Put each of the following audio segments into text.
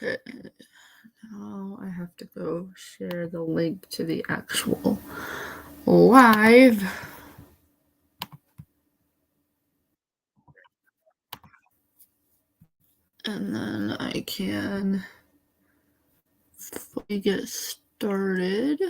Okay, now I have to go share the link to the actual live. And then I can fully get started.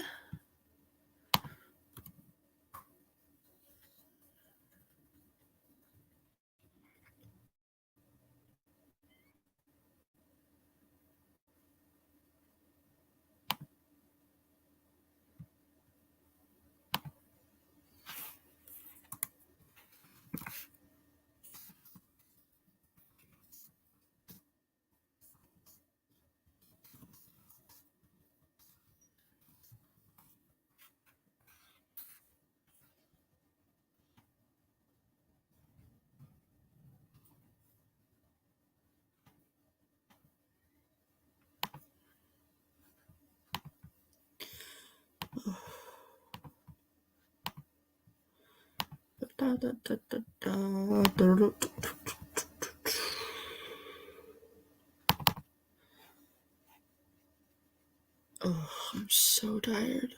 Oh, I'm so tired.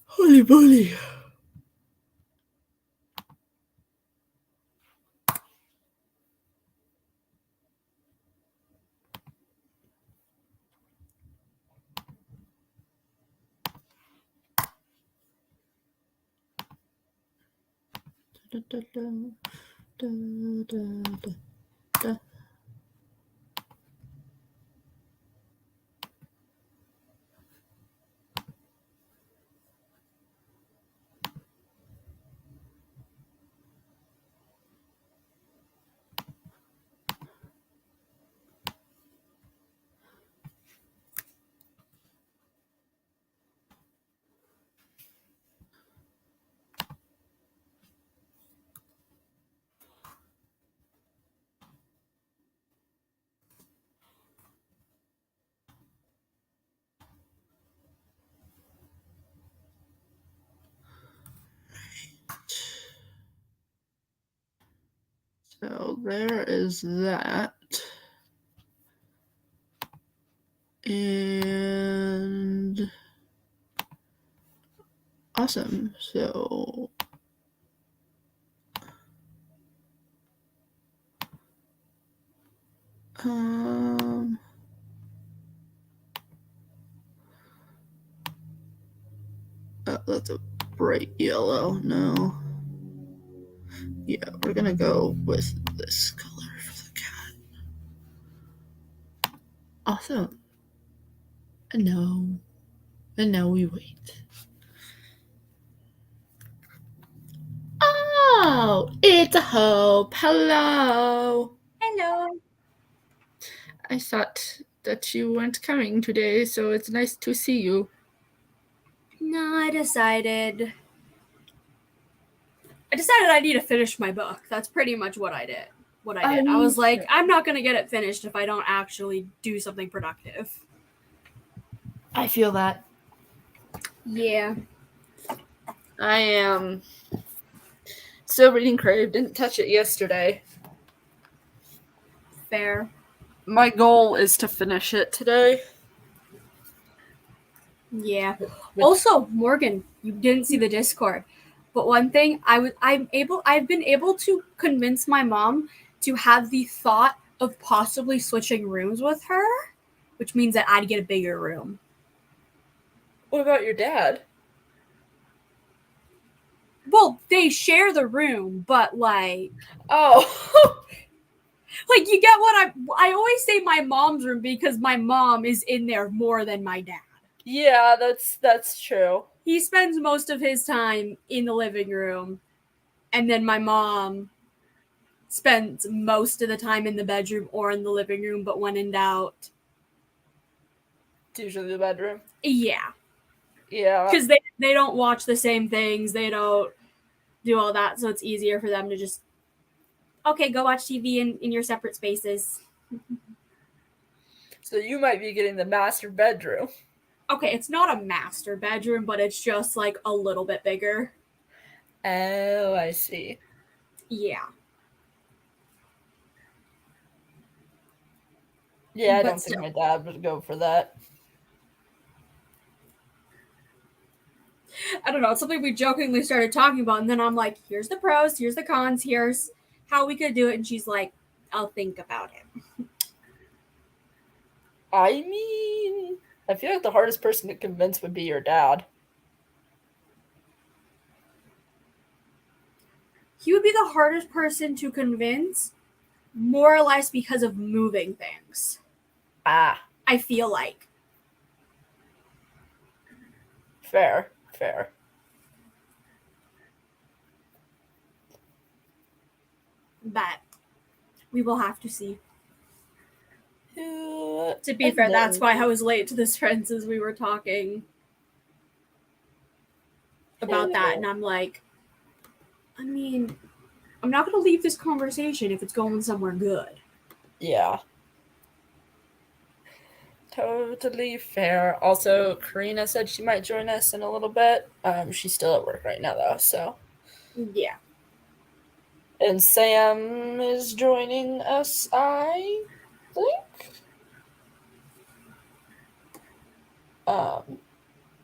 Holy moly. So there is that. And awesome. So that's a bright yellow. No. Yeah, we're gonna go with this color for the cat. Awesome. And now we wait. Oh, it's a Hope. Hello. Hello. I thought that you weren't coming today, so it's nice to see you. No, I decided I need to finish my book. That's pretty much what I did. I was like, I'm not going to get it finished if I don't actually do something productive. I feel that. Yeah. I am still reading Crave. Didn't touch it yesterday. Fair. My goal is to finish it today. Yeah. Also, Morgan, you didn't see the Discord, but one thing I've been able to convince my mom to have the thought of possibly switching rooms with her, which means that I'd get a bigger room. What about your dad? Well, they share the room, but like, oh, like you get what I always say my mom's room because my mom is in there more than my dad. Yeah, that's true. He spends most of his time in the living room, and then my mom spends most of the time in the bedroom or in the living room, but when in doubt, it's usually the bedroom. Yeah. Yeah. Because they don't watch the same things, they don't do all that, so it's easier for them to just, okay, go watch TV in your separate spaces. So you might be getting the master bedroom. Okay, it's not a master bedroom, but it's just like a little bit bigger. Oh, I see. Yeah. Yeah, I But don't think my dad would go for that. I don't know. It's something we jokingly started talking about, and then I'm like, "Here's the pros, here's the cons, here's how we could do it," and she's like, "I'll think about it." I mean, I feel like the hardest person to convince would be your dad. He would be the hardest person to convince, more or less because of moving things. Ah, I feel like. fair, fair. But we will have to see. To be And fair, that's then- why I was late to this, friends, as we were talking about that, and I'm like, I mean, I'm not going to leave this conversation if it's going somewhere good. Yeah. Totally fair. Also, Karina said she might join us in a little bit. She's still at work right now, though, so. Yeah. And Sam is joining us, I think.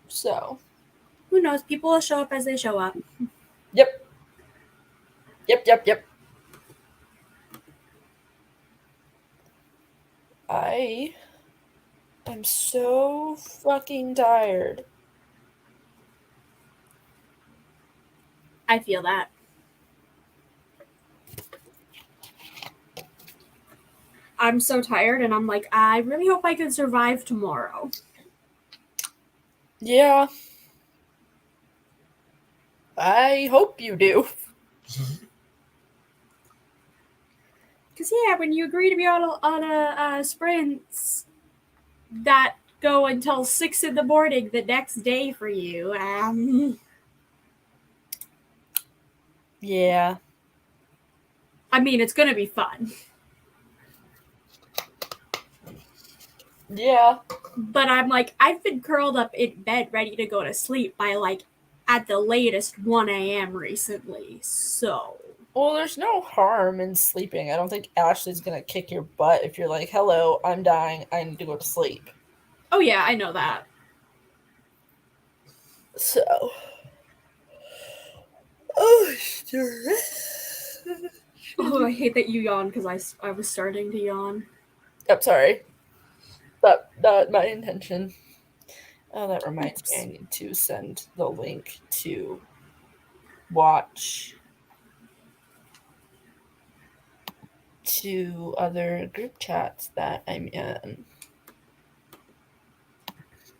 So. Who knows? People will show up as they show up. Yep. Yep. I am so fucking tired. I feel that. I'm so tired, and I'm like, I really hope I can survive tomorrow. Yeah. I hope you do. Because, yeah, when you agree to be on a sprints that go until 6 in the morning the next day for you, Yeah. I mean, it's going to be fun. Yeah. But I'm like, I've been curled up in bed ready to go to sleep by like at the latest 1 a.m. recently. So. Well, there's no harm in sleeping. I don't think Ashley's gonna kick your butt if you're like, hello, I'm dying, I need to go to sleep. Oh, yeah, I know that. So. Oh, sure. Oh, I hate that you yawn because I was starting to yawn. I'm sorry. That not my intention. Oh, that reminds me, I need to send the link to watch to other group chats that I'm in.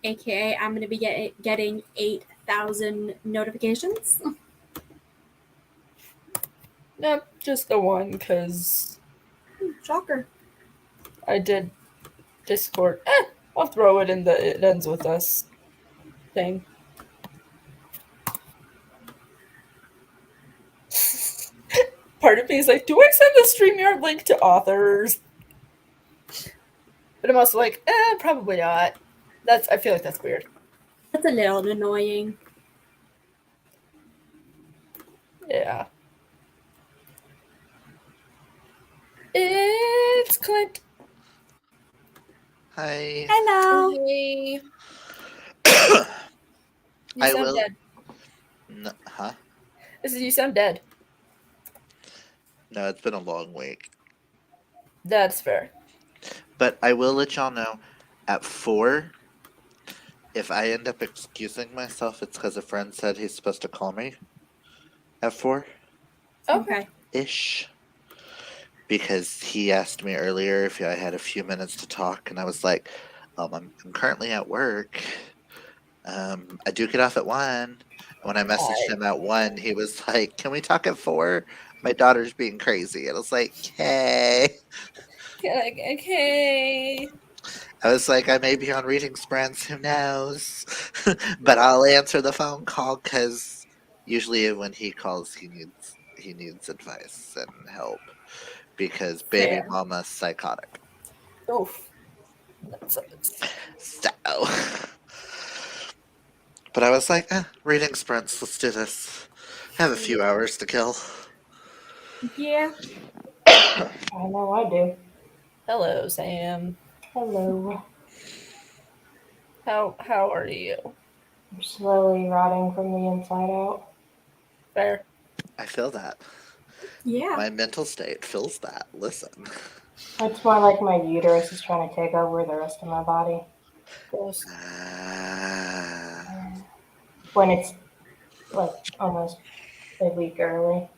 AKA, I'm going to be getting 8,000 notifications. Nope, just the one, because Shocker. I did Discord. I'll throw it in the It Ends With Us thing. Part of me is like, do I send the StreamYard link to authors? But I'm also like, probably not. I feel like that's weird. That's a little annoying. Yeah. It's Clint. Hi. Hello. Hey. You I sound will. dead. Huh? This is you sound dead. No, it's been a long week. That's fair. But I will let y'all know at 4, if I end up excusing myself, it's because a friend said he's supposed to call me at 4 Okay. ish. Because he asked me earlier if I had a few minutes to talk, and I was like, I'm currently at work. I do get off at 1. When I messaged him at 1, he was like, can we talk at 4? My daughter's being crazy. And I was like, okay. Okay. I was like, I may be on reading sprints, who knows? But I'll answer the phone call because usually when he calls, he needs advice and help because baby Fair. mama's psychotic. Oof. That sucks. So, but I was like, reading sprints, let's do this. I have a few hours to kill. Yeah. I know I do. Hello, Sam. Hello. How are you? I'm slowly rotting from the inside out. Fair. I feel that. Yeah. My mental state feels that. Listen. It's more like my uterus is trying to take over the rest of my body. Gross. When it's like almost a week early,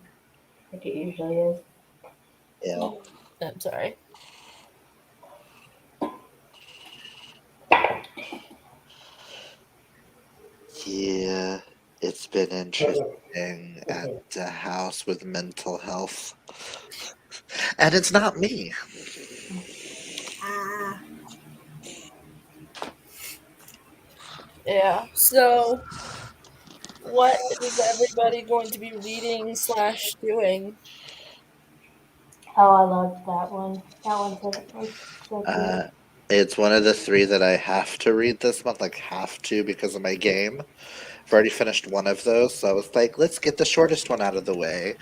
like it usually is. Ew. I'm sorry. Yeah, it's been interesting at the house with mental health. And it's not me. Ah. Yeah. So, what is everybody going to be reading / doing? Oh, I loved that one. That one's so Uh, good. it's one of the three that I have to read this month, like have to because of my game. I've already finished one of those, so I was like, let's get the shortest one out of the way,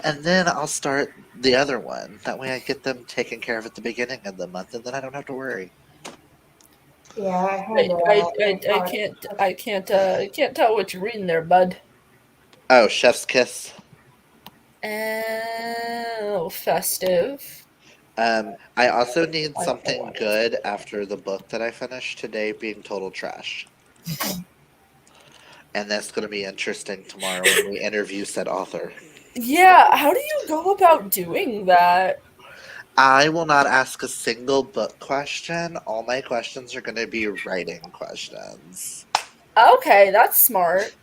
and then I'll start the other one. That way I get them taken care of at the beginning of the month, and then I don't have to worry. Yeah, I had I can't tell what you're reading there, bud. Oh, Chef's Kiss. Oh, festive. I also need something good after the book that I finished today being total trash. And that's going to be interesting tomorrow when we interview said author. Yeah, how do you go about doing that? I will not ask a single book question. All my questions are going to be writing questions. Okay, that's smart.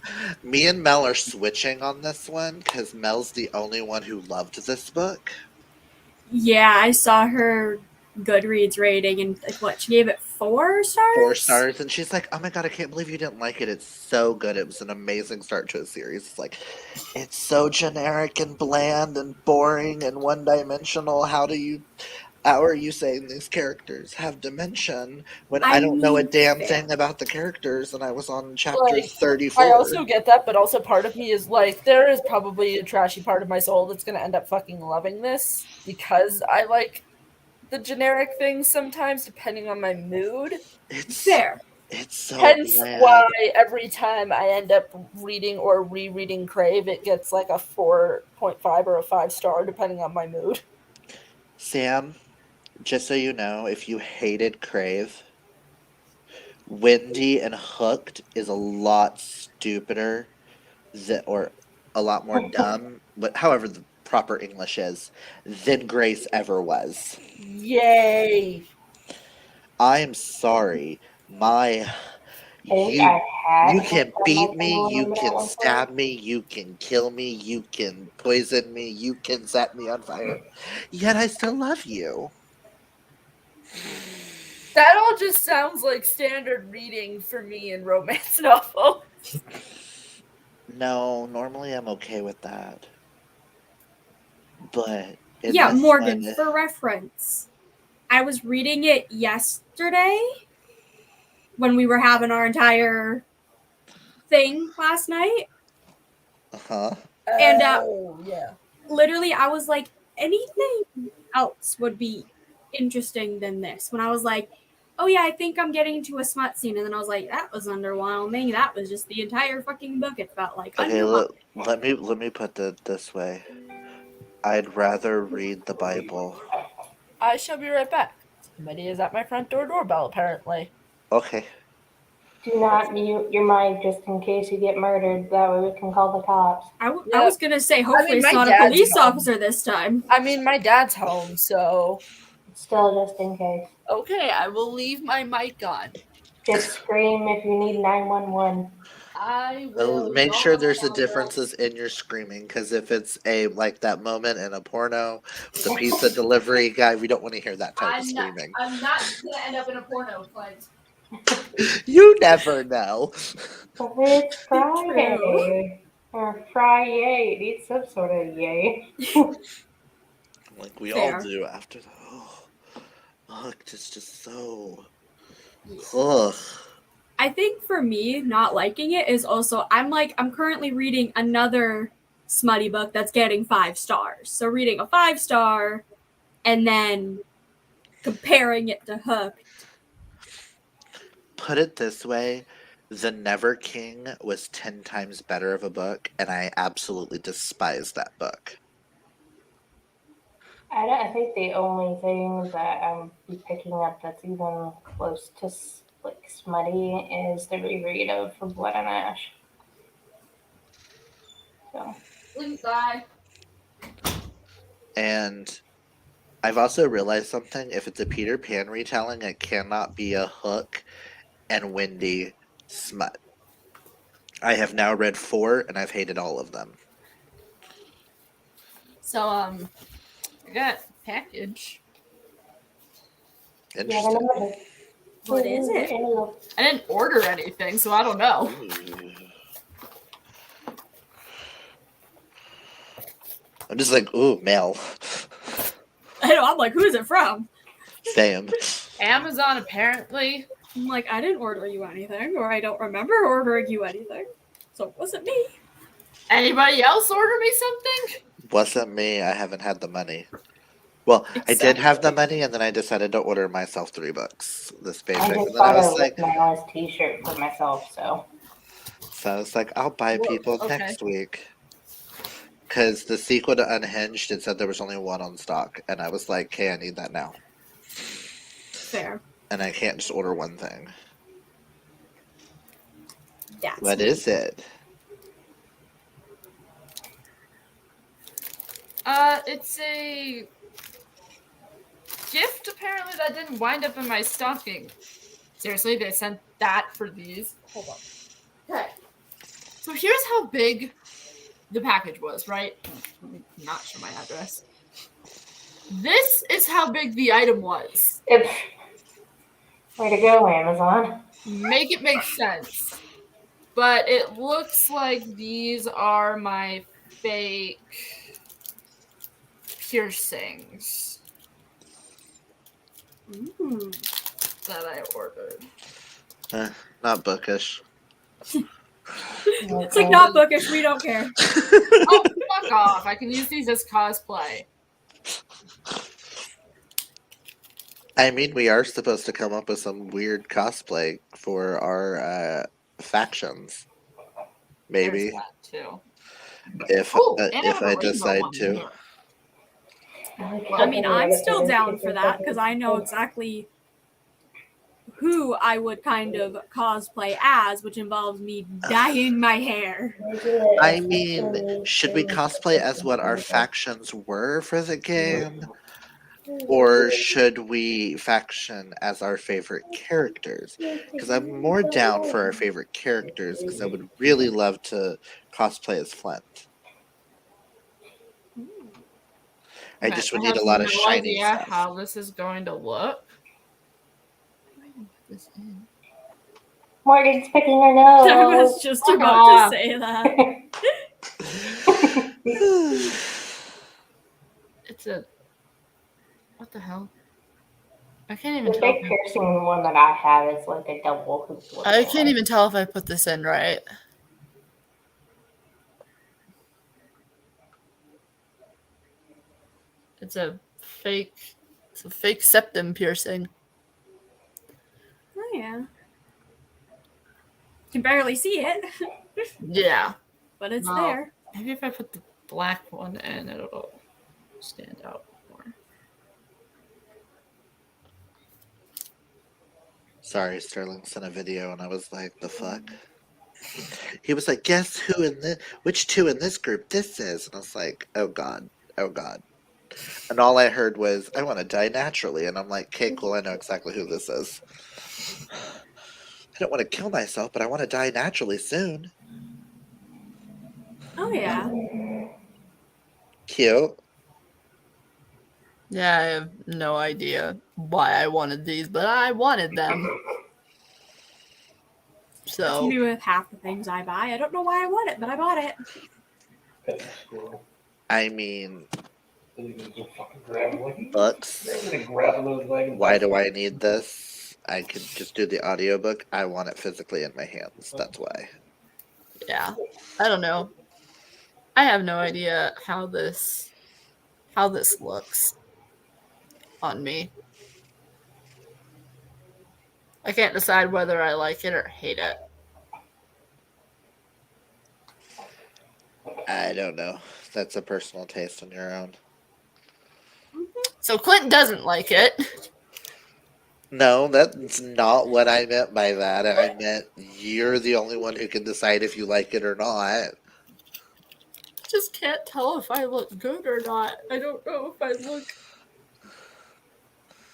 Me and Mel are switching on this one because Mel's the only one who loved this book. Yeah, I saw her Goodreads rating and what she gave it 4 stars. 4 stars, and she's like, "Oh my god, I can't believe you didn't like it. It's so good. It was an amazing start to a series." It's like, it's so generic and bland and boring and one-dimensional. How are you saying these characters have dimension when I I don't know a mean, damn fair. thing about the characters and I was on chapter Like, 34? I also get that, but also part of me is like, there is probably a trashy part of my soul that's going to end up fucking loving this because I like the generic things sometimes, depending on my mood. It's Fair. it's so Hence why bland. every time I end up reading or rereading Crave, it gets like a 4.5 or a 5 star, depending on my mood. Sam, just so you know, if you hated Crave, Wendy and Hooked is a lot stupider or a lot more dumb, but however the proper English is, than Grace ever was. Yay! I am sorry. My I think I you had you hooked can on my beat me, phone you at can one point. stab me, you can kill me, you can poison me, you can set me on fire. Yet I still love you. That all just sounds like standard reading for me in romance novels. No, normally I'm okay with that. But in Yeah, this Morgan, one, for reference, I was reading it yesterday when we were having our entire thing last night. uh-huh. And Yeah. literally, I was like, anything else would be interesting than this. When I was like, oh yeah, I think I'm getting to a smut scene. And then I was like, that was underwhelming. That was just the entire fucking book. It felt like Okay, underwhelming. let me put it this way. I'd rather read the Bible. I shall be right back. Somebody is at my front doorbell, apparently. Okay. Do not mute your mic just in case you get murdered. That way we can call the cops. I Yep. was going to say, hopefully my it's not a dad's police home. officer this time. I mean, my dad's home, so. Still, just in case. Okay, I will leave my mic on. Just scream if you need 911. I Well, will. make Y'all sure know there's the how I feel. differences in your screaming, because if it's a like that moment in a porno with the pizza delivery guy, we don't want to hear that type of screaming. I'm not gonna end up in a porno, Clint. You never know. But it's True. Friday. Or Friyay. It needs some sort of yay. Like we all Fair. do after the. Ugh, it's just so. Yeah. Ugh. I think for me, not liking it is also, I'm currently reading another smutty book that's getting 5 stars. So reading a 5 star and then comparing it to Hook. Put it this way, The Never King was 10 times better of a book, and I absolutely despise that book. I think the only thing that I'm picking up that's even close to like smutty is the reread of For Blood and Ash. So Please die. And I've also realized something. If it's a Peter Pan retelling, it cannot be a Hook and Wendy smut. I have now read 4, and I've hated all of them. So I got a package. yeah, Interesting. remember What is it? I didn't order anything, so I don't know. I'm just like, ooh, mail. I know, I'm like, who is it from? Same. Amazon apparently. I'm like, I didn't order you anything, or I don't remember ordering you anything. So it wasn't me. Anybody else order me something? Wasn't me. I haven't had the money. Well, I did have the money, and then I decided to order myself 3 books this paycheck. I And just then I bought was a like, Niles t-shirt for myself, so I was like, I'll buy Whoa, people okay. next week. Because the sequel to Unhinged, it said there was only 1 on stock, and I was like, okay, I need that now. Fair. And I can't just order one thing. That's What me. is it? It's a gift apparently that didn't wind up in my stocking. Seriously, they sent that for these. Hold on. Okay. So here's how big the package was, right? Let me not show my address. This is how big the item was. way to go, Amazon. Make it make sense. But it looks like these are my fake piercings that I ordered. Not bookish. It's like not bookish, we don't care. Oh, fuck off. I can use these as cosplay. I mean, we are supposed to come up with some weird cosplay for our factions. Maybe. There's that too. If Ooh, and if have a I rainbow decide one to. here. I mean, I'm still down for that because I know exactly who I would kind of cosplay as, which involves me dyeing my hair. I mean, should we cosplay as what our factions were for the game? Or should we faction as our favorite characters? Because I'm more down for our favorite characters because I would really love to cosplay as Flint. I Okay, just would I need have a lot of no shiny idea stuff. how this is going to look. How do I even put this in? Morgan's picking her nose. I was just Fuck about off. to say that. It's a. What the hell? I can't even The tell. big piercing one that I have is like a double hoop. I can't even tell if I put this in right. It's a fake septum piercing. Oh yeah. Can barely see it, Yeah. but it's Well, there. Maybe if I put the black one in, it'll stand out more. Sorry, Sterling sent a video and I was like, the fuck? He was like, guess who in this, which 2 in this group this is? And I was like, oh god, oh god. And all I heard was, I want to die naturally. And I'm like, okay, cool, I know exactly who this is. I don't want to kill myself, but I want to die naturally soon. Oh yeah. Cute. Yeah, I have no idea why I wanted these, but I wanted them. That's So me with half the things I buy. I don't know why I want it, but I bought it. I mean, books. Why do I need this? I could just do the audiobook. I want it physically in my hands. That's why. yeah, I don't know. I have no idea how this looks on me. I can't decide whether I like it or hate it. I don't know. That's a personal taste on your own. So Clinton doesn't like it. No, that's not what I meant by that. I meant you're the only one who can decide if you like it or not. Just can't tell if I look good or not. I don't know if I look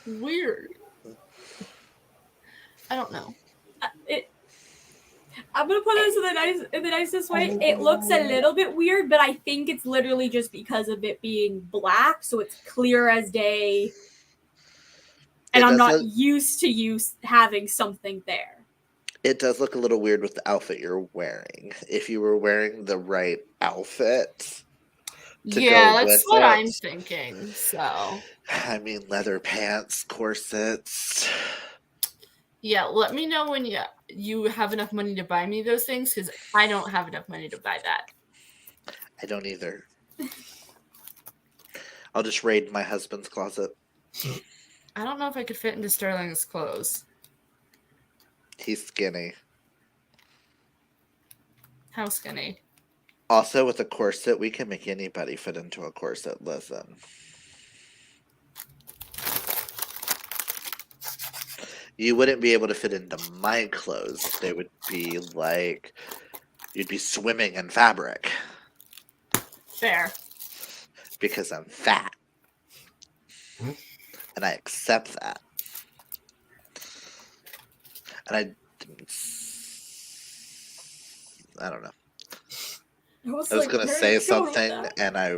weird. I don't know. I'm gonna put this in the nicest way. It looks a little bit weird, but I think it's literally just because of it being black, so it's clear as day. And I'm not used to having something there. It does look a little weird with the outfit you're wearing. If you were wearing the right outfit. Yeah, that's what I'm thinking. So, I mean, leather pants, corsets. Yeah, let me know when you have enough money to buy me those things, because I don't have enough money to buy that. I don't either. I'll just raid my husband's closet. I don't know if I could fit into Sterling's clothes. He's skinny. How skinny? Also, with a corset, we can make anybody fit into a corset. Listen. You wouldn't be able to fit into my clothes. They would be like, you'd be swimming in fabric. Fair. Because I'm fat. And I accept that. And I don't know. I was going to say something, and I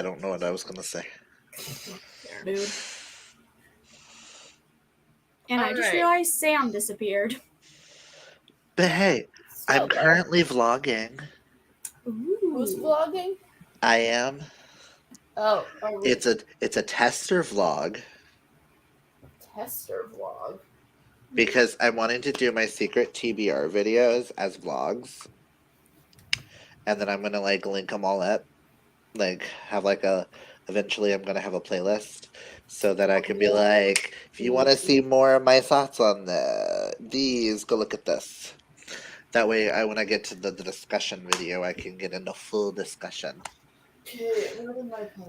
don't know what I was going to say. Dude. And I just realized Sam disappeared. But hey, I'm currently vlogging. Ooh. Who's vlogging? I am. Oh, it's a tester vlog. Tester vlog. Because I'm wanting to do my secret TBR videos as vlogs. And then I'm gonna like link them all up. Like have like eventually I'm gonna have a playlist so that I can be like, if you want to see more of my thoughts on these, go look at this. That way, when I get to the discussion video, I can get into full discussion.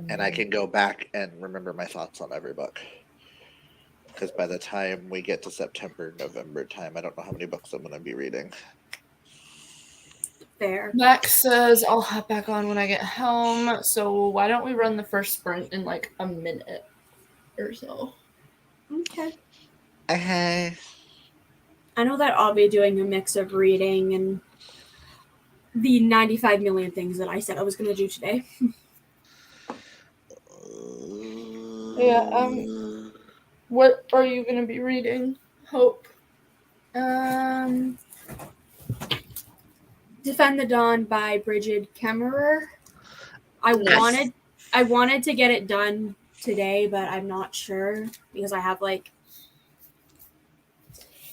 And I can go back and remember my thoughts on every book. Because by the time we get to September, November time, I don't know how many books I'm going to be reading. Fair. Max says I'll hop back on when I get home. So why don't we run the first sprint in like a minute or so? Okay. Okay. I know that I'll be doing a mix of reading and the 95 million things that I said I was going to do today. Yeah. What are you going to be reading? Hope. Defend the Dawn by Bridget Kemmerer. I wanted to get it done today, but I'm not sure because I have like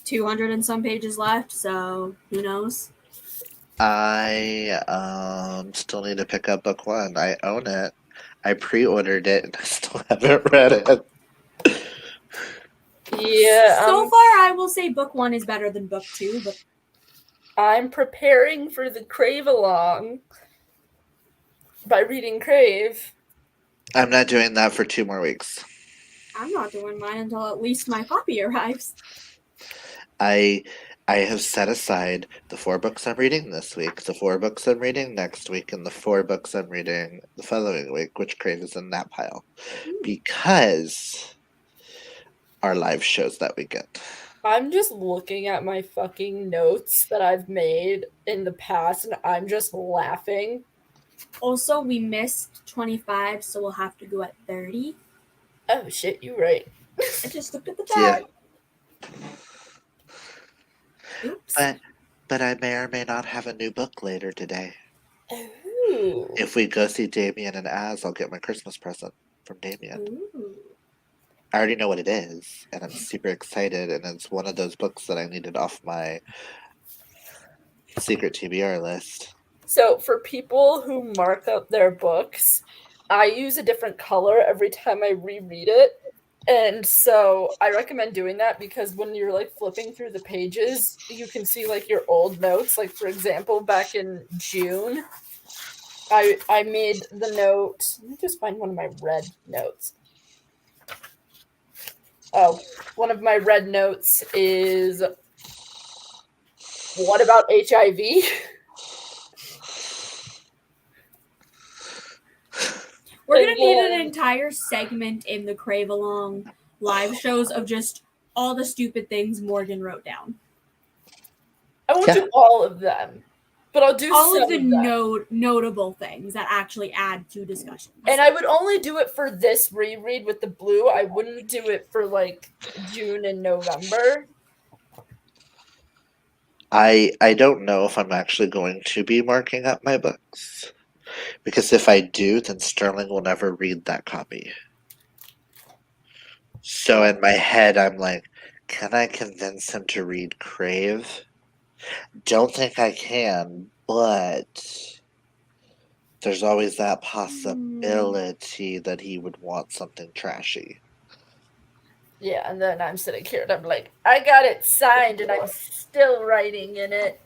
200 and some pages left, so who knows? I still need to pick up book 1. I own it. I pre-ordered it and I still haven't read it. Yeah. So far, I will say book 1 is better than book 2, but I'm preparing for the Crave Along by reading Crave. I'm not doing that for 2 more weeks. I'm not doing mine until at least my copy arrives. I have set aside the 4 books I'm reading this week, the 4 books I'm reading next week, and the 4 books I'm reading the following week, which Crave is in that pile. Because our live shows that weekend. I'm just looking at my fucking notes that I've made in the past, and I'm just laughing. Also, we missed 25, so we'll have to go at 30. Oh shit, you're right. I just looked at the tab. Yeah. Oops. But I may or may not have a new book later today. Ooh. If we go see Damien and Az, I'll get my Christmas present from Damien. Ooh. I already know what it is, and I'm super excited, and it's one of those books that I needed off my secret TBR list. So for people who mark up their books, I use a different color every time I reread it And so I recommend doing that because when you're like flipping through the pages, you can see like your old notes. Like for example, back in June, I made the note. Let me just find one of my red notes. Oh, one of my red notes is, what about HIV? We're gonna need an entire segment in the Crave Along live shows of just all the stupid things Morgan wrote down. I won't do all of them, but I'll do all some of the them. notable things that actually add to discussions. And I would only do it for this reread with the blue. I wouldn't do it for like June and November. I don't know if I'm actually going to be marking up my books. Because if I do, then Sterling will never read that copy. So in my head, I'm like, can I convince him to read Crave? Don't think I can, but there's always that possibility that he would want something trashy. Yeah, and then I'm sitting here and I'm like, I got it signed and I'm still writing in it.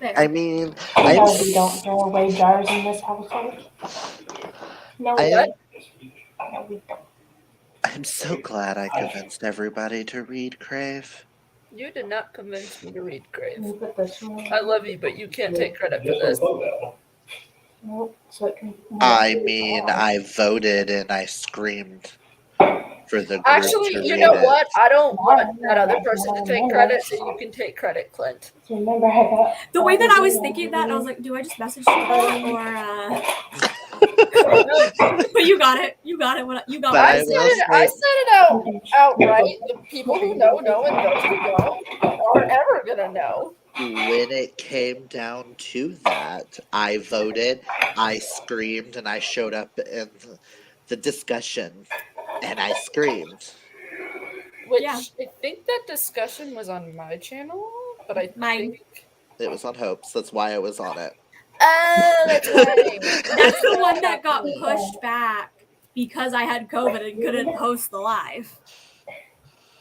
Fair. I mean, No, we don't throw away jars in this household. No, What? no, we don't. I'm so glad I convinced everybody to read Crave. You did not convince me to read Crave. Can you put this one? I love you, but you can't take credit for this. Nope, so it can. I mean, I voted and I screamed for the group Actually, to you read know it. what? I don't want that other person to take credit, so you can take credit, Clint. Remember, I got The way that I was thinking that, I was like, do I just message you that or But you got it. You got it. You got But what I I said said. it outright. The people who know and those who don't aren't ever gonna know. when it came down to that, I voted, I screamed, and I showed up in the discussion and I screamed. Which Yeah. I think that discussion was on my channel, but I Mine. think It was on Hopes. That's why I was on it. oh, that's right. That's the one that got pushed back because I had COVID and couldn't host the live.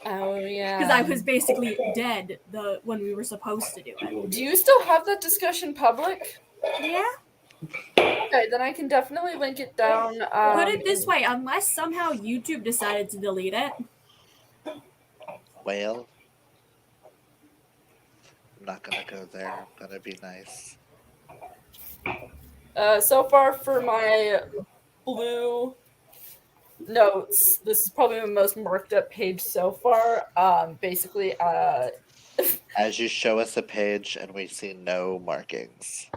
Oh yeah. Because I was basically dead when we were supposed to do it. Do you still have that discussion public? Yeah. Okay, then I can definitely link it down. Put it this way, unless somehow YouTube decided to delete it. Well, I'm not gonna go there. I'm gonna be nice. So far for my blue notes, this is probably the most marked up page so far. Basically, As you show us a page and we see no markings.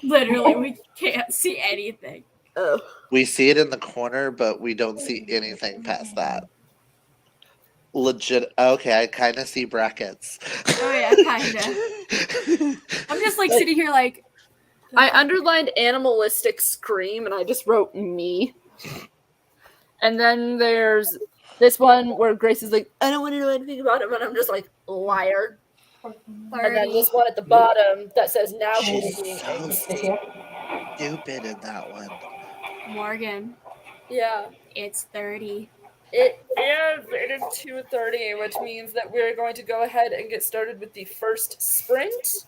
Literally, we can't see anything. oh. We see it in the corner, but we don't see anything past that. Legit. Okay, I kind of see brackets. Oh yeah, kind of. I'm just like sitting here like. I underlined animalistic scream and I just wrote me. And then there's this one where Grace is like, I don't want to know anything about him, and I'm just like, liar. 30. And then this one at the bottom that says now She's being so stupid in that one. Morgan, yeah. it's 30. It is 2:30, which means that we're going to go ahead and get started with the first sprint.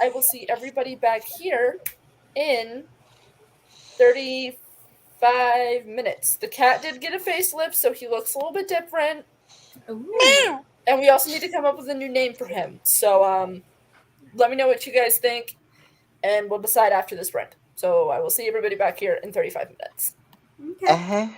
I will see everybody back here in 35 minutes. The cat did get a facelift, so he looks a little bit different. Ooh. And we also need to come up with a new name for him. So let me know what you guys think, and we'll decide after the sprint. So I will see everybody back here in 35 minutes. Okay.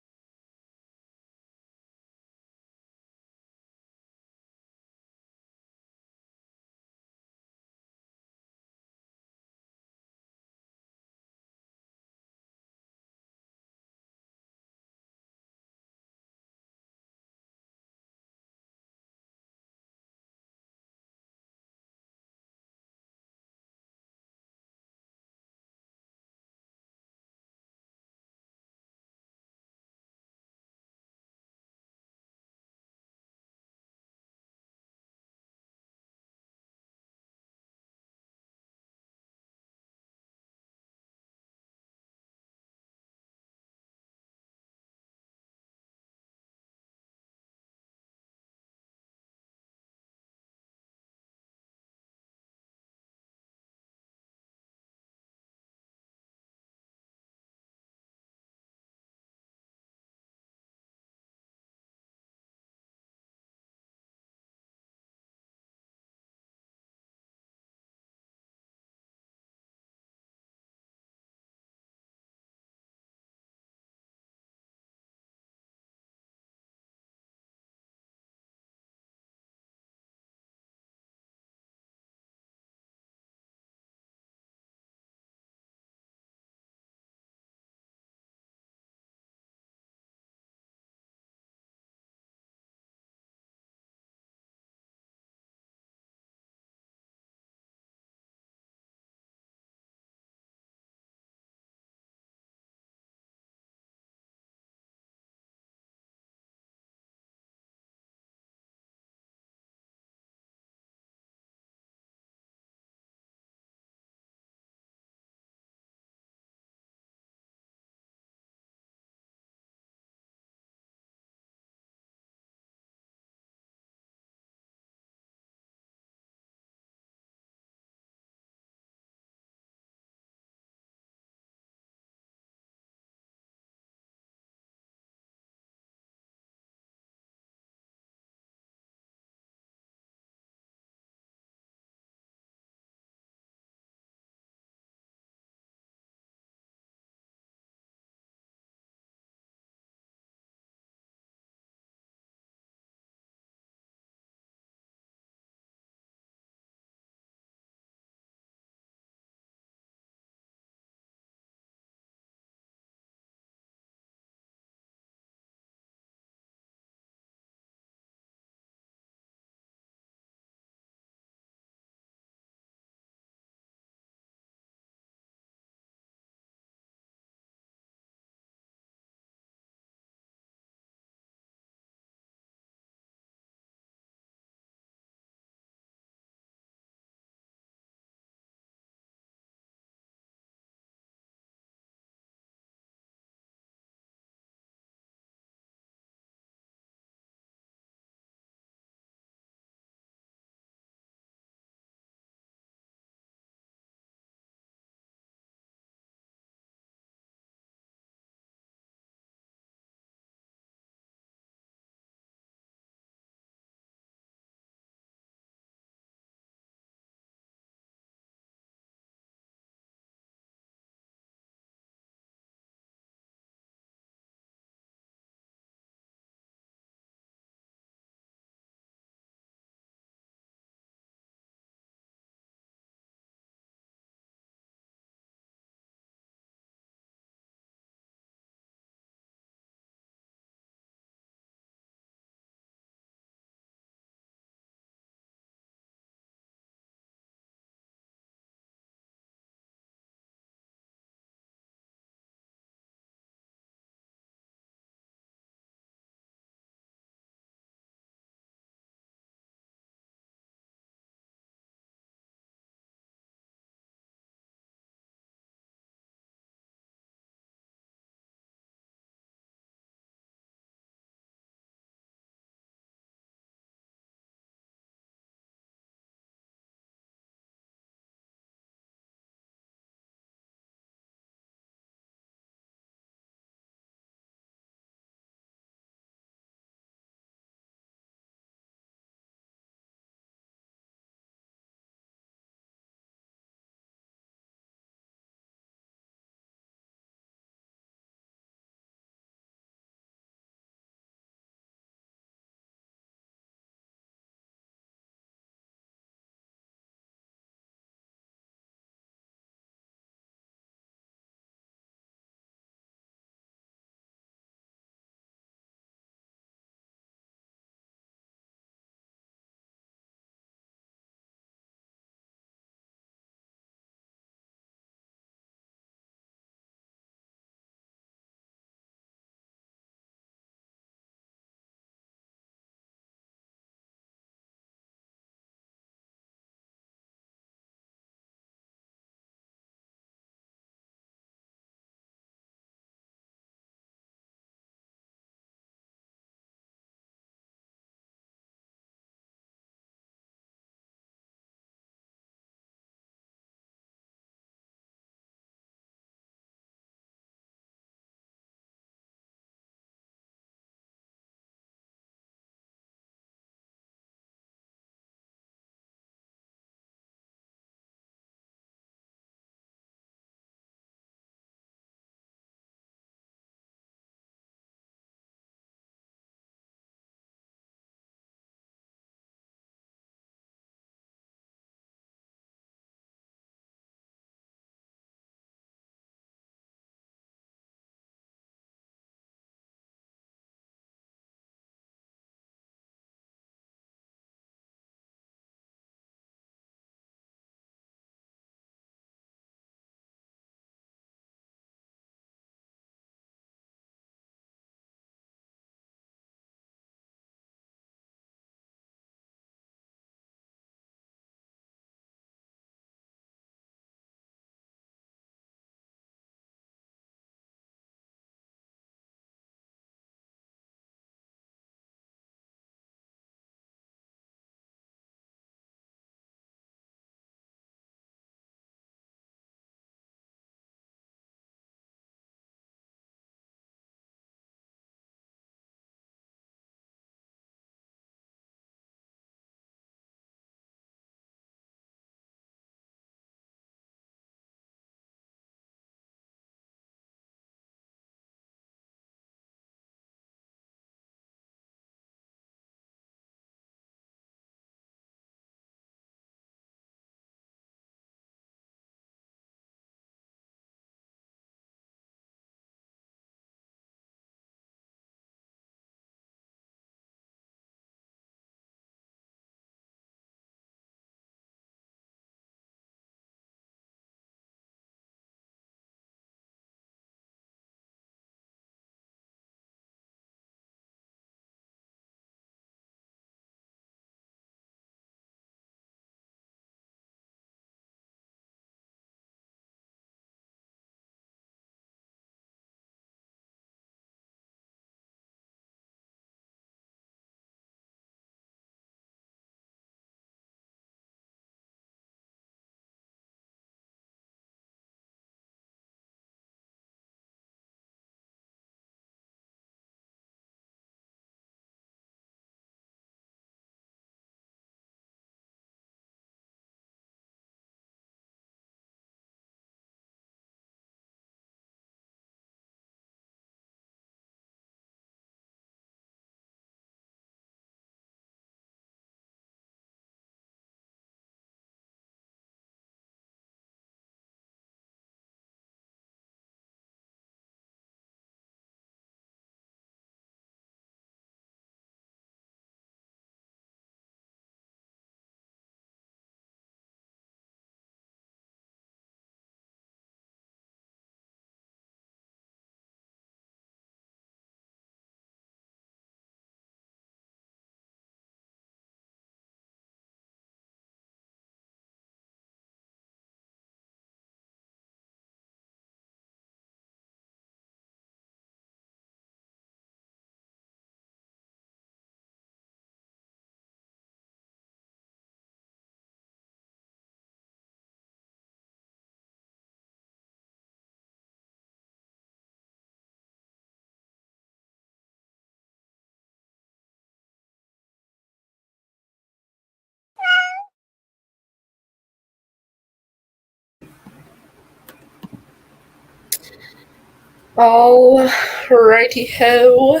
All righty ho.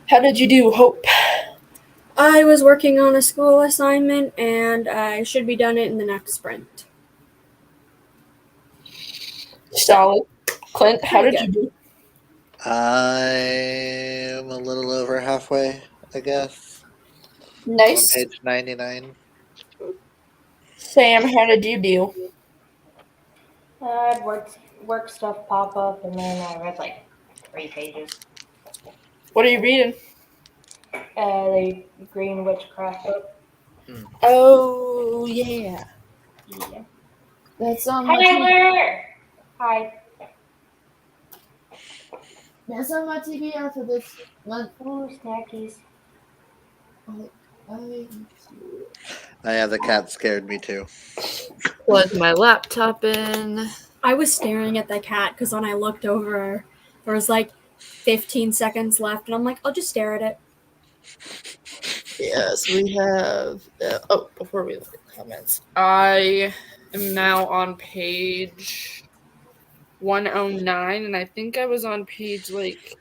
How did you do, Hope? I was working on a school assignment, and I should be done it in the next sprint. Solid. Clint, how Pretty did you do? I'm a little over halfway, I guess. On Nice. page 99. Sam, how did you do? I had work stuff pop up, and then I read like 3 pages. What are you reading? The Green Witchcraft book. Oh, yeah. Yeah. That's on Hi, my TV. Tyler! Hi. That's on my TV after this month. Ooh, snackies. Yeah, the cat scared me too. Plug my laptop in. I was staring at the cat because when I looked over, there was like 15 seconds left, and I'm like, I'll just stare at it. Yes, we have. Before we look at comments, I am now on page 109, and I think I was on page like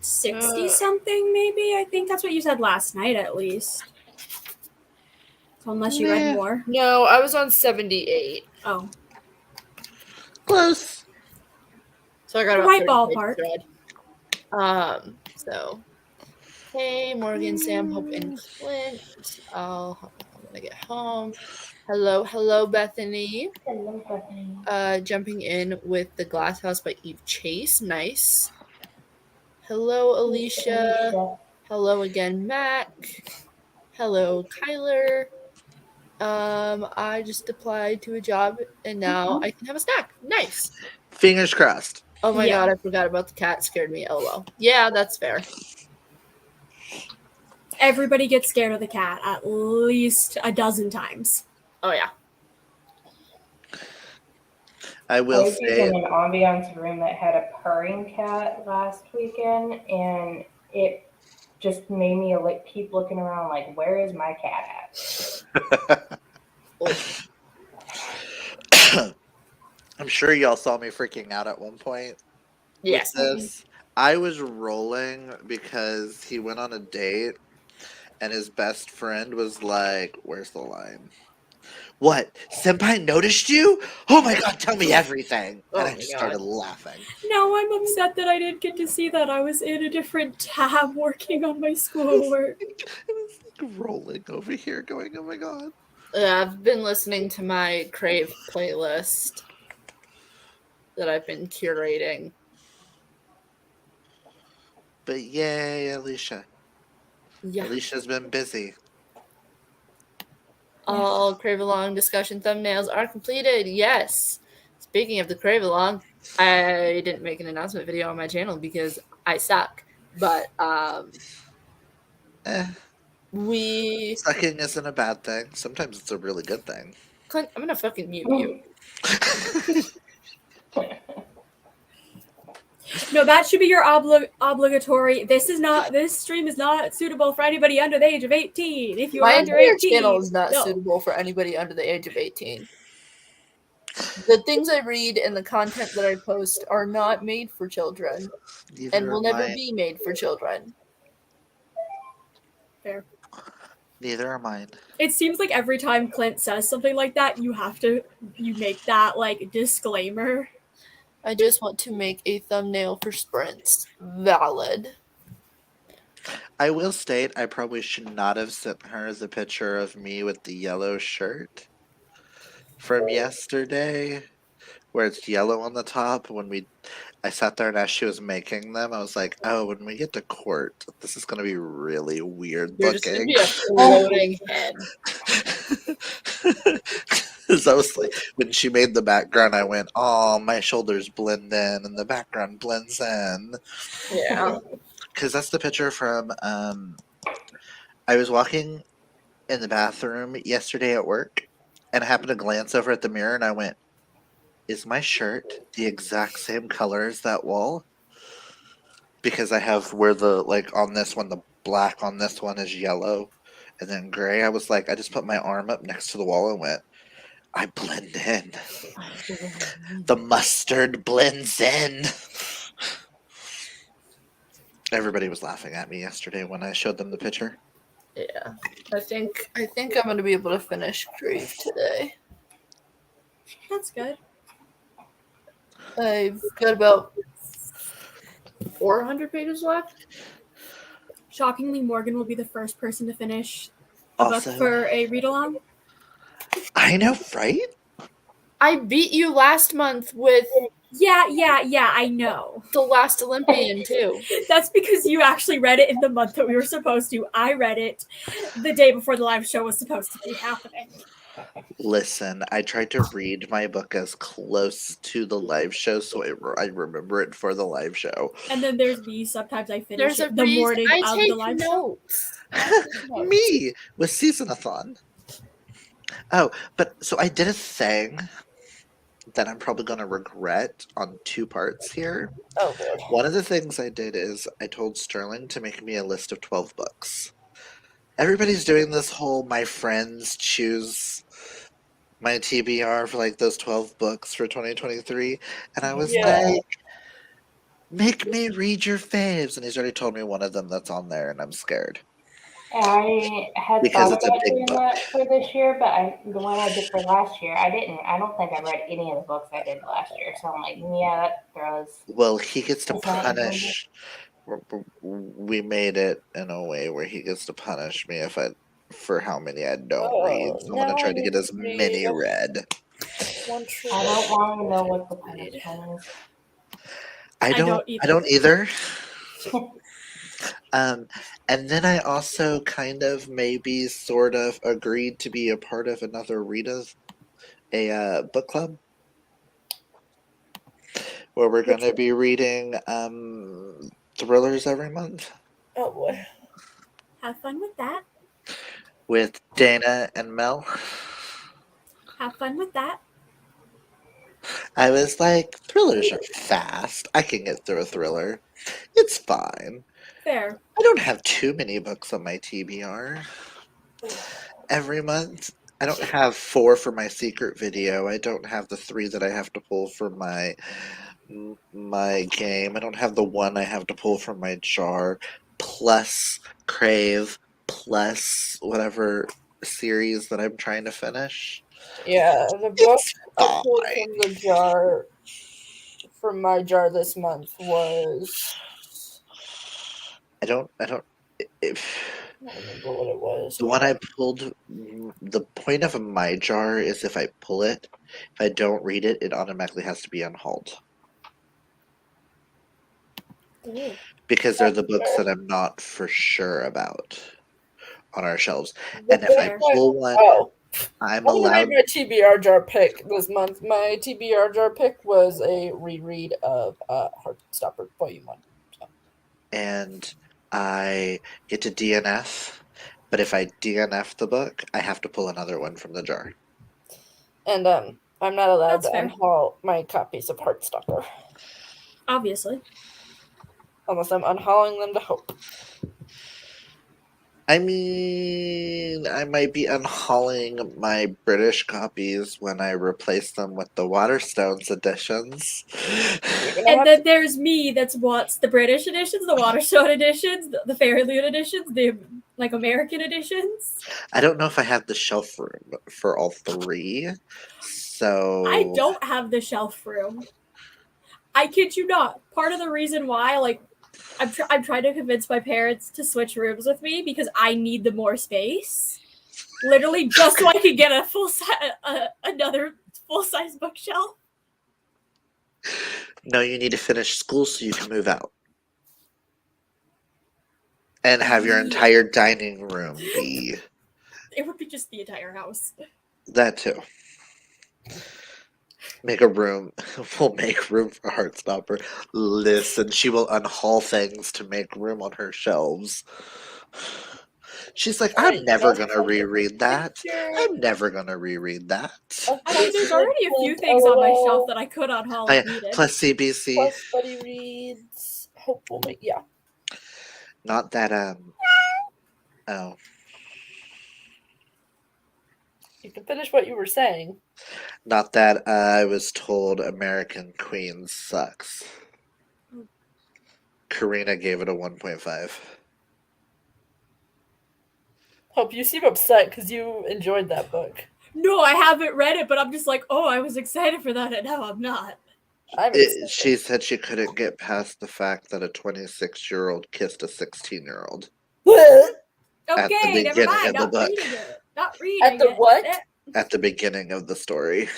60 something, maybe. I think that's what you said last night, at least. So unless you read more. no, I was on 78. Oh, Close. So I got The about right 30 ballpark. pages read. So hey, Morgan, Sam, Hope, and Clint. I'm gonna get home. Hello, Bethany. Hello, Bethany. Jumping in with The Glass House by Eve Chase. Nice. Hello, Alicia. Hello again, Mac. Hello, Kyler. I just applied to a job and now I can have a snack. Nice. Fingers crossed. Oh my Yeah. god, I forgot about the cat. Scared me. LOL. Yeah, that's fair. Everybody gets scared of the cat at least a dozen times. Oh yeah. I I will was say in an ambiance room that had a purring cat last weekend, and it just made me keep looking around like, where is my cat at? I'm sure y'all saw me freaking out at one point Yes. with this. I was rolling because he went on a date and his best friend was like, where's the line? What? Senpai noticed you? Oh my god, tell me everything. Oh And I my just God. started laughing. No, I'm upset that I didn't get to see that. I was in a different tab working on my schoolwork. It was like rolling over here going, oh my god. Yeah, I've been listening to my Crave playlist that I've been curating. But yay, Alicia. Yeah. Alicia's been busy. All Crave Along discussion thumbnails are completed. Yes. Speaking of the Crave Along, I didn't make an announcement video on my channel because I suck. But we Sucking isn't a bad thing. Sometimes it's a really good thing. Clint, I'm gonna fucking mute you. No, that should be your obligatory. This stream is not suitable for anybody under the age of 18. If you are My under entire 18, channel is not no. suitable for anybody under the age of 18. The things I read and the content that I post are not made for children and will never be made for children. Fair. Neither are mine. It seems like every time Clint says something like that, you make that like disclaimer. I just want to make a thumbnail for sprints. Valid. I will state I probably should not have sent her the picture of me with the yellow shirt from yesterday, where it's yellow on the top. I sat there and as she was making them, I was like, oh, when we get to court, this is going to be really weird You're just gonna looking. be a floating head. Because I was like, when she made the background, I went, oh, my shoulders blend in and the background blends in. Yeah. Because that's the picture from, I was walking in the bathroom yesterday at work, and I happened to glance over at the mirror, and I went, is my shirt the exact same color as that wall? Because I have where on this one, the black on this one is yellow, and then gray. I was like, I just put my arm up next to the wall and went, I blend in. The mustard blends in. Everybody was laughing at me yesterday when I showed them the picture. Yeah, I think I'm gonna be able to finish Crave today. That's good. I've got about 400 pages left. Shockingly, Morgan will be the first person to finish a book Also, for a read along. I know, right? I beat you last month with Yeah, I know. The Last Olympian too. That's because you actually read it in the month that we were supposed to. I read it the day before the live show was supposed to be happening. Listen, I tried to read my book as close to the live show so I remember it for the live show. And then there's me. Sometimes I finish There's a it the reason morning I of take the live show. notes. I take notes. Me with Seasonathon. Oh, but so I did a thing that I'm probably going to regret on 2 parts here. Oh lord. One of the things I did is I told Sterling to make me a list of 12 books. Everybody's doing this whole my friends choose my TBR for like those 12 books for 2023. And I was Yeah. like, make me read your faves. And he's already told me one of them that's on there, and I'm scared. I had Because thought it's a about big doing book. that for this year, but the one I did for last year, I didn't. I don't think I read any of the books I did last year. So I'm like, yeah, that throws. Well, he gets to Is that punish. We made it in a way where he gets to punish me if I for how many I don't read. So I'm now gonna try I to need get as to read. many read. One true. I don't want to know what the punishment is. I don't either. And then I also kind of maybe sort of agreed to be a part of another book club where we're going to be reading thrillers every month Oh boy. Have fun with that. with Dana and Mel. Have fun with that. I was like, thrillers are fast. I can get through a thriller. It's fine. Fair. I don't have too many books on my TBR every month. I don't have 4 for my secret video. I don't have the 3 that I have to pull for my game. I don't have the 1 I have to pull from my jar, plus Crave, plus whatever series that I'm trying to finish. Yeah, the book It's I pulled fine. from the jar from my jar this month was I don't if I don't remember what it was. the one I pulled, the point of my jar is if I pull it, if I don't read it, it automatically has to be unhauled. Ooh. Because they're the books that I'm not for sure about on our shelves. The And if I Fair. pull one, Oh, I'm I'm gonna allowed. read my TBR jar pick this month. My TBR jar pick was a reread of Heartstopper Volume 1. So. And I get to DNF. But if I DNF the book, I have to pull another one from the jar. And I'm not allowed That's to fair. unhaul my copies of Heartstopper. Obviously. Unless I'm unhauling them to Hope. I mean, I might be unhauling my British copies when I replace them with the Waterstones editions. And then there's me that wants the British editions, the Waterstone editions, the Fairy Loot editions, the like American editions. I don't know if I have the shelf room for all 3. So I don't have the shelf room. I kid you not. Part of the reason why, like, I'm trying to convince my parents to switch rooms with me because I need the more space. Literally, just so I could get another full-size bookshelf. No, you need to finish school so you can move out. And have your entire dining room be. It would be just the entire house. That too. Make a room. We'll make room for Heartstopper. Listen, she will unhaul things to make room on her shelves. She's like, I'm never going to reread that. I'm never going to reread that. I mean, there's already a few things on my shelf that I could unhaul if needed. Plus CBC. Plus Buddy Reads. Hope will make, yeah. Not that, oh. You can finish what you were saying. Not that I was told American Queen sucks. Karina gave it a 1.5. Hope you seem upset because you enjoyed that book. No, I haven't read it, but I'm just like, oh, I was excited for that, and now I'm not. I'm excited. She said she couldn't get past the fact that a 26-year-old kissed a 16-year-old. At the Okay, never beginning mind. of the Not book. reading it. Not reading At the it. what? At the beginning of the story.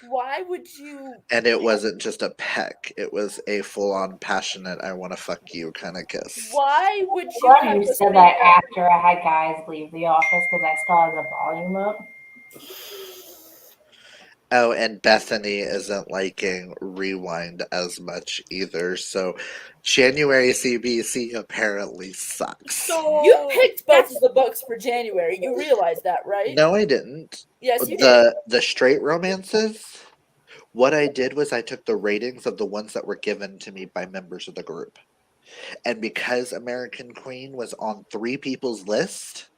Why would you? And it wasn't just a peck. It was a full-on passionate, I want to fuck you kind of kiss. Why would I'm you glad have you to said that after I had guys leave the office because I still had the volume up. Oh, and Bethany isn't liking Rewind as much either, so January CBC apparently sucks. So You picked both that's of the books for January. You realize that, right? No, I didn't. Yes, you did. The straight romances, what I did was I took the ratings of the ones that were given to me by members of the group. And because American Queen was on 3 people's list,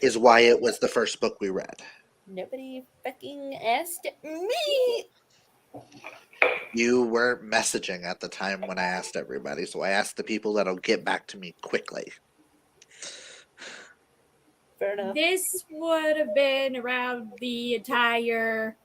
is why it was the first book we read. Nobody fucking asked me. You weren't messaging at the time when I asked everybody, so I asked the people that'll get back to me quickly. Fair enough. this would have been around the entire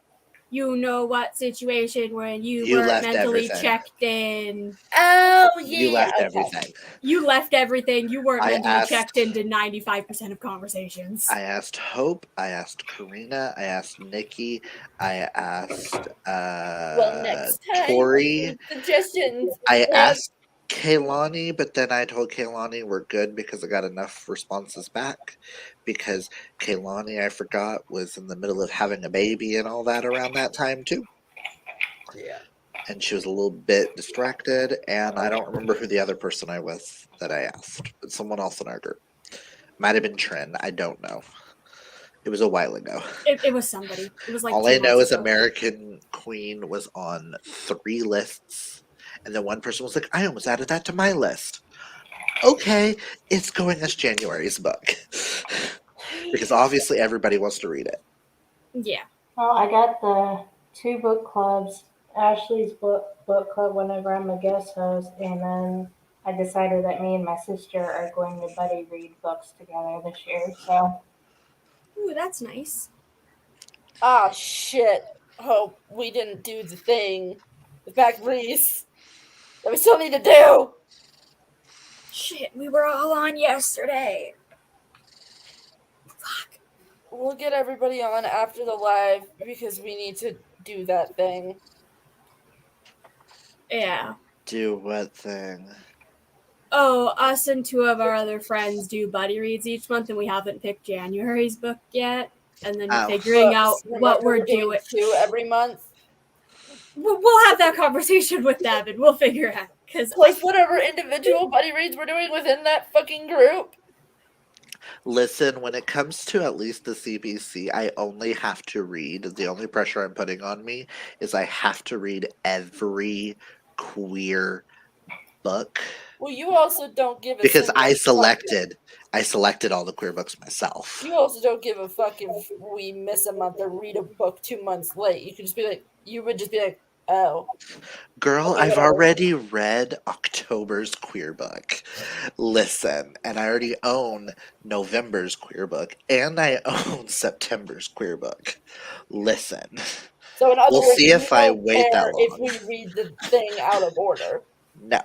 you know what situation when you weren't left mentally everything. checked in. Oh yeah. You left okay. everything. You left everything. You weren't I mentally asked- checked into 95% of conversations. I asked Hope, I asked Karina, I asked Nikki, I asked Well, next time, Tori. suggestions. I asked Kaylani, but then I told Kaylani we're good because I got enough responses back. Because Kaylani, I forgot, was in the middle of having a baby and all that around that time too. Yeah. And she was a little bit distracted, and I don't remember who the other person I was that I asked. But someone else in our group. Might have been Trin, I don't know. It was a while ago. It was somebody. It was like All 2 I know months is ago. American Queen was on 3 lists, and then one person was like, I almost added that to my list. Okay, it's going as January's book. Because obviously everybody wants to read it. Yeah. Well, I got the 2 book clubs, Ashley's book club whenever I'm a guest host, and then I decided that me and my sister are going to buddy read books together this year. So Ooh, that's nice. Ah, shit. Hope we didn't do the thing with Back Reese that we still need to do. Shit, we were all on yesterday. Fuck. We'll get everybody on after the live because we need to do that thing. Yeah. Do what thing? Oh, us and 2 of our other friends do buddy reads each month, and we haven't picked January's book yet. And then Oh. figuring out Remember what we're doing doing. 2 every month. We'll have that conversation with them, and we'll figure out. Because Plus whatever individual buddy reads we're doing within that fucking group. Listen, when it comes to at least the CBC, I only have to read. The only pressure I'm putting on me is I have to read every queer book. Well, you also don't give a Because single I fuck. selected all the queer books myself. You also don't give a fuck if we miss a month or read a book 2 months late. You could just be like, oh. Girl, Okay, I've whatever. already read October's queer book. Listen, and I already own November's queer book, and I own September's queer book. Listen. So in other We'll words, see if you I don't wait that care if long. we read the thing out of order. No.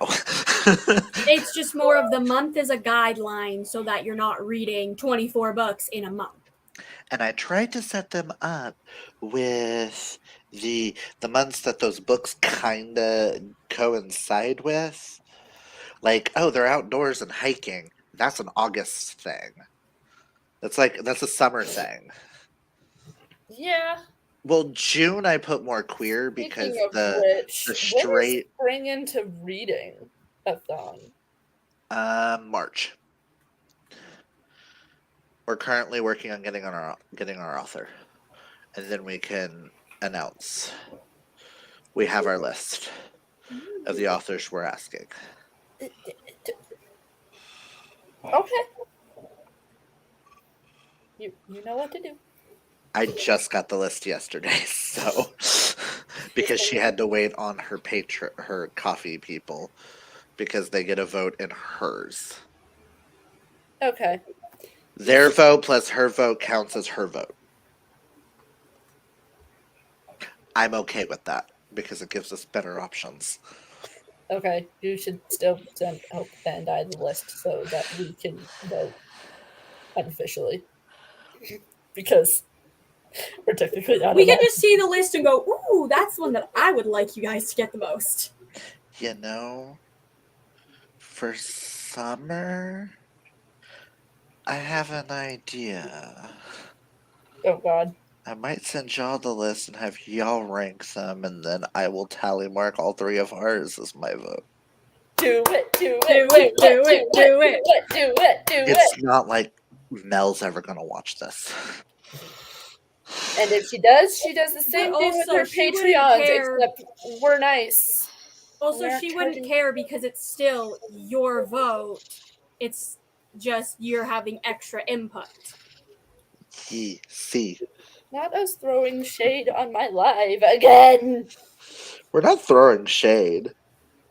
it's just more of the month is a guideline so that you're not reading 24 books in a month. And I tried to set them up with the months that those books kind of coincide with. Like, oh, they're outdoors and hiking. That's an August thing. That's a summer thing. Yeah. Well, June I put more queer because Speaking of the which, straight when is spring into reading a thon? March. We're currently working on getting our author, and then we can announce. We have our list of the authors we're asking. Okay. You know what to do. I just got the list yesterday, so because she had to wait on her coffee people because they get a vote in hers. Okay. Their vote plus her vote counts as her vote. I'm okay with that because it gives us better options. Okay. You should still help Bandai the list so that we can vote unofficially. Because we're technically out We of can that. just see the list and go, ooh, that's one that I would like you guys to get the most. You know, for summer, I have an idea. Oh god. I might send y'all the list and have y'all rank them, and then I will tally mark all three of ours as my vote. Do it, do it, Do it, do it, do it. do it, do It's it. not like Mel's ever gonna watch this. And if she does the same But thing with also, her she wouldn't Patreons, care. except we're nice. Also, We're not she wouldn't charging- care because it's still your vote. It's just you're having extra input. See, Not us throwing shade on my live again. we're not throwing shade.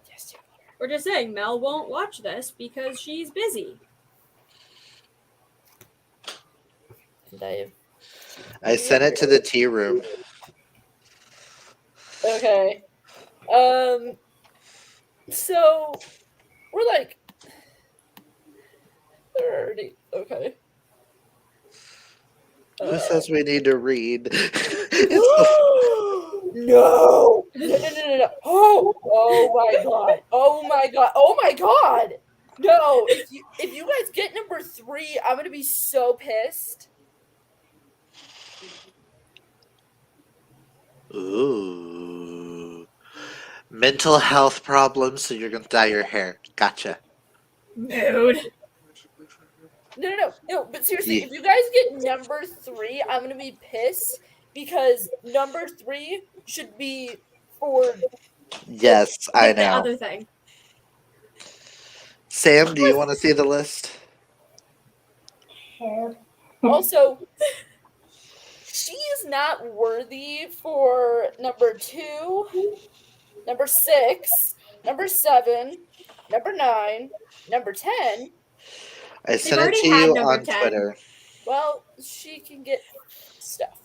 Yes, you We're just saying Mel won't watch this because she's busy. are. I sent it to the tea room. Okay. So we're like 30. Okay. Who says we need to read? No. No. Oh my god. Oh my god. Oh my god. No. If you guys get number 3, I'm gonna be so pissed. Ooh. Mental health problems, so you're gonna dye your hair. Gotcha. Mood. No. But seriously, Yeah. if you guys get number 3, I'm gonna be pissed because number 3 should be for Yes, I Like the know. other thing. Sam, do you want to see the list? Sure. also. She is not worthy for number 2, number 6, number 7, number 9, number 10. I sent it already to had you number on 10. Twitter. Well, she can get stuff.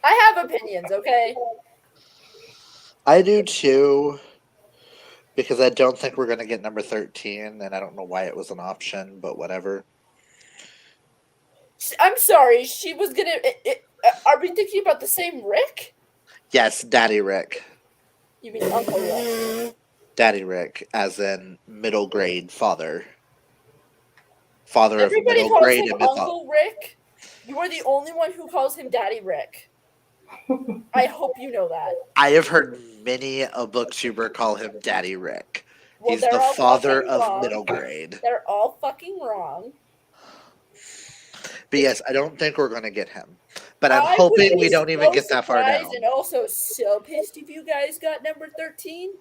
I have opinions, okay? I do too, because I don't think we're gonna get number 13, and I don't know why it was an option, but whatever. I'm sorry, she was gonna. Are we thinking about the same Rick? Yes, Daddy Rick. You mean Uncle Rick? Daddy Rick, as in middle grade father. Father Everybody of middle calls grade him and mythology. Uncle Rick. You are the only one who calls him Daddy Rick. I hope you know that. I have heard many a booktuber call him Daddy Rick. Well, He's they're the all father fucking of wrong. middle grade. They're all fucking wrong. But yes, I don't think we're gonna get him. But I'm I would hoping we be don't even so get that far down. surprised and also so pissed if you guys got number 13.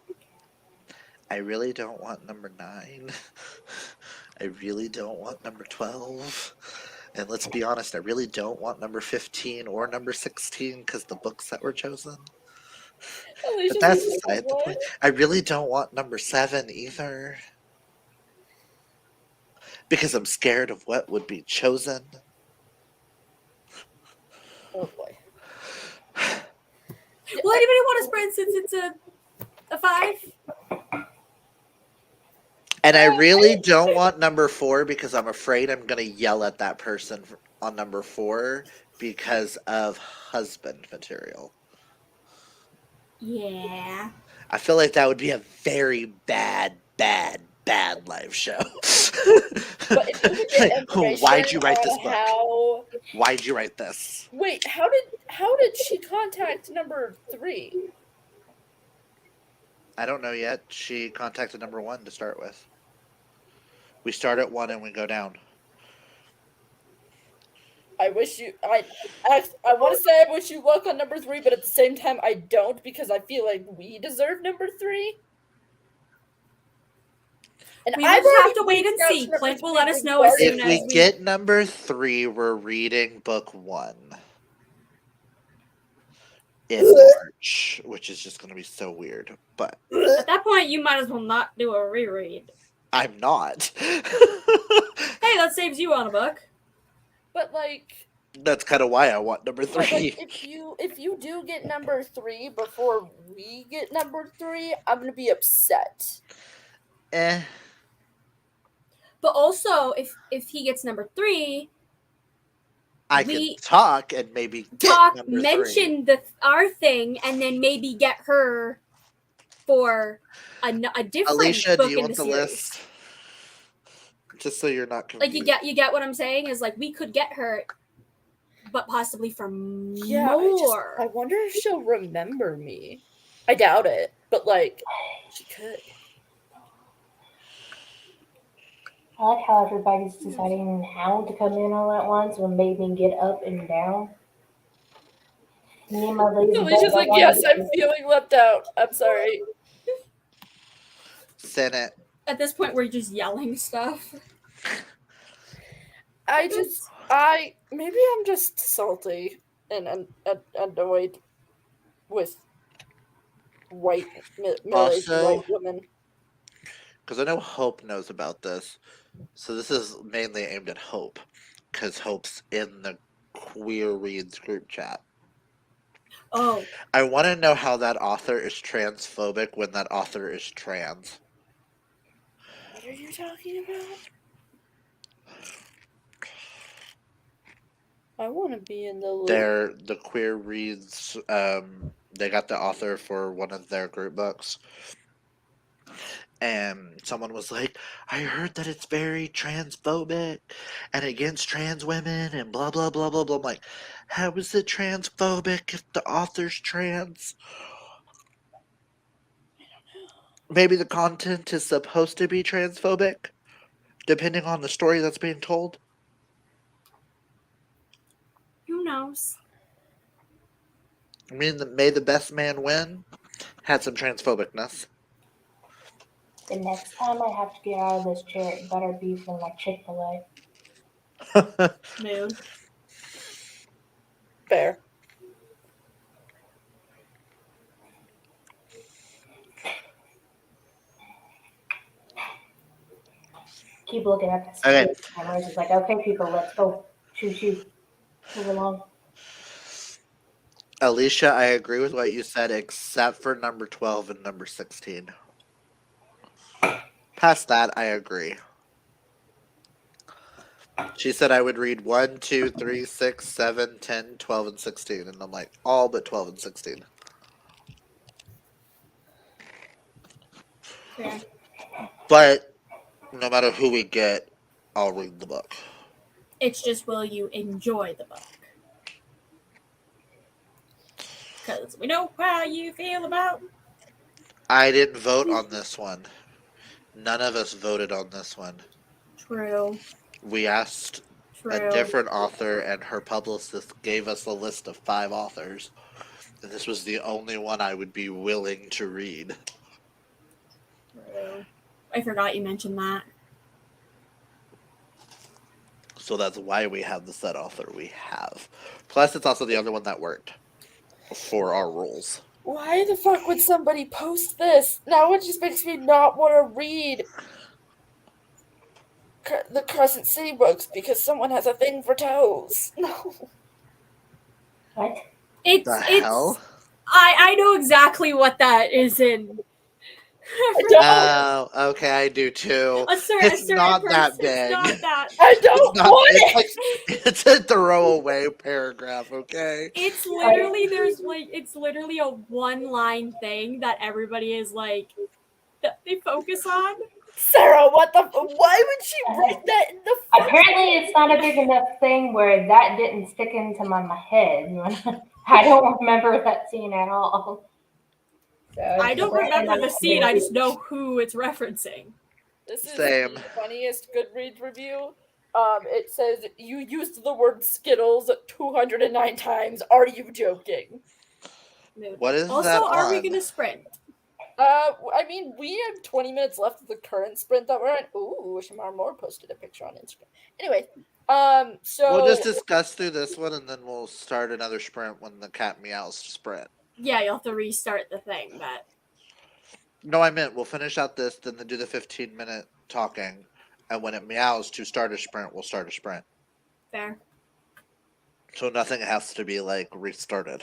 I really don't want number 9. I really don't want number 12. And let's be honest, I really don't want number 15 or number 16 because the books that were chosen. Alicia's But that's like, beside the "What?" point. I really don't want number 7 either. Because I'm scared of what would be chosen. Oh boy. Will anybody want to spread since it's a 5? And I really don't want number 4 because I'm afraid I'm going to yell at that person on number 4 because of husband material. Yeah. I feel like that would be a very bad live show. But if you could get information Why'd you write this on book? how... Why'd you write this? Wait, how did she contact number 3? I don't know yet. She contacted number 1 to start with. We start at 1 and we go down. I wish you. I want to say I wish you luck on number 3, but at the same time I don't because I feel like we deserve number 3. And We I've will just have already to wait and reached out see. to Clint will number let us three know as regarding soon If as we we get number 3, we're reading book 1 in March, which is just going to be so weird. But At that point, you might as well not do a reread. I'm not. Hey, that saves you on a book. But like, That's kind of why I want number 3. but like, if you do get number 3 before we get number 3, I'm gonna be upset. But also, if he gets number 3, I we can talk and maybe get talk, number 3. mention our thing, and then maybe get her for a different Alicia, book do you in want the the series. list? Just so you're not Like confused. you get what I'm saying? Is like we could get her, but possibly for Yeah, more. I wonder if she'll remember me. I doubt it, but like, she could. I like how everybody's deciding how to come in all at once when they can get up and down. Me and my lazy Alicia's butt like, don't yes, want I'm to. feeling left out. I'm sorry. Senate. At this point, we're just yelling stuff. Maybe I'm just salty and annoyed with middle-aged Also, white women. because I know Hope knows about this, so this is mainly aimed at Hope, because Hope's in the Queer Reads group chat. Oh, I want to know how that author is transphobic when that author is trans. What are you talking about? I want to be in the loop. The Queer Reads, they got the author for one of their group books. And someone was like, I heard that it's very transphobic and against trans women and blah, blah, blah, blah, blah. I'm like, how is it transphobic if the author's trans? Maybe the content is supposed to be transphobic, depending on the story that's being told. who knows? I mean, May the Best Man Win had some transphobicness. The next time I have to get out of this chair, it better be from my Chick-fil-A. Mood. Fair. Keep looking at the Okay. security cameras. It's like, okay, people, let's go. Shoo. Move along. Alicia, I agree with what you said, except for number 12 and number 16. Past that, I agree. She said I would read 1, 2, 3, 6, 7, 10, 12, and 16. And I'm like, all but 12 and 16. Fair. But no matter who we get, I'll read the book. It's just, will you enjoy the book? Because we know how you feel about. I didn't vote on this one. None of us voted on this one. True. We asked a different author, and her publicist gave us a list of 5 authors. And this was the only one I would be willing to read. True. I forgot you mentioned that. So that's why we have the set author we have. Plus, it's also the other one that worked for our rules. Why the fuck would somebody post this? Now it just makes me not want to read the Crescent City books because someone has a thing for toes. No. What? It's The it's. hell? I know exactly what that is in. Oh, okay, I do too. It's not that big. It's not that. I don't want it. It's a throwaway paragraph, okay? It's literally a one-line thing that everybody is like that they focus on. Sarah, what the? Why would she write that in the? Apparently, it's not a big enough thing where that didn't stick into my head. I don't remember that scene at all. So I don't remember the scene. I just know who it's referencing. This is Same. the funniest Goodreads review. It says you used the word Skittles 209 times. Are you joking? What is Also, that are we on? gonna sprint? I mean, we have 20 minutes left of the current sprint that we're on. Ooh, Shamar Moore posted a picture on Instagram. Anyway, so We'll just discuss through this one, and then we'll start another sprint when the cat meows sprint. Yeah, you'll have to restart the thing, but No, I meant we'll finish out this, then do the 15-minute talking, and when it meows to start a sprint, we'll start a sprint. fair. So nothing has to be like restarted.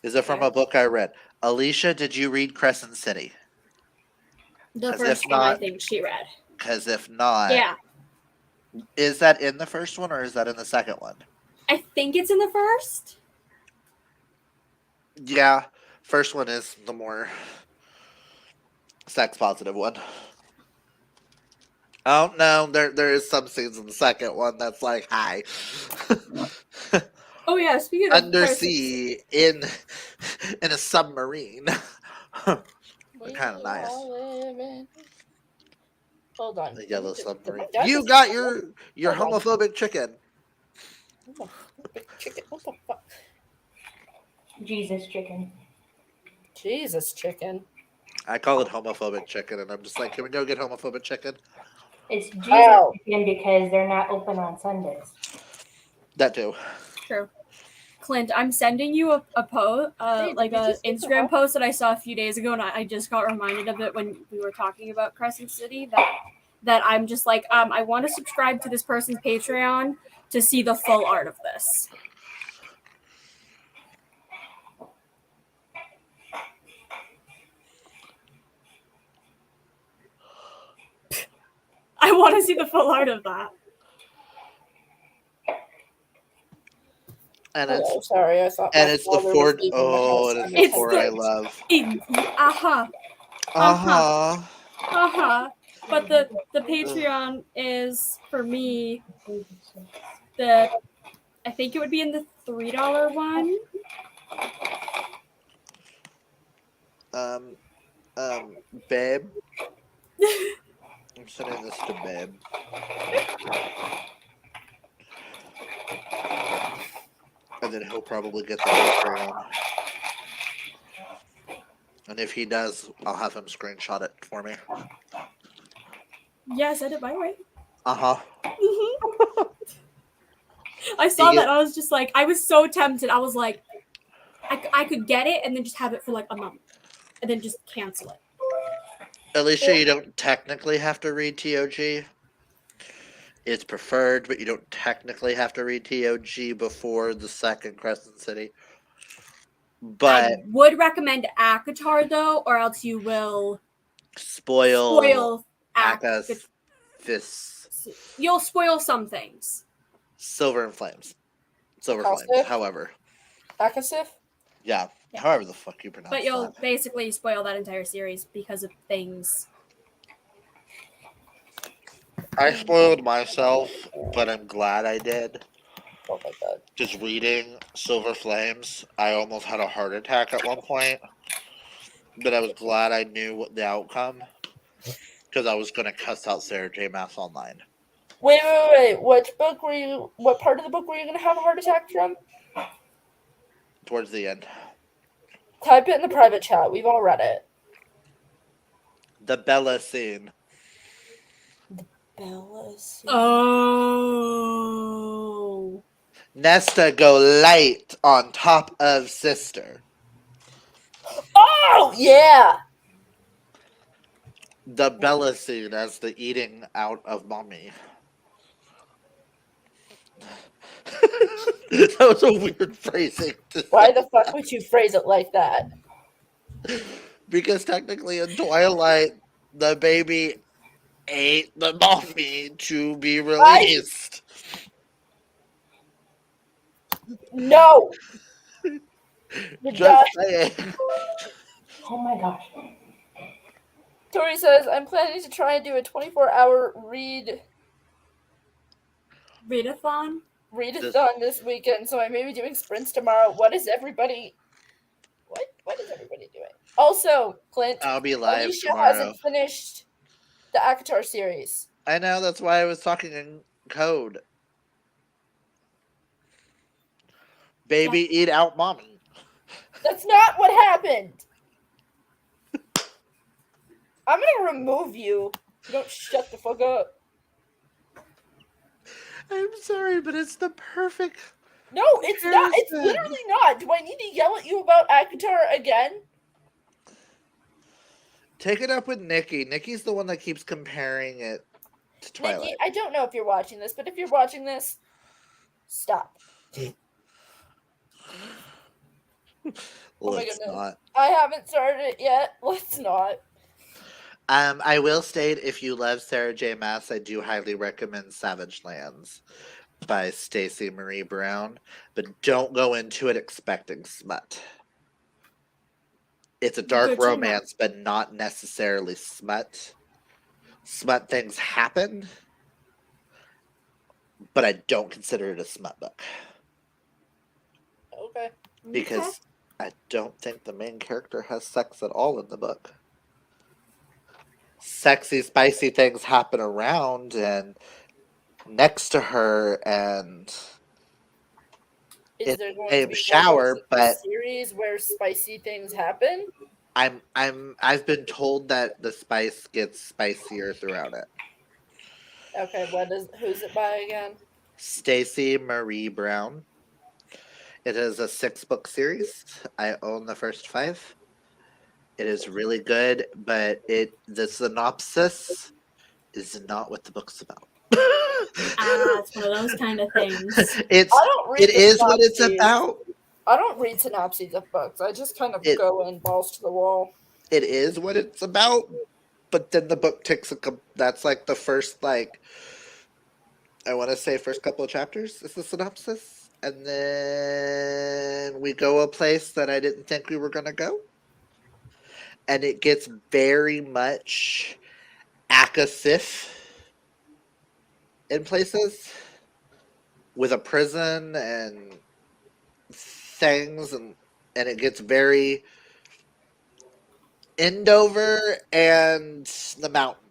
Is it from Fair. a book I read? Alicia, did you read Crescent City? The 'Cause first if one I not- think she read. Because if not, Yeah, is that in the first one or is that in the second one? I think it's in the first. Yeah, first one is the more sex positive one. Oh no, there is some scenes in the second one that's like, hi. Oh yeah, speaking of Undersea in a submarine. we Kind of nice. all live in- Hold on. The yellow Did submarine. my dad You just- got your Hold on. homophobic chicken. What the big chicken? What the fuck? Jesus chicken. Jesus, chicken. I call it homophobic chicken, and I'm just like, can we go get homophobic chicken? It's Jesus Ow. chicken because they're not open on Sundays. That too. True. Clint, I'm sending you a post, Hey, did like we a just get the Instagram help? post that I saw a few days ago, and I just got reminded of it when we were talking about Crescent City. That I'm just like, I want to subscribe to this person's Patreon to see the full art of this. I want to see the full art of that. And Hello, it's sorry, I thought. and my it's the father was Ford. leaving the Oh, house. it is I'm the It's Ford the- I love. Uh-huh. Uh-huh. Uh-huh. But the Patreon is for me the I think it would be in the $3 one. Babe. I'm sending this to Babe. And then he'll probably get the Patreon. And if he does, I'll have him screenshot it for me. Yeah, I said it my way. Uh-huh. I saw You that. I was just like, I was so tempted. I was like, I could get it and then just have it for like a month and then just cancel it. Alicia, you don't technically have to read TOG. It's preferred, but you don't technically have to read TOG before the second Crescent City. But I would recommend ACOTAR though, or else you will spoil ACOTAR. Aka's You'll spoil some things. Silver and Flames. Silver House Flames, Diff? however. Akasif? Yeah, Yeah. however the fuck you pronounce But you'll that. basically spoil that entire series because of things. I spoiled myself, but I'm glad I did. Oh my god. Just reading Silver Flames, I almost had a heart attack at one point. But I was glad I knew what the outcome. Because I was going to cuss out Sarah J. Maas online. Wait. What part of the book were you going to have a heart attack from? Towards the end. Type it in the private chat. We've all read it. The Bella scene. Bella's. Oh. Nesta go light on top of sister. Oh, yeah! The Bella scene as the eating out of mommy. That was a weird phrasing. Why the fuck would you phrase it like that? Because technically in Twilight, the baby ate the mommy to be released. No! You're Just done. saying. Oh my gosh. Tori says, I'm planning to try and do a 24-hour Readathon? readathon this weekend, so I may be doing sprints tomorrow. What is everybody doing? Also, Clint, I'll be live Alicia tomorrow. hasn't finished the ACOTAR series. I know, that's why I was talking in code. Baby eat out mommy. That's not what happened. I'm gonna remove you. You don't shut the fuck up. I'm sorry, but it's the perfect. No, it's not. It's comparison. literally not. Do I need to yell at you about ACOTAR again? Take it up with Nikki. Nikki's the one that keeps comparing it to Twilight. Nikki, I don't know if you're watching this, but if you're watching this, stop. Oh my Let's goodness. not. I haven't started it yet. Let's not. I will state, if you love Sarah J. Maas, I do highly recommend Savage Lands by Stacey Marie Brown, but don't go into it expecting smut. It's a dark Good to know. romance, but not necessarily smut. Smut things happen, but I don't consider it a smut book Okay. because I don't think the main character has sex at all in the book. Sexy, spicy things happen around and next to her, and Is it's there going a to be shower, more but series where spicy things happen? I've been told that the spice gets spicier throughout it. Okay, who's it by again? Stacey Marie Brown. It is a 6-book series. I own the first 5. It is really good, but the synopsis is not what the book's about. It's one of those kind of things. I don't read It is what it's synopses. about. I don't read synopses of books. I just kind of go in balls to the wall. It is what it's about, but then the book takes that's like the first, like, I want to say first couple of chapters is the synopsis, and then we go a place that I didn't think we were going to go, and it gets very much Akasif in places with a prison and things, and it gets very Endover and the mountain.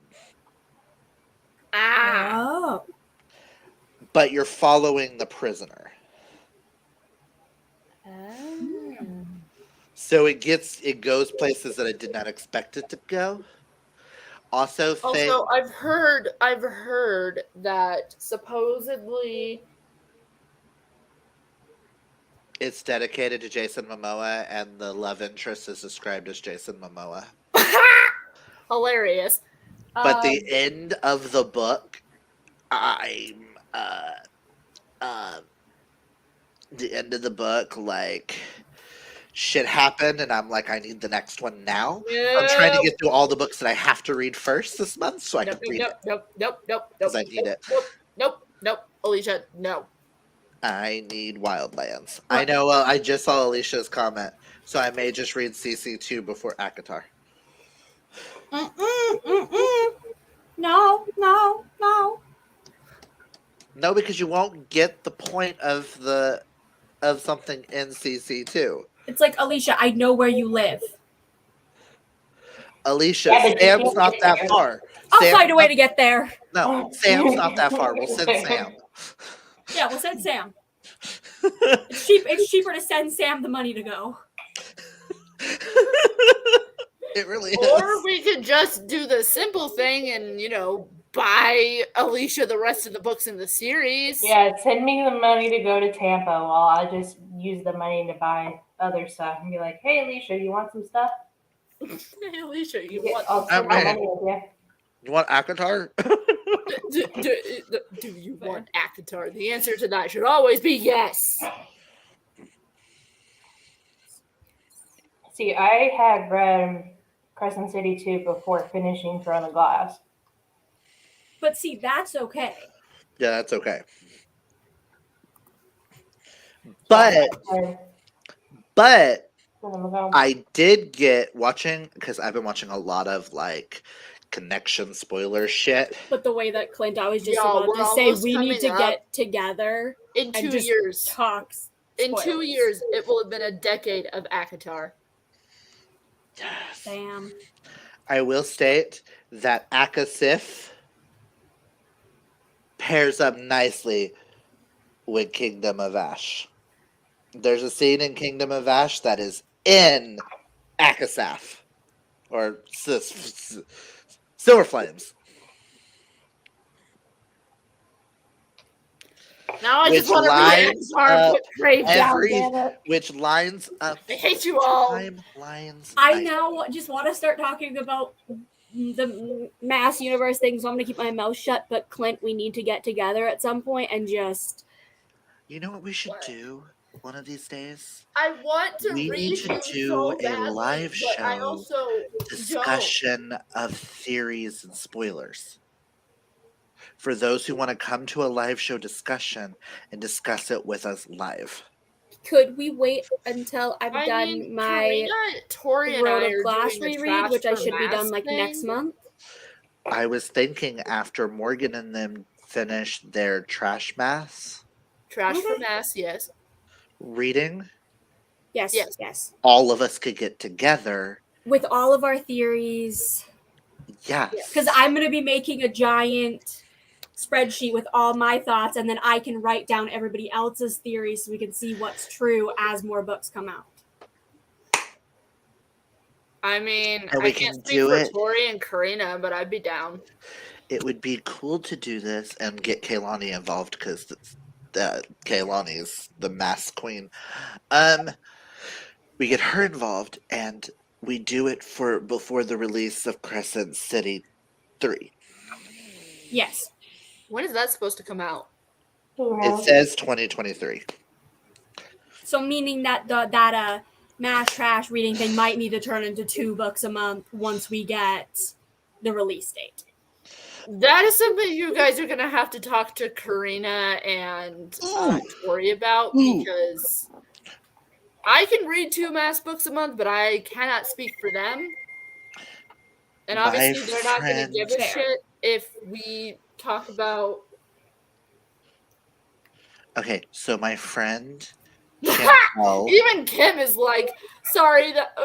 Oh. But you're following the prisoner. So it goes places that I did not expect it to go. Also, I've heard that supposedly it's dedicated to Jason Momoa, and the love interest is described as Jason Momoa. hilarious. But the end of the book, the end of the book, like, shit happened, and I'm like, I need the next one now. I'm trying to get through all the books that I have to read first this month, so I can read it. Nope. Because I need it. Nope. Alicia, no. I need Wildlands. I know. I just saw Alicia's comment, so I may just read CC2 before ACOTAR. No. No, because you won't get the point of something in CC2. It's like, Alicia, I know where you live. Alicia, Yeah, but you Sam's can't not get that there. far. I'll find a way to get there. No, Sam's not that far. We'll send Sam. Yeah, we'll send Sam. It's cheaper to send Sam the money to go. It really is. Or we could just do the simple thing and, buy Alicia the rest of the books in the series. Yeah, send me the money to go to Tampa while I just use the money to buy other stuff and be like, hey, Alicia, you want some stuff? Hey, Alicia, I'll send my money with you. You want ACOTAR? do you want ACOTAR? The answer to that should always be yes. See, I had read Crescent City 2 before finishing Throne of Glass. But see, that's okay. Yeah, that's okay. But I did get watching, because I've been watching a lot of like connection spoiler shit. But the way that Clint, I was just Yo, about we're to say, almost we need to coming up. get together In and 2 just years. talk. In 2 spoilers. years, it will have been a decade of ACOTAR. Damn. I will state that Akasif pairs up nicely with Kingdom of Ash. There's a scene in Kingdom of Ash that is in Akasaf. or Silver Flames. Now I Which just want to read lines Avatar and up put Crave down, every- damn it. Which lines up I hate you all. timelines. I now just want to start talking about the mass universe thing, so I'm gonna keep my mouth shut. But Clint, we need to get together at some point and just. You know what we should What? do one of these days? I want to We read need to you do so a badly, live but I show also don't. discussion of theories and spoilers. For those who want to come to a live show discussion and discuss it with us live. Could we wait until I'm I done mean, my Karina, Tori, and Road I of are Glass doing a reread, trash which I for should be done mass like next thing. month? I was thinking after Morgan and them finish their trash mass Trash for mass, yes. reading, Yes, Yes. yes. all of us could get together. With all of our theories, Yes. because I'm gonna be making a giant spreadsheet with all my thoughts, and then I can write down everybody else's theories so we can see what's true as more books come out. I mean, And we I can't can speak do for it. Tori and Karina, but I'd be down. It would be cool to do this and get Kaylani involved because Kaylani's the mass queen. We get her involved and we do it for before the release of Crescent City 3. Yes. When is that supposed to come out? Who It knows? says 2023. So meaning that that mass trash reading thing might need to turn into 2 books a month once we get the release date. That is something you guys are gonna have to talk to Karina and Tori about, because I can read 2 mass books a month, but I cannot speak for them. And My obviously, they're not gonna give a Fair. shit if we talk about. Okay, so my friend Chantel, Even Kim is like, sorry, that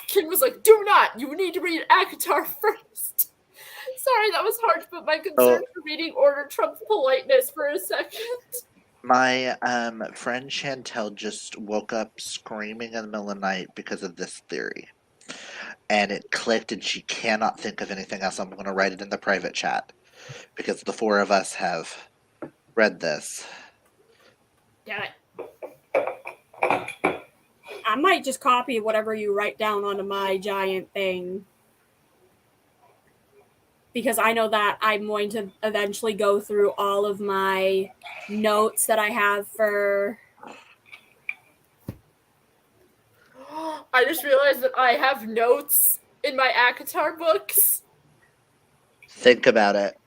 Kim was like, do not, you need to read Akatar first. Sorry, that was hard, but my concern for reading order trumps politeness for a second. my friend Chantel just woke up screaming in the middle of the night because of this theory. And it clicked and she cannot think of anything else. I'm going to write it in the private chat because the 4 of us have read this. Damn it. I might just copy whatever you write down onto my giant thing. Because I know that I'm going to eventually go through all of my notes that I have for. I just realized that I have notes in my Akatar books. Think about it.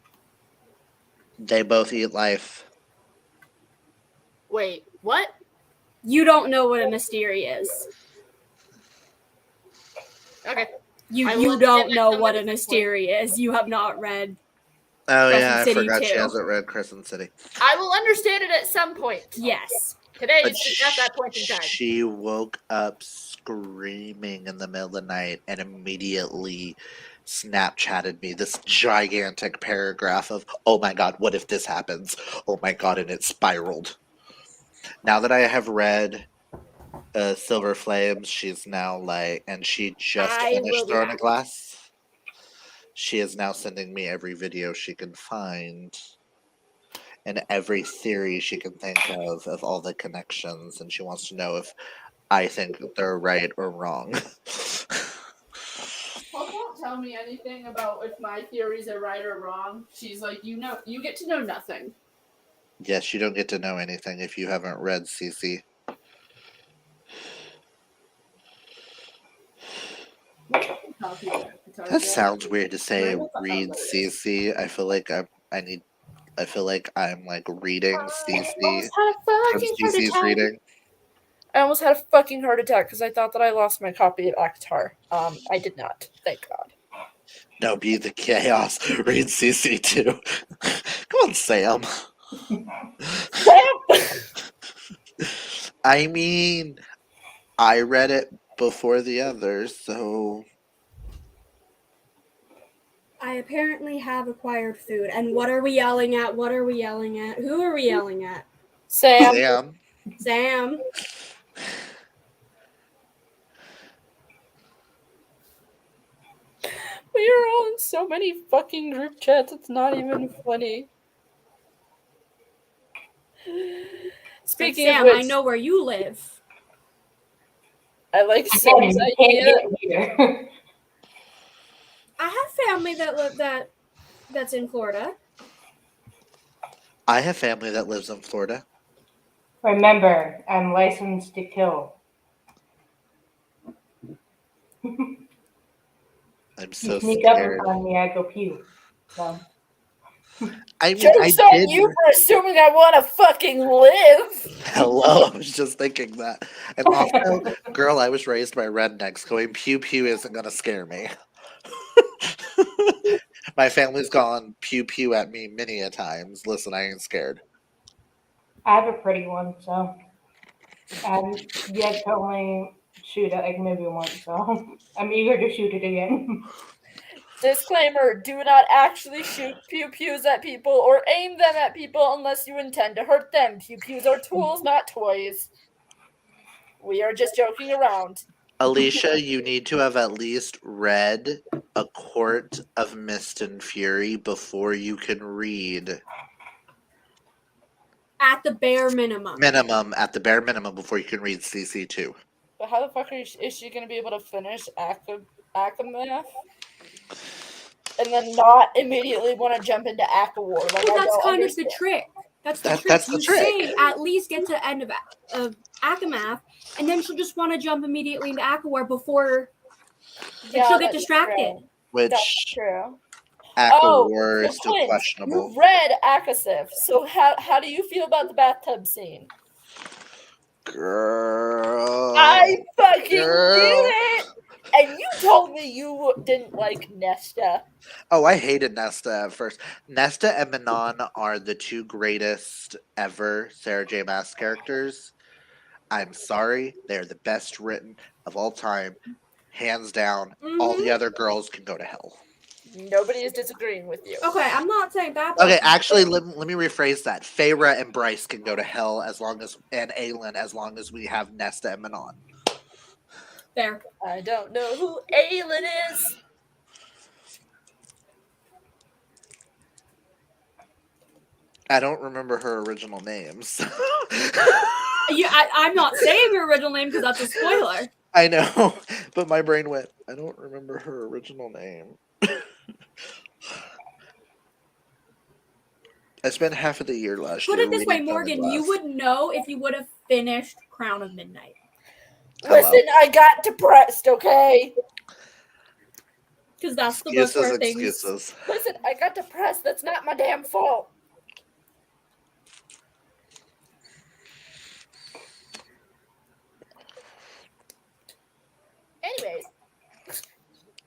They both eat life. Wait, what? You don't know what a mystery is. Okay. You I will don't understand know that what at a some mystery is. You have not read. Oh Crescent yeah, I City forgot she 2. hasn't read Crescent City. I will understand it at some point. Yes. Today But is just not that point in time. she woke up screaming in the middle of the night and immediately Snapchatted me this gigantic paragraph of, oh my god, what if this happens? Oh my god, and it spiraled. Now that I have read Silver Flames, she's now like, and she just I will finished be Throne of back. Glass. She is now sending me every video she can find and every theory she can think of all the connections, and she wants to know if I think they're right or wrong. Paul won't tell me anything about if my theories are right or wrong. She's like, you get to know nothing. Yes, you don't get to know anything if you haven't read CC. That sounds weird to say. Read CC. I feel like I feel like I'm like reading CC from CC's reading. I almost had a fucking heart attack because I thought that I lost my copy of Akatar. I did not. Thank God. No, be the chaos. Read CC too. Come on, Sam. I mean, I read it before the others, so I apparently have acquired food. And what are we yelling at? What are we yelling at? Who are we yelling at? Sam. Sam. We are all in so many fucking group chats, it's not even funny. Like, Speaking of Sam, which, I know where you live. I like Again, Sam's you can't idea. get here. I have family that's in Florida. I have family that lives in Florida. Remember, I'm licensed to kill. I'm You so sneak up scared. on me, I go pew. So I mean, Joke's I on did. you for assuming I want to fucking live. Hello, I was just thinking that. And also, girl, I was raised by rednecks. Going pew pew isn't gonna scare me. My family's gone pew pew at me many a times. Listen, I ain't scared. I have a pretty one, so I'm yet to only shoot it like maybe once, so I'm eager to shoot it again. Disclaimer, do not actually shoot pew-pews at people or aim them at people unless you intend to hurt them. Pew-pews are tools, not toys. We are just joking around. Alicia, you need to have at least read A Court of Mist and Fury before you can read. At the bare minimum. Minimum, at the bare minimum, before you can read CC2. But how the fuck is she going to be able to finish Akamath? And then not immediately want to jump into Akawar? Like, Well, I that's don't kind understand. of the trick. That's the trick. That's the You trick. say at least get to the end of Akamath, and then she'll just want to jump immediately into Akawar before she'll get that's distracted. true. Which That's true. Akawar is still Quince, questionable. you read Akasif, so how do you feel about the bathtub scene? Girl. I fucking Girl. knew it! And you told me you didn't like Nesta. Oh, I hated Nesta at first. Nesta and Manon are the two greatest ever Sarah J. Maas characters. I'm sorry. They're the best written of all time. Hands down. All the other girls can go to hell. Nobody is disagreeing with you. Okay, I'm not saying that. Okay, actually, let me rephrase that. Feyre and Bryce can go to hell and Aelin as long as we have Nesta and Manon. There. I don't know who Aelin is. I don't remember her original names. I'm not saying her original name because that's a spoiler. I know, but my brain went, I don't remember her original name. I spent half of the year last year. Put it this way, reading Morgan, Conan you Glass. would know if you would have finished Crown of Midnight. Hello. Listen, I got depressed, okay? Because that's the book where things... Excuses. Listen, I got depressed. That's not my damn fault. Anyways.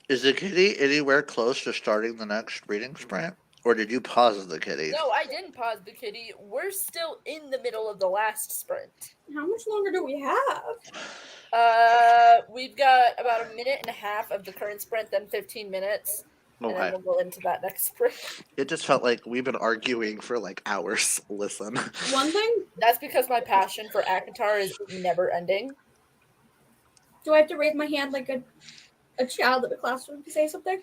Is the kitty anywhere close to starting the next reading sprint? Or did you pause the kitty? No, I didn't pause the kitty. We're still in the middle of the last sprint. How much longer do we have? We've got about a minute and a half of the current sprint, then 15 minutes. Okay. And then we'll go into that next sprint. It just felt like we've been arguing for like hours. Listen. One thing? That's because my passion for ACOTAR is never ending. Do I have to raise my hand like a child in the classroom to say something?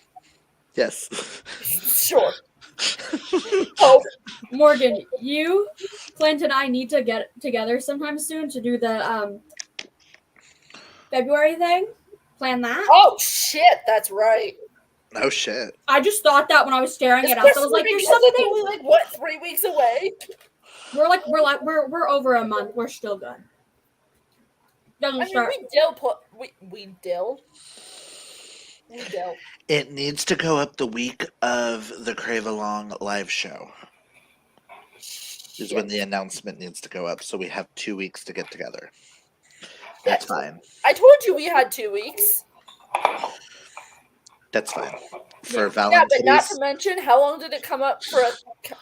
Yes. Sure. Oh, Morgan, you, Clint, and I need to get together sometime soon to do the February thing. Plan that. oh shit, that's right. No shit. I just thought that when I was staring at us. I was like, "There's Because it's something." only like what, 3 weeks away? We're over a month. We're still good. Doesn't I mean, start. we dill. It needs to go up the week of the Crave Along live show. Is when the announcement needs to go up, so we have 2 weeks to get together. That's fine. I told you we had 2 weeks. That's fine. For Yeah. Valentine's. Yeah, but not to mention, how long did it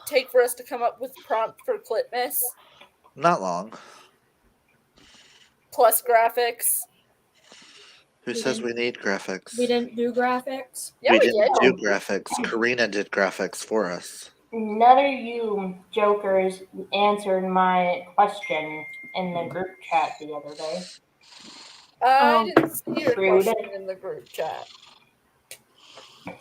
take for us to come up with prompt for Clitmas? Not long. Plus graphics. Who says we need graphics? We didn't do graphics. Yeah, we we didn't did. do graphics. Karina did graphics for us. None of you jokers answered my question in the group chat the other day. I didn't see your Rude. question in the group chat.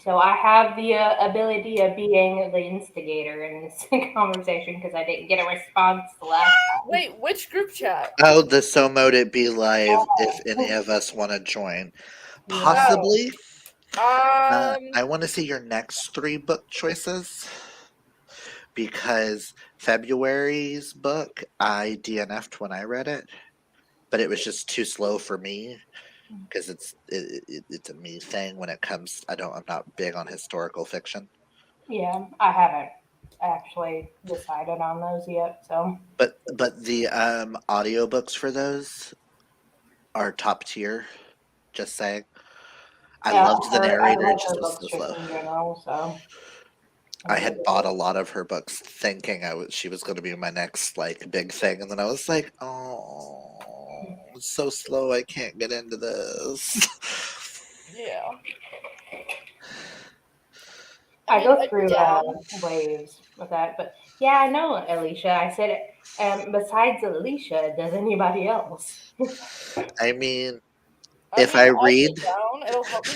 So I have the ability of being the instigator in this conversation because I didn't get a response the last time. Wait, which group chat? Oh, the So Mode It Be Live, if any of us want to join. Possibly. I want to see your next 3 book choices. Because February's book, I DNF'd when I read it. But it was just too slow for me. Because it's a me thing when it comes. I'm not big on historical fiction. Yeah, I haven't actually decided on those yet. So, But the audiobooks for those are top tier. Just saying. I yeah, loved the I narrator. It like just her was books so just slow. in general. So, I had bought a lot of her books thinking she was going to be my next like big thing, and then I was like, oh, it's so slow. I can't get into this. Yeah. I go I'd be through down. waves with that. But yeah, I know, Alicia. I said it. Besides Alicia, does anybody else? I mean, I if mean, I I'd read, be down. It'll help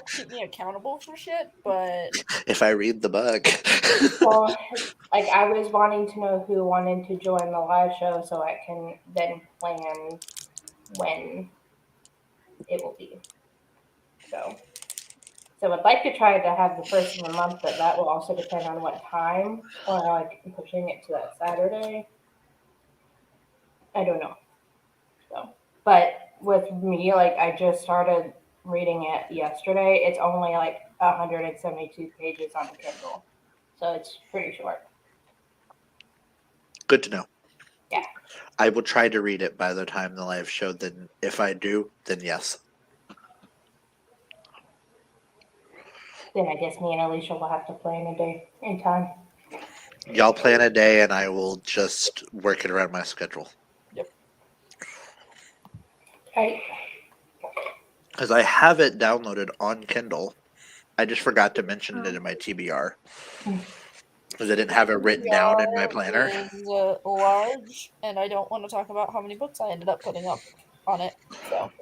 keep me accountable for shit, but if I read the book, Well, like I was wanting to know who wanted to join the live show so I can then plan when it will be. So I'd like to try to have the first of the month, but that will also depend on what time or like pushing it to that Saturday. I don't know. So, but with me, like I just started reading it yesterday. It's only like 172 pages on the Kindle, so it's pretty short. good to know. Yeah. I will try to read it by the time the live show. Then, if I do, then yes. Then I guess me and Alicia will have to plan a day and time. Y'all plan a day, and I will just work it around my schedule. Right. Because I have it downloaded on Kindle. I just forgot to mention it in my TBR. Because I didn't have it written down in my planner. is large, and I don't want to talk about how many books I ended up putting up on it. So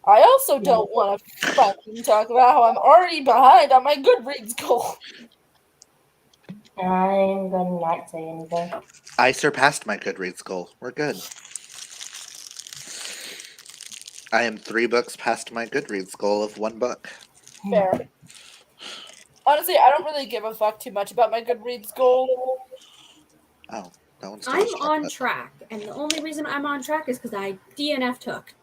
I also don't want to fucking talk about how I'm already behind on my Goodreads goal. I'm gonna not say anything. I surpassed my Goodreads goal. We're good. I am 3 books past my Goodreads goal of 1 book. Fair. Honestly, I don't really give a fuck too much about my Goodreads goal. Oh, that one's I'm on track, and the only reason I'm on track is because I DNF took.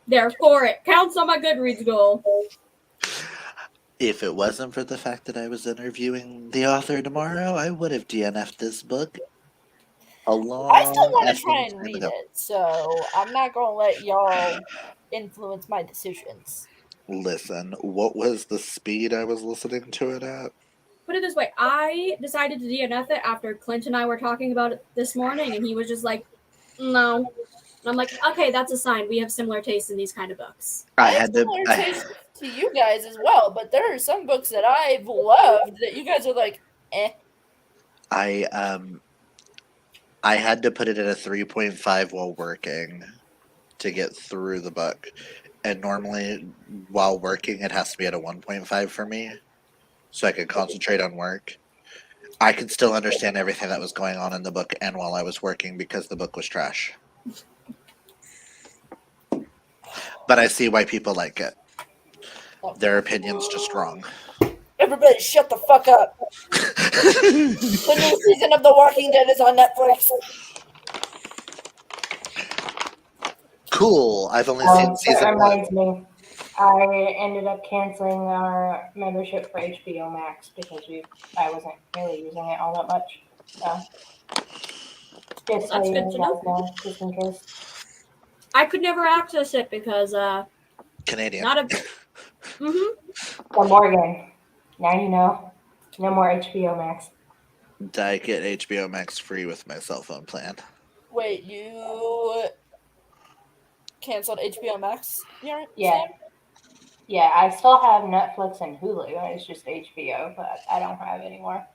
Therefore, it counts on my Goodreads goal. If it wasn't for the fact that I was interviewing the author tomorrow, I would have DNF'd this book a long I still want to effing try and time read ago. it, so I'm not going to let y'all influence my decisions. Listen, what was the speed I was listening to it at? Put it this way, I decided to DNF it after Clint and I were talking about it this morning, and he was just like, no. And I'm like, okay, that's a sign. We have similar tastes in these kind of books. I have similar tastes to you guys as well, but there are some books that I've loved that you guys are like, eh. I had to put it at a 3.5 while working to get through the book. And normally, while working, it has to be at a 1.5 for me, so I can concentrate on work. I could still understand everything that was going on in the book and while I was working because the book was trash. But I see why people like it. Their opinion's just wrong. Everybody shut the fuck up. The new season of The Walking Dead is on Netflix. Cool. I've only seen season That 1. reminds me, I ended up canceling our membership for HBO Max because I wasn't really using it all that much. So, just so That's you good to know. guys know, just in case. I could never access it because Canadian. not a. So Morgan, now you know. No more HBO Max. I get HBO Max free with my cell phone plan. Wait, you canceled HBO Max? Yeah. Yeah, I still have Netflix and Hulu. It's just HBO, but I don't have it anymore.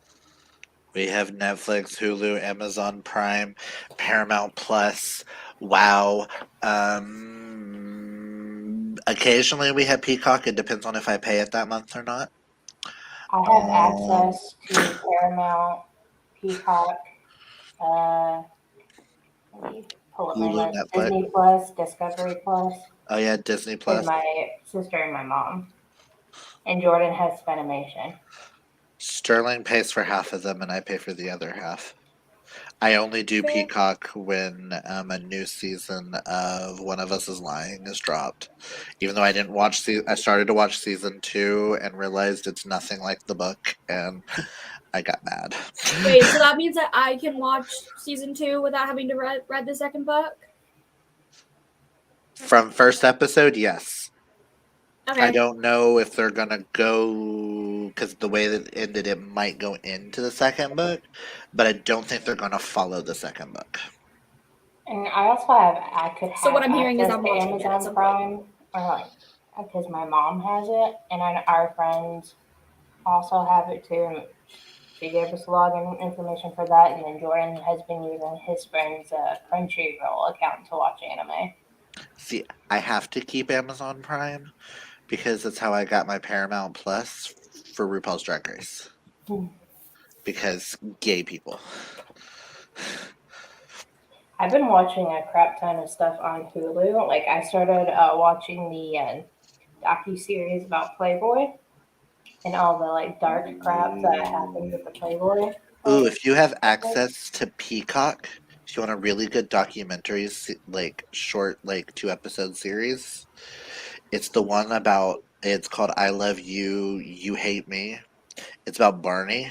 We have Netflix, Hulu, Amazon Prime, Paramount Plus, Wow, Occasionally we have Peacock. It depends on if I pay it that month or not. I have access to Paramount, Peacock, let me pull up my Hulu, list. Netflix. Disney Plus, Discovery Plus, Oh yeah, Disney with Plus. my sister and my mom. And Jordan has Funimation. Sterling pays for half of them, and I pay for the other half. I only do Fair. Peacock when a new season of One of Us is Lying is dropped. Even though I didn't watch, I started to watch season 2 and realized it's nothing like the book, and I got mad. Wait, so that means that I can watch season 2 without having to read the second book? From first episode, yes. Okay. I don't know if they're gonna go because the way that it ended, it might go into the second book, but I don't think they're gonna follow the second book. And I also I could have So what I'm hearing is access I'm to watching it at Amazon some Prime, or like, because my mom has it, and our friends also have it too. And she gave us login information for that, and then Jordan has been using his friend's Crunchyroll account to watch anime. See, I have to keep Amazon Prime because that's how I got my Paramount Plus for RuPaul's Drag Race. Hmm. Because gay people. I've been watching a crap ton of stuff on Hulu. Like I started watching the docu-series about Playboy and all the like dark crap that happened with the Playboy. Ooh, if you have access to Peacock, if you want a really good documentary, like short, like 2-episode series, it's the one about. It's called "I Love You, You Hate Me." It's about Barney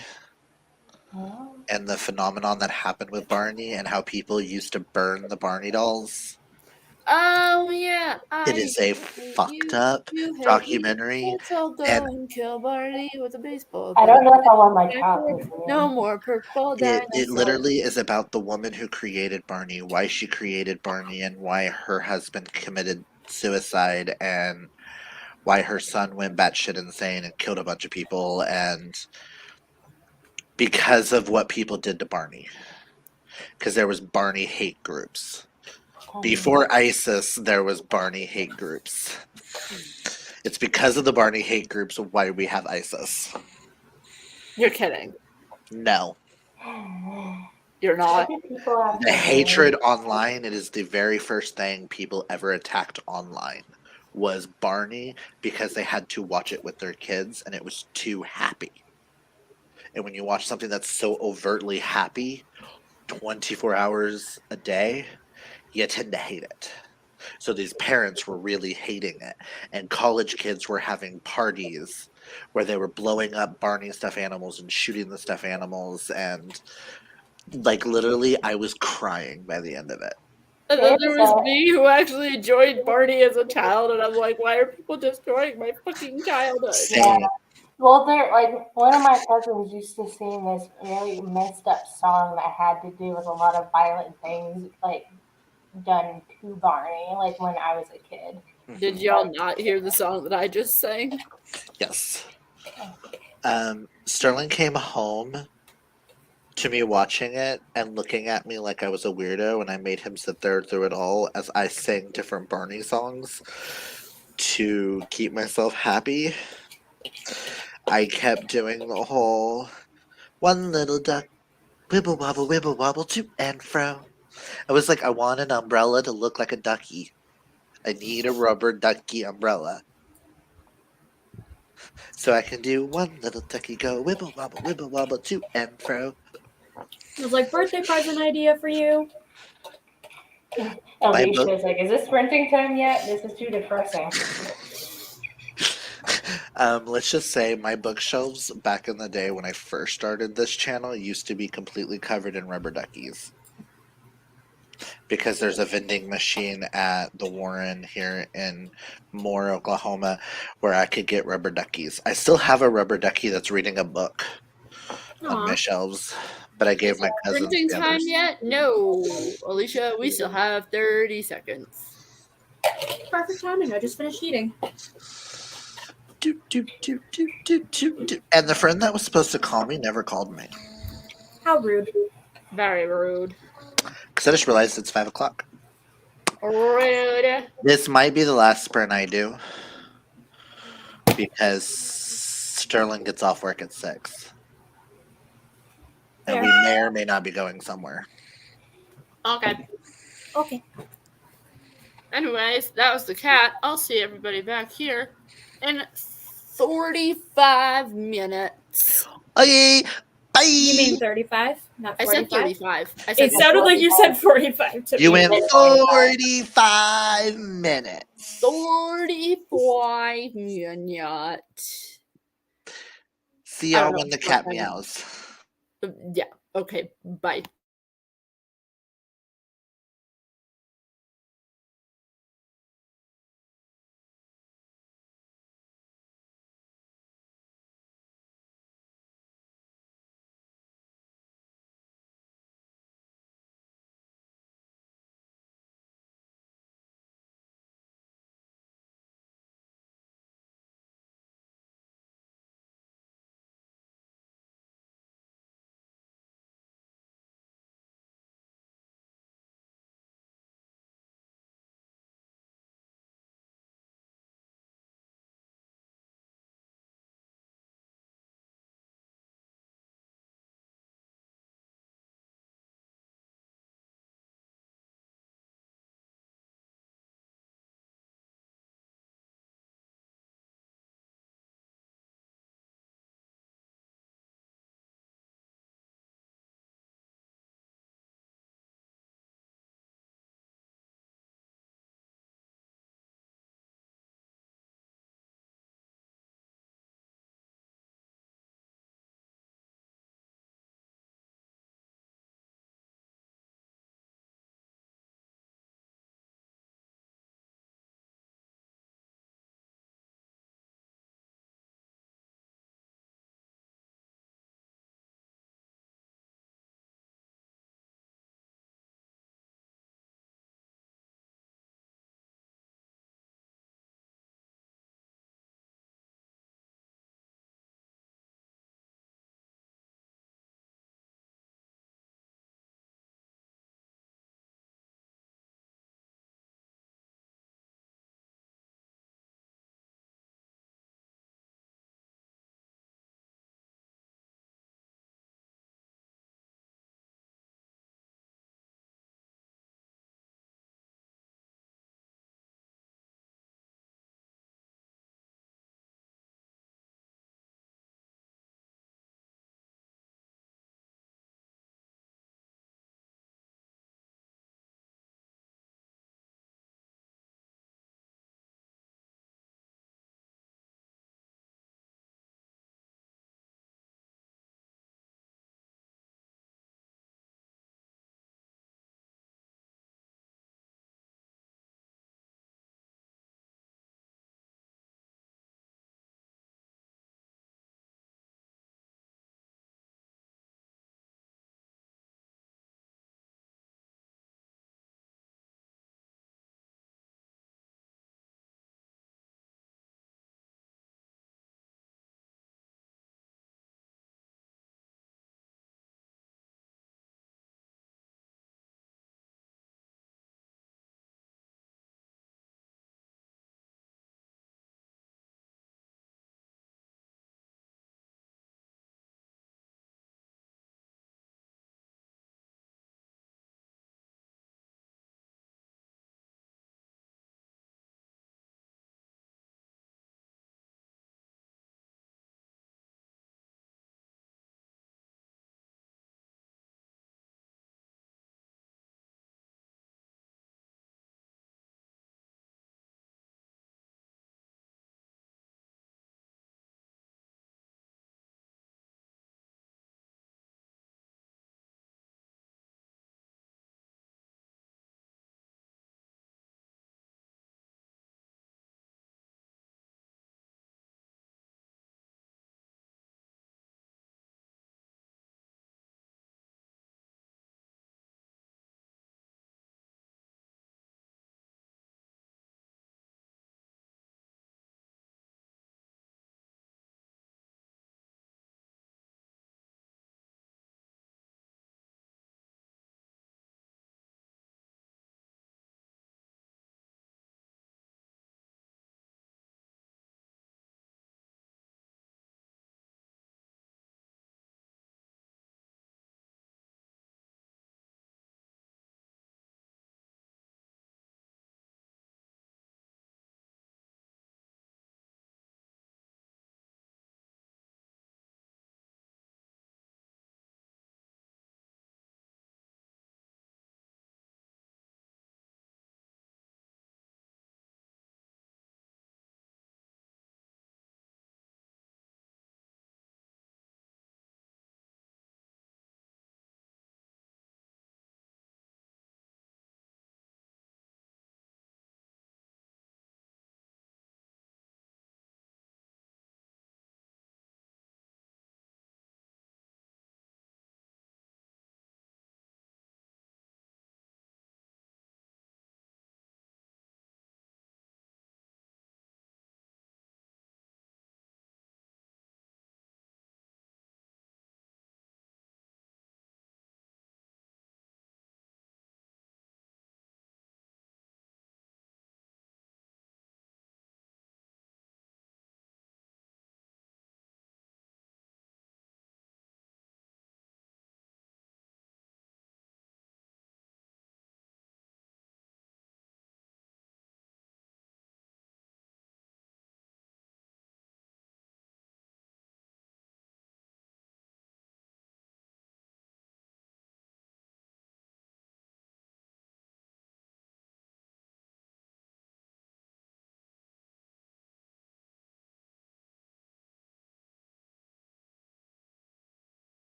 Oh. and the phenomenon that happened with Barney and how people used to burn the Barney dolls. Oh yeah, It is a fucked up documentary, Let's all go and and kill Barney with a baseball I bat. don't know if I want my child to see No it. more purple it dinosaurs. literally is about the woman who created Barney, why she created Barney, and why her husband committed suicide, and why her son went batshit insane and killed a bunch of people, and because of what people did to Barney. Because there was Barney hate groups. Before ISIS, there was Barney hate groups. It's because of the Barney hate groups why we have ISIS. You're kidding. No. You're Why not. do people have The to hatred online, it is the very first thing people ever attacked online, was Barney, because they had to watch it with their kids and it was too happy. And when you watch something that's so overtly happy 24 hours a day, you tend to hate it. So these parents were really hating it, and college kids were having parties where they were blowing up Barney stuffed animals and shooting the stuffed animals, and like literally I was crying by the end of it. And then there was me who actually enjoyed Barney as a child, and I'm like, why are people destroying my fucking childhood? Same. Yeah. Well, they're like one of my cousins used to sing this really messed up song that had to do with a lot of violent things, like done to Barney, like when I was a kid. Did y'all not hear the song that I just sang? Yes. Sterling came home to me watching it and looking at me like I was a weirdo, and I made him sit there through it all as I sang different Barney songs to keep myself happy. I kept doing the whole one little duck, wibble wobble to and fro. I was like, I want an umbrella to look like a ducky. I need a rubber ducky umbrella. So I can do one little ducky go wibble wobble to and fro. It was like birthday present idea for you. Alicia's like, is this sprinting time yet? This is too depressing. Let's just say my bookshelves back in the day when I first started this channel used to be completely covered in rubber duckies. Because there's a vending machine at the Warren here in Moore, Oklahoma, where I could get rubber duckies. I still have a rubber ducky that's reading a book on my shelves, but I gave my cousins Printing the time others. yet? No. Alicia, we still have 30 seconds. Perfect timing. I just finished eating. And the friend that was supposed to call me never called me. How rude. Very rude. Because I just realized it's 5 o'clock. Rude. This might be the last sprint I do because Sterling gets off work at 6. And Fair. we may or may not be going somewhere. Okay. Okay. Anyways, that was the cat. I'll see everybody back here in 45 minutes. Okay, bye. You mean 35, not I 45? said 35. I said It sounded like you said 45 to You me. went 45 minutes. 45 minutes. See I y'all don't know when the what cat time. meows. Yeah. Okay. Bye.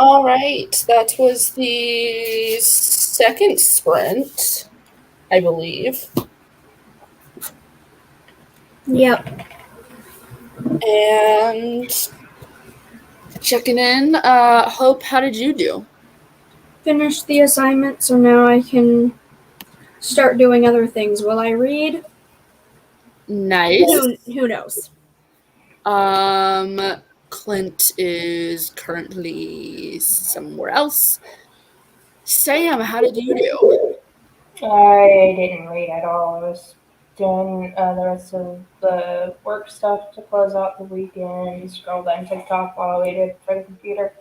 All right, that was the second sprint, I believe. Yep. And checking in. Hope, how did you do? Finished the assignment, so now I can start doing other things. Will I read? Nice. Who knows? Clint is currently somewhere else. Sam, how did you do? I didn't read at all. I was doing the rest of the work stuff to close out the weekend, scrolled on TikTok while I waited for the computer.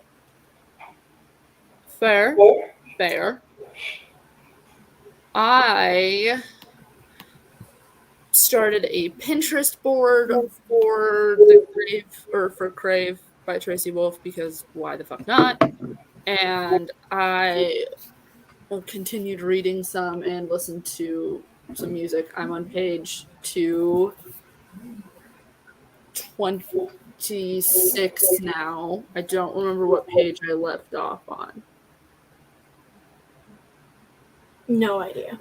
Fair. Fair. I started a Pinterest board for the Crave for Crave by Tracy Wolf because why the fuck not? And I continued reading some and listened to some music. I'm on page 226 now. I don't remember what page I left off on. No idea.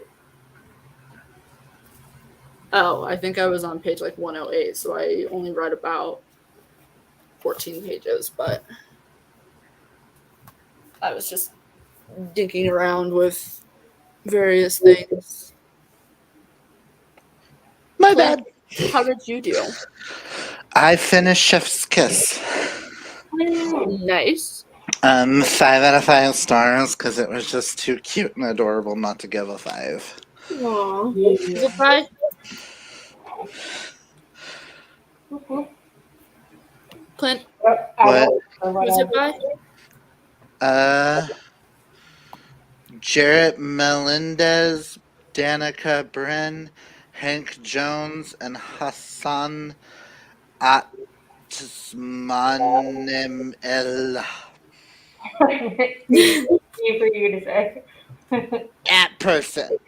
Oh, I think I was on page like 108, so I only read about 14 pages, but I was just dinking around with various things. My bad. How did you do? I finished Chef's Kiss. Nice. 5 out of 5 stars because it was just too cute and adorable not to give a 5. Aww. Is it by? Clint, What? who's it by? Jarrett Melendez, Danica Brin, Hank Jones, and Hassan Atmanem El. Easy for you to say. At person.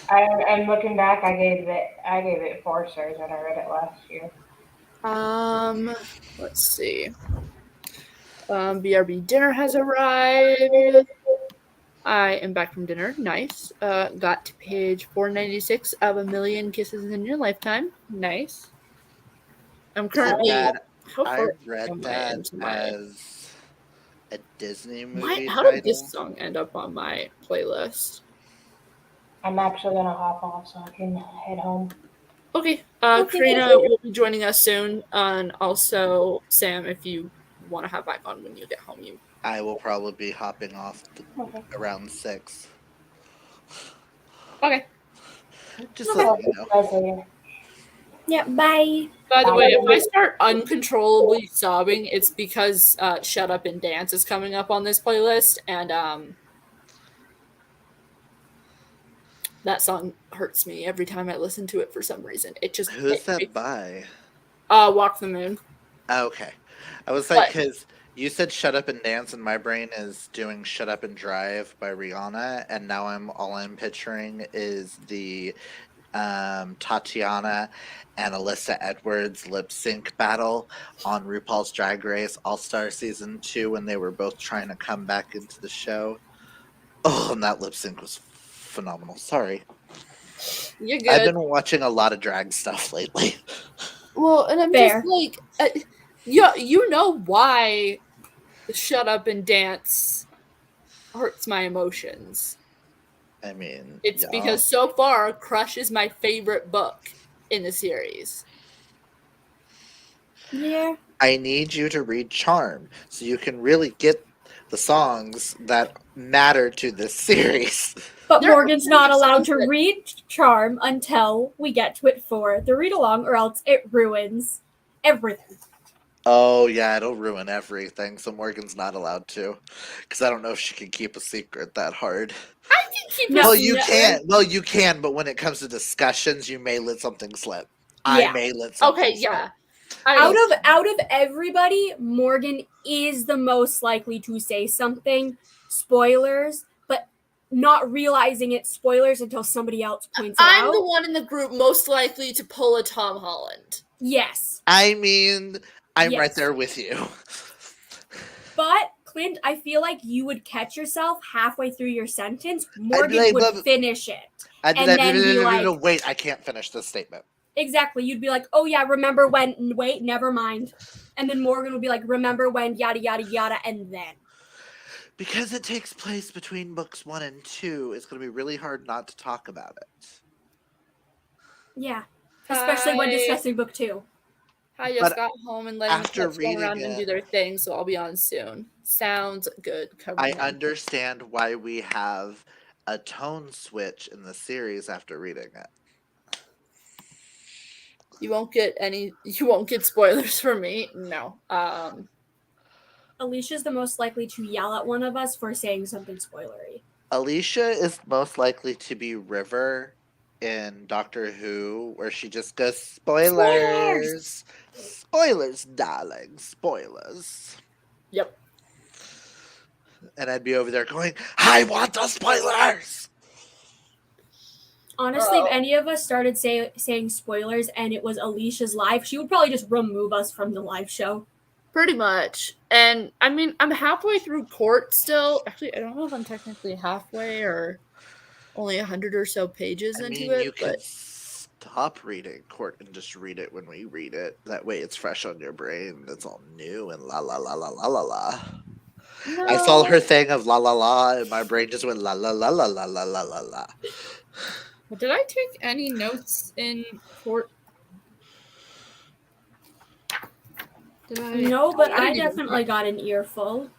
I'm looking back. I gave it 4 stars when I read it last year. Let's see. BRB dinner has arrived. I am back from dinner. Nice. Got to page 496 of A Million Kisses in Your Lifetime. Nice. I'm currently. I read that as a Disney movie How title. did this song end up on my playlist? I'm actually gonna hop off so I can head home. Okay. Karina will be joining us soon, and also Sam, if you want to have back on when you get home, you. I will probably be hopping off around 6. Okay. Just let me know. Yeah, bye. By the way, if I start uncontrollably sobbing, it's because Shut Up and Dance is coming up on this playlist, and that song hurts me every time I listen to it for some reason. It just Who's that by? Walk the Moon. Okay. I was like, because you said Shut Up and Dance, and my brain is doing Shut Up and Drive by Rihanna, and now all I'm picturing is the Tatiana and Alyssa Edwards lip sync battle on RuPaul's Drag Race All-Star Season 2 when they were both trying to come back into the show. Oh, and that lip sync was phenomenal. Sorry. You're good. I've been watching a lot of drag stuff lately. Well, and I'm just like, you know why the Shut Up and Dance hurts my emotions. I mean, it's because so far, Crush is my favorite book in the series. Yeah. I need you to read Charm so you can really get the songs that matter to this series. But Morgan's not allowed to read Charm until we get to it for the read-along, or else it ruins everything. Oh, yeah, it'll ruin everything, so Morgan's not allowed to. Because I don't know if she can keep a secret that hard. I can keep No, Well, you can. Well, you can, but when it comes to discussions, you may let something slip. Yeah. I may let something slip. Yeah. Out of everybody, Morgan is the most likely to say something, spoilers, but not realizing it's spoilers until somebody else points it out. I'm the one in the group most likely to pull a Tom Holland. Yes. I mean, I'm right there with you. But Clint, I feel like you would catch yourself halfway through your sentence. I'd be Morgan like, would "But-" finish it. I'd be And like, then be "No, like, wait, I can't finish this statement." exactly. You'd be like, oh yeah, remember when, wait, never mind. And then Morgan would be like, remember when, yada, yada, yada, and then. Because it takes place between books 1 and 2, it's going to be really hard not to talk about it. Yeah. Especially when Hi. discussing book 2. I just But got home and letting the after pets run around reading and it- do their thing, so I'll be on soon. Sounds good. I Covering them. understand why we have a tone switch in the series after reading it. You won't get spoilers from me. No. Alicia's the most likely to yell at one of us for saying something spoilery. Alicia is most likely to be River in Doctor Who, where she just goes, spoilers! Spoilers, darling, spoilers. Yep. And I'd be over there going, I want the spoilers! Honestly, if any of us started saying spoilers and it was Alicia's live, she would probably just remove us from the live show. Pretty much. And I mean, I'm halfway through Court still. Actually, I don't know if I'm technically halfway or only 100 or so pages I into mean, it. you But could stop reading Court and just read it when we read it. That way it's fresh on your brain. It's all new and la la la la la la la. no. I saw her thing of la la la, and my brain just went la la la la la la la la la. Did I take any notes in Court? Did I? No, but I didn't even- definitely got an earful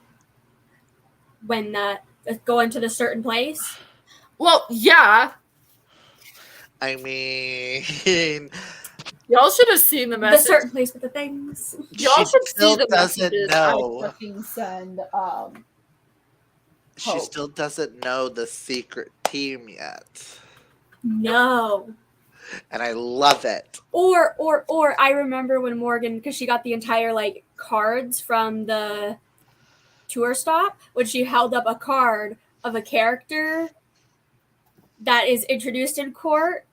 when going to the certain place. Well, yeah. I mean, Y'all should have seen the The message. certain place with the things. Y'all she should see still the doesn't messages know. I fucking send. She Hope. still doesn't know the secret team yet. No. And I love it. Or I remember when Morgan, because she got the entire cards from the tour stop, when she held up a card of a character that is introduced in Court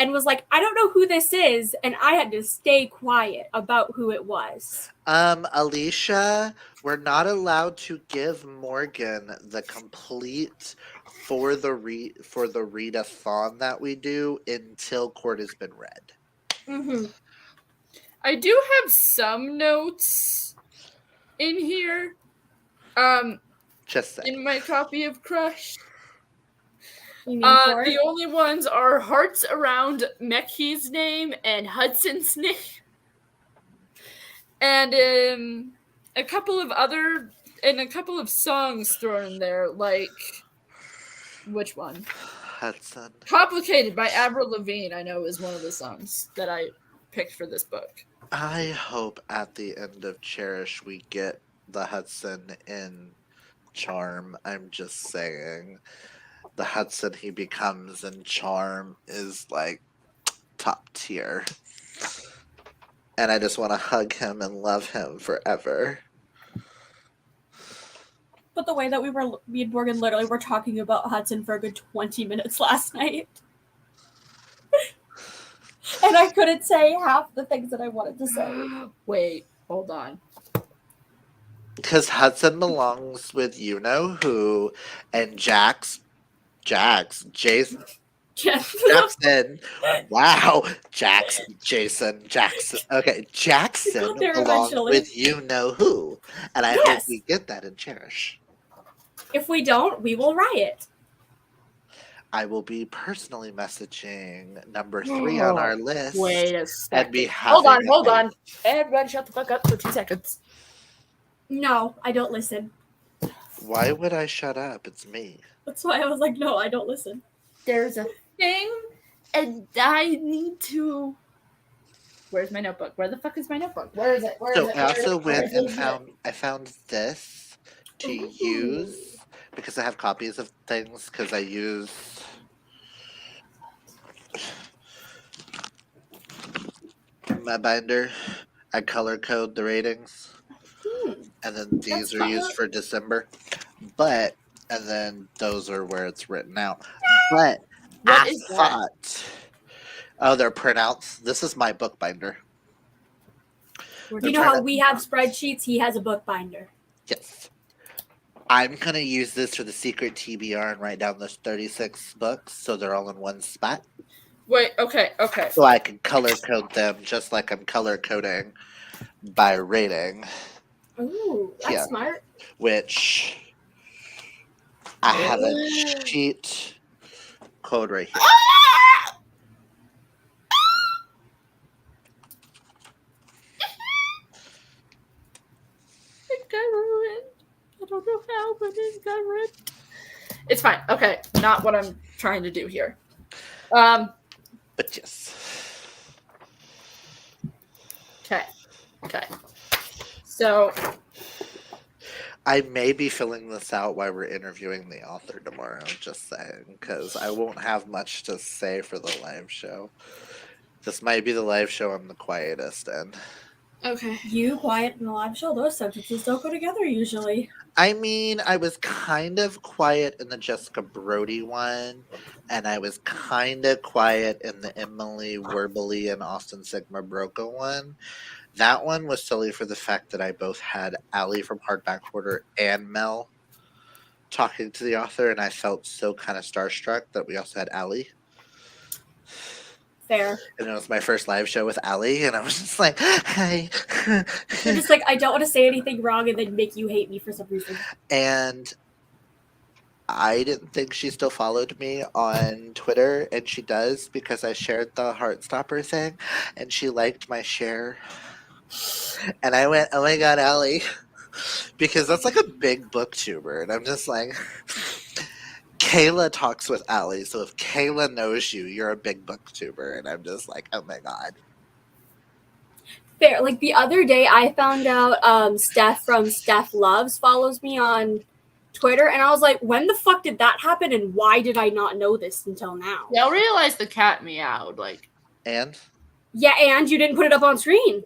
and was like, I don't know who this is, and I had to stay quiet about who it was. Alicia, we're not allowed to give Morgan the complete for the readathon that we do until Court has been read. Mm-hmm. I do have some notes in here. Just saying. In my copy of Crush. You mean Court? The only ones are hearts around Mekhi's name and Hudson's name. And a couple of songs thrown in there, like which one? Hudson. Complicated by Avril Lavigne, I know, is one of the songs that I picked for this book. I hope at the end of Cherish we get the Hudson in Charm. I'm just saying. The Hudson he becomes in Charm is top tier. And I just want to hug him and love him forever. But the way that me and Morgan literally were talking about Hudson for a good 20 minutes last night. And I couldn't say half the things that I wanted to say. Wait, hold on. Because Hudson belongs with you-know-who and Jackson. Wow. Jackson. Okay, Jackson There belongs eventually. with you-know-who. And I hope we get that in Cherish. If we don't, we will riot. I will be personally messaging number 3 on our list. Wait a second. And be Hold having on. Everybody shut the fuck up for 2 seconds. No, I don't listen. Why would I shut up? It's me. That's why I was like, no, I don't listen. There's a thing, and I need to... Where's my notebook? Where the fuck is my notebook? Where is it? I also went and found this to use because I have copies of things because I use my binder. I color code the ratings. And then these are used for December. And then those are where it's written out. But What I is that? thought, oh, they're printouts. This is my book binder. You know how we have spreadsheets? He has a bookbinder. Yes. I'm going to use this for the secret TBR and write down those 36 books so they're all in one spot. Wait, okay. So I can color code them just like I'm color coding by rating. Ooh, that's Yeah. smart. Which I have a cheat code right here. It got ruined. I don't know how, but it got ruined. It's fine. Okay, not what I'm trying to do here. But yes. Okay. So I may be filling this out while we're interviewing the author tomorrow, just saying, because I won't have much to say for the live show. This might be the live show I'm the quietest in. okay. You quiet in the live show, those sentences don't go together usually. I mean, I was kind of quiet in the Jessica Brody one, and I was kind of quiet in the Emily Werbely and Austin Sigma Broca one. That one was solely for the fact that I both had Allie from Hardback Hoarder and Mel talking to the author, and I felt so kind of starstruck that we also had Allie. Fair. And it was my first live show with Allie, and I was just like, hi. You're just like, I don't want to say anything wrong and then make you hate me for some reason. And I didn't think she still followed me on Twitter, and she does because I shared the Heartstopper thing, and she liked my share. And I went, oh my god, Allie. Because that's like a big booktuber, and I'm just like, Kayla talks with Allie, so if Kayla knows you, you're a big booktuber, and I'm just like, oh my god. Fair. Like the other day, I found out Steph from Steph Loves follows me on Twitter, and I was like, when the fuck did that happen, and why did I not know this until now? Yeah, I realized the cat meowed. Like, And Yeah, and you didn't put it up on screen.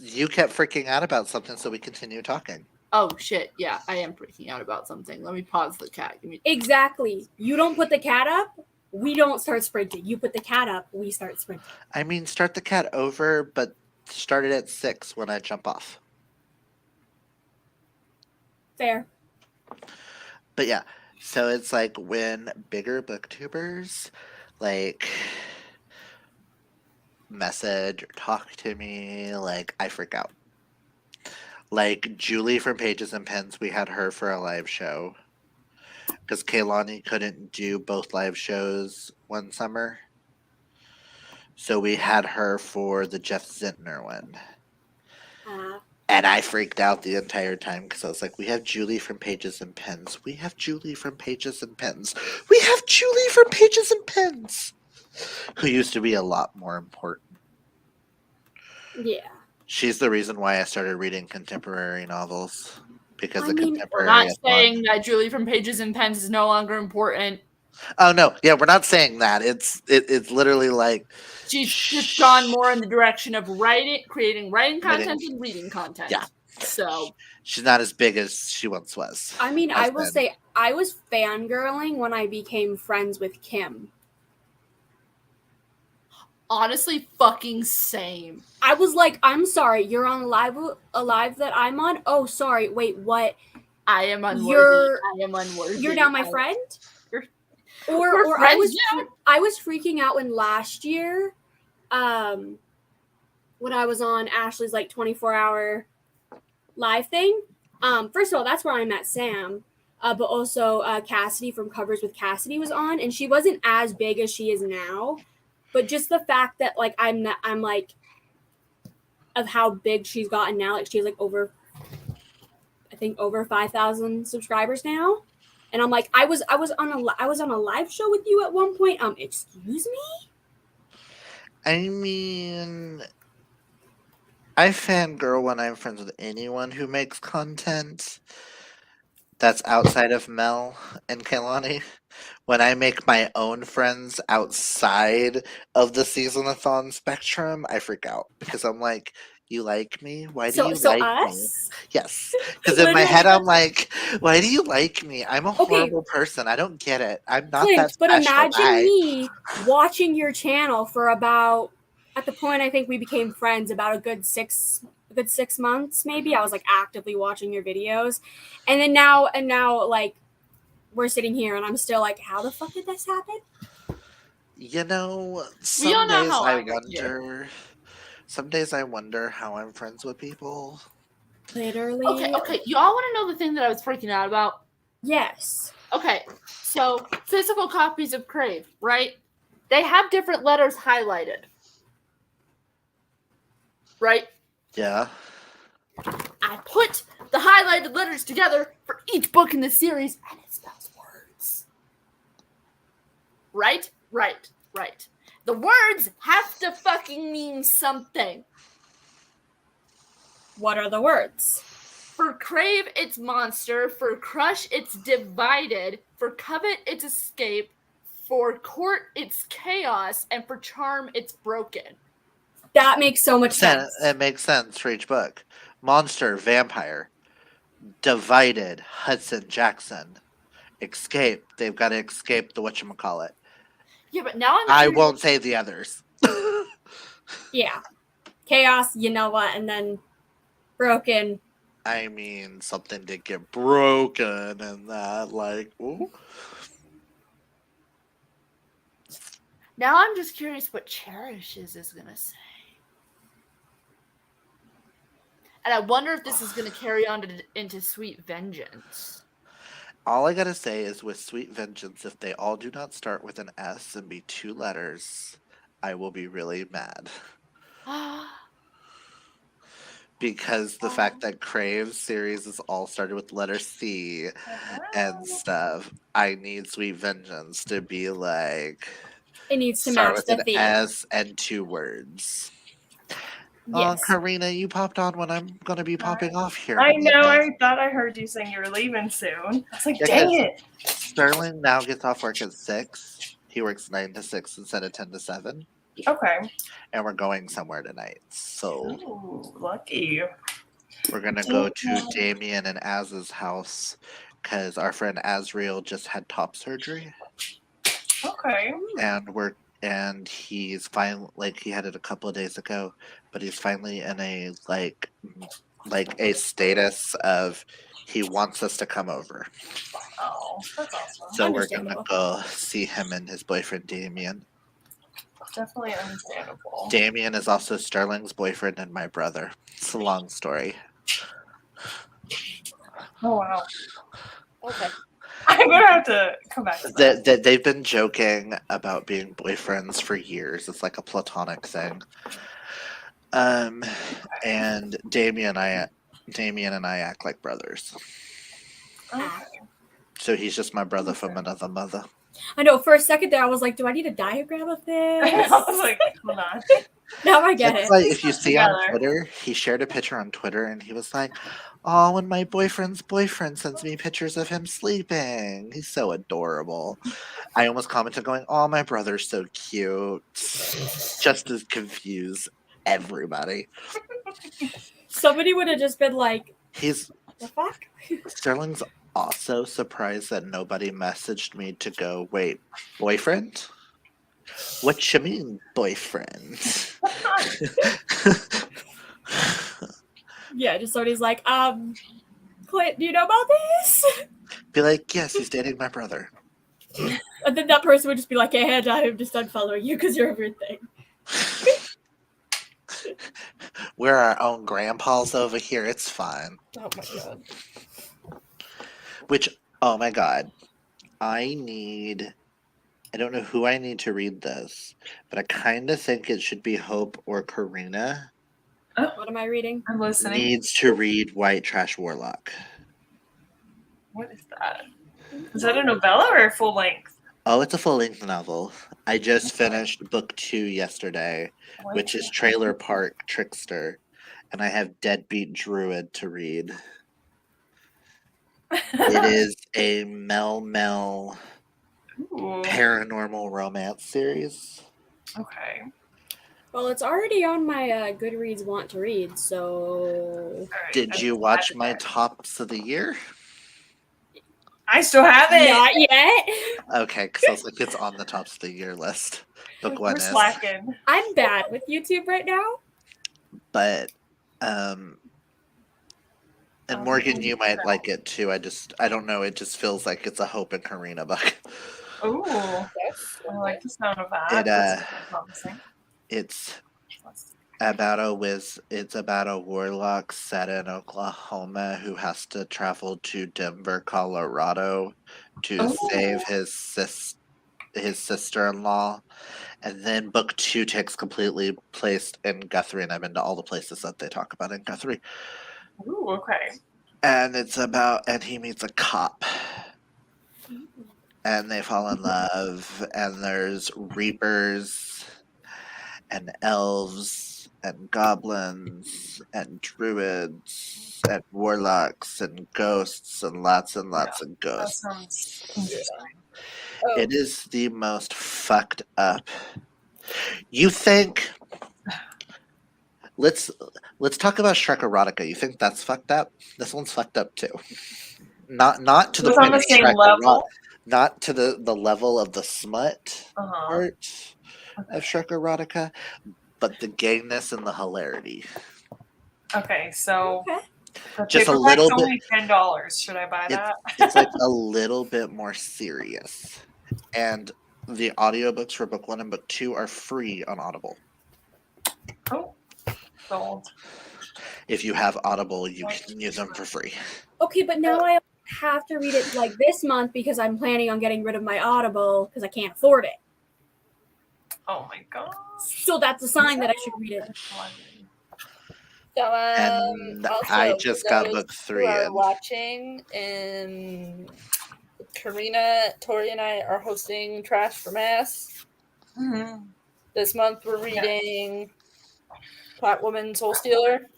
you kept freaking out about something, so we continue talking. oh shit, yeah, I am freaking out about something. Let me pause the cat. Give me. Exactly. You don't put the cat up, we don't start sprinting. You put the cat up, we start sprinting. I mean, start the cat over, but start it at 6 when I jump off. Fair. But yeah, so it's like when bigger booktubers like message or talk to me, like I freak out. Like Julie from Pages and Pens, we had her for a live show because Kaylani couldn't do both live shows one summer. So we had her for the Jeff Zintner one. And I freaked out the entire time because I was like, we have Julie from Pages and Pens. We have Julie from Pages and Pens. We have Julie from Pages and Pens. Who used to be a lot more important. Yeah. She's the reason why I started reading contemporary novels. Because the We're contemporary not is saying that Julie from Pages and Pens is no longer important. Oh no, yeah, we're not saying that. It's literally like She's just gone more in the direction of creating writing content Writing. and reading content. Yeah. So she's not as big as she once was. I mean, Has I will been. say I was fangirling when I became friends with Kim. honestly, fucking same. I was like, I'm sorry, you're on a live that I'm on? Oh, sorry, wait, what? I am unworthy. I am unworthy. You're now my friend? We're Or friends I was freaking out when last year, when I was on Ashley's like 24-hour live thing. First of all, that's where I met Sam. But also Cassidy from Covers with Cassidy was on, and she wasn't as big as she is now. But just the fact that like I'm like of how big she's gotten now, like she's like over 5,000 subscribers now. And I'm like, I was on a live show with you at one point. Excuse me? I mean, I fangirl when I'm friends with anyone who makes content that's outside of Mel and Kaylani. When I make my own friends outside of the season-a-thon spectrum, I freak out because I'm like, you like me? Why do you like me? Us? Yes, because in my head I'm like, why do you like me? I'm a horrible person. I don't get it. I'm not Clint, that but special. imagine me watching your channel for about, at the point I think we became friends, about a good 6 a good 6 months maybe. I was like actively watching your videos, and now like we're sitting here and I'm still like, how the fuck did this happen? You know, We all some know days how I I got here. wonder. Some days I wonder how I'm friends with people. Literally. Okay. You all want to know the thing that I was freaking out about? Yes. Okay, so physical copies of Crave, right? They have different letters highlighted. Right? Yeah. I put the highlighted letters together for each book in the series, and it spells words. Right? The words have to fucking mean something. What are the words? For Crave, it's monster. For Crush, it's divided. For Covet, it's escape. For Court, it's chaos. And for Charm, it's broken. That makes so much sense. It makes sense for each book. Monster, vampire. Divided, Hudson, Jackson. Escape, they've got to escape the whatchamacallit. Yeah, but now I won't say the others. Yeah. Chaos, you know what, and then broken. I mean, something did get broken and that, like, ooh. Now I'm just curious what Cherishes is going to say. And I wonder if this is going to carry on into Sweet Vengeance. All I gotta say is with Sweet Vengeance, if they all do not start with an S and be 2 letters, I will be really mad. Because the fact that Crave's series is all started with the letter C and stuff, I need Sweet Vengeance to be like... It needs to start match with the an theme. S and 2 words. Yes. Karina, you popped on when I'm going to be popping off here. I know. I thought I heard you saying you were leaving soon. I was like, dang it. Sterling now gets off work at 6. He works 9 to 6 instead of 10 to 7. Okay. And we're going somewhere tonight. So Ooh, lucky. we're going to go to Damien and Az's house because our friend Azriel just had top surgery. Okay. And he's finally, like, he had it a couple of days ago, but he's finally in a like a status of he wants us to come over. Oh, that's awesome. So we're gonna go see him and his boyfriend Damien. Definitely understandable. Damien is also Sterling's boyfriend and my brother. It's a long story. Oh wow. Okay. I'm gonna have to come back to that. They've been joking about being boyfriends for years. It's like a platonic thing. And Damien and I act like brothers. Okay. So he's just my brother from another mother. I know, for a second there I was like, do I need a diagram of this? I was like, hold on. Now I get It's it. like if you see on Together. Twitter, he shared a picture on Twitter and he was like, "Oh, when my boyfriend's boyfriend sends me pictures of him sleeping, he's so adorable." I almost commented going, "Oh, my brother's so cute," just to confuse everybody. Somebody would have just been like, He's the fuck? Sterling's also surprised that nobody messaged me to go, "Wait, boyfriend? What you mean, boyfriend?" Yeah, just somebody's like, Clint, do you know about this? Be like, "Yes, he's dating my brother." And then that person would just be like, hey, I'm just unfollowing you because you're everything. We're our own grandpas over here. It's fine. Oh my god. Which, oh my god. I don't know who I need to read this, but I kind of think it should be Hope or Karina What am I reading? I'm listening. needs to read White Trash Warlock. What is that? Is that a novella or a full length? Oh, it's a full-length novel. I just finished book 2 yesterday, which is Trailer Park Trickster, and I have Deadbeat Druid to read. It is a Mel Ooh. paranormal romance series. Okay. Well, it's already on my Goodreads want to read, so... All right. Did you watch my tops of the year? I still have it. Not yet. Okay, because I was like, it's on the tops of the year list. Book 1 We're is. slacking. I'm bad with YouTube right now. But And Morgan, you might like it too. I don't know. It just feels like it's a Hope and Karina book. Ooh, Yes. I like the sound of that. It, That's promising. It's about a warlock set in Oklahoma who has to travel to Denver, Colorado to save his sister-in-law. And then book 2 takes completely place in Guthrie, and I've been to all the places that they talk about in Guthrie. Ooh, okay. And and he meets a cop. And they fall in love, and there's reapers and elves and goblins and druids and warlocks and ghosts and lots of That ghosts. sounds interesting. Oh, It is the most fucked up. You think let's talk about Shrek erotica. You think that's fucked up? This one's fucked up too. Not to the Was on point the of same Shrek level? not to the level of the smut Uh-huh. part of Shrek erotica, but the gayness and the hilarity. Okay, so Okay. the Just a paperback's little bit. only $10. Should I buy that? It's like a little bit more serious. And the audiobooks for book 1 and book 2 are free on Audible. Oh, sold. If you have Audible, you can use them for free. Okay, but now I have to read it like this month because I'm planning on getting rid of my Audible because I can't afford it. Oh my god. So that's a sign that I should read it. So, And also, I just for got those book who 3 are in. watching, and Karina, Tori, and I are hosting Trash for Mass. Mm-hmm. This month we're reading Catwoman Soul Stealer.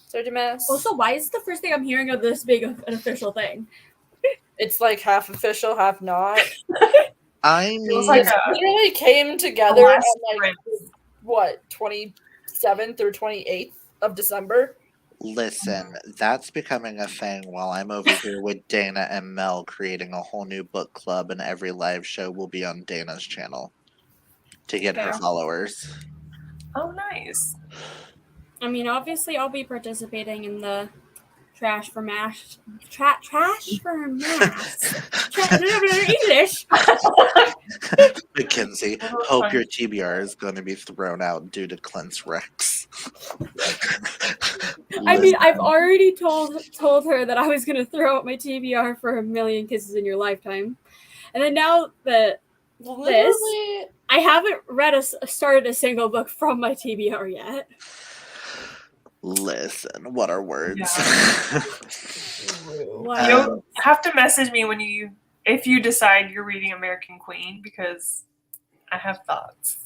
Surge Mass. Also, why is it the first thing I'm hearing of this big of an official thing? It's like half official, half not. I It was mean, like It literally came together last on like what 27th or 28th of December. listen, that's becoming a thing while I'm over here with Dana and Mel creating a whole new book club, and every live show will be on Dana's channel to get her Okay. followers. Oh, nice. I mean, obviously, I'll be participating in the Trash for Mass. Trash for Mass. English. Mackenzie, hope your TBR is going to be thrown out due to Clint's Rex. I mean, I've already told her that I was going to throw out my TBR for A Million Kisses in Your Lifetime. And then now that Literally, I haven't started a single book from my TBR yet. Listen, what are words? Wow. You'll have to message me if you decide you're reading American Queen, because I have thoughts.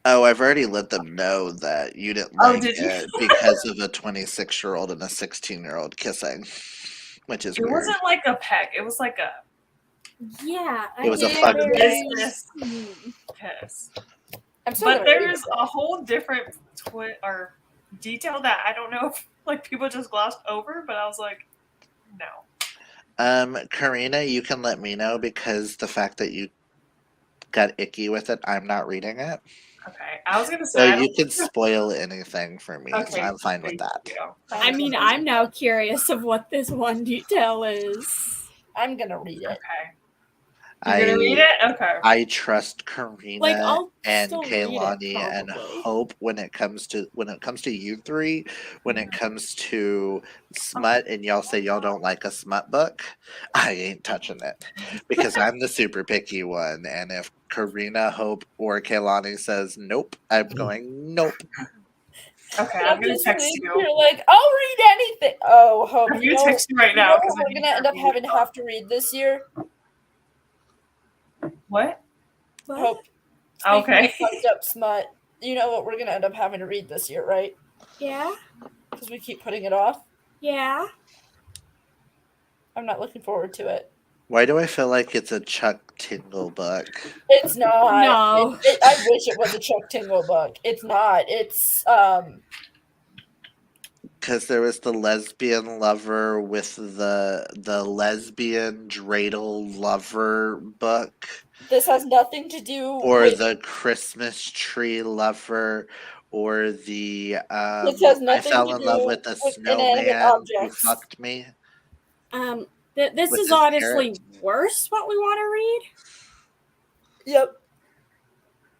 Oh, I've already let them know that you didn't Oh, like did you? it because of a 26-year-old and a 16-year-old kissing, which is It weird. wasn't like a peck. It was like a Yeah. It was a Yeah, fuck business Hmm. kiss. I'm still But gonna read there's it. a whole different or detail that I don't know if like people just glossed over, but I was like, no. Karina, you can let me know because the fact that you got icky with it, I'm not reading it. Okay, I was gonna So say. you can spoil anything for me. Okay, I'm fine with thank that. you. I mean, I'm now curious of what this one detail is. I'm gonna read it. Okay. You're gonna read it? Okay. I trust Karina Like, I'll and still read it, Kaylani and probably. Hope when it comes to you three, when it comes to smut, and y'all say y'all don't like a smut book, I ain't touching it because I'm the super picky one. And if Karina, Hope, or Kaylani says nope, I'm going nope. Okay, I'm gonna text you. You're like, I'll read anything. Oh, Hope. I'm gonna text you right now because we're gonna end up having to have to read this year. What? Hope. Okay. Fucked up smut. You know what we're gonna end up having to read this year, right? Yeah. Because we keep putting it off. Yeah. I'm not looking forward to it. Why do I feel like it's a Chuck Tingle book? It's not. No. I wish it was a Chuck Tingle book. It's not. It's Because there was the lesbian lover with the lesbian dreidel lover book. This has nothing to do Or with the Christmas tree lover, or the This has I nothing fell to in love do with a with inanimate snowman who objects. fucked me. This With is his honestly worse what we want to read. Yep.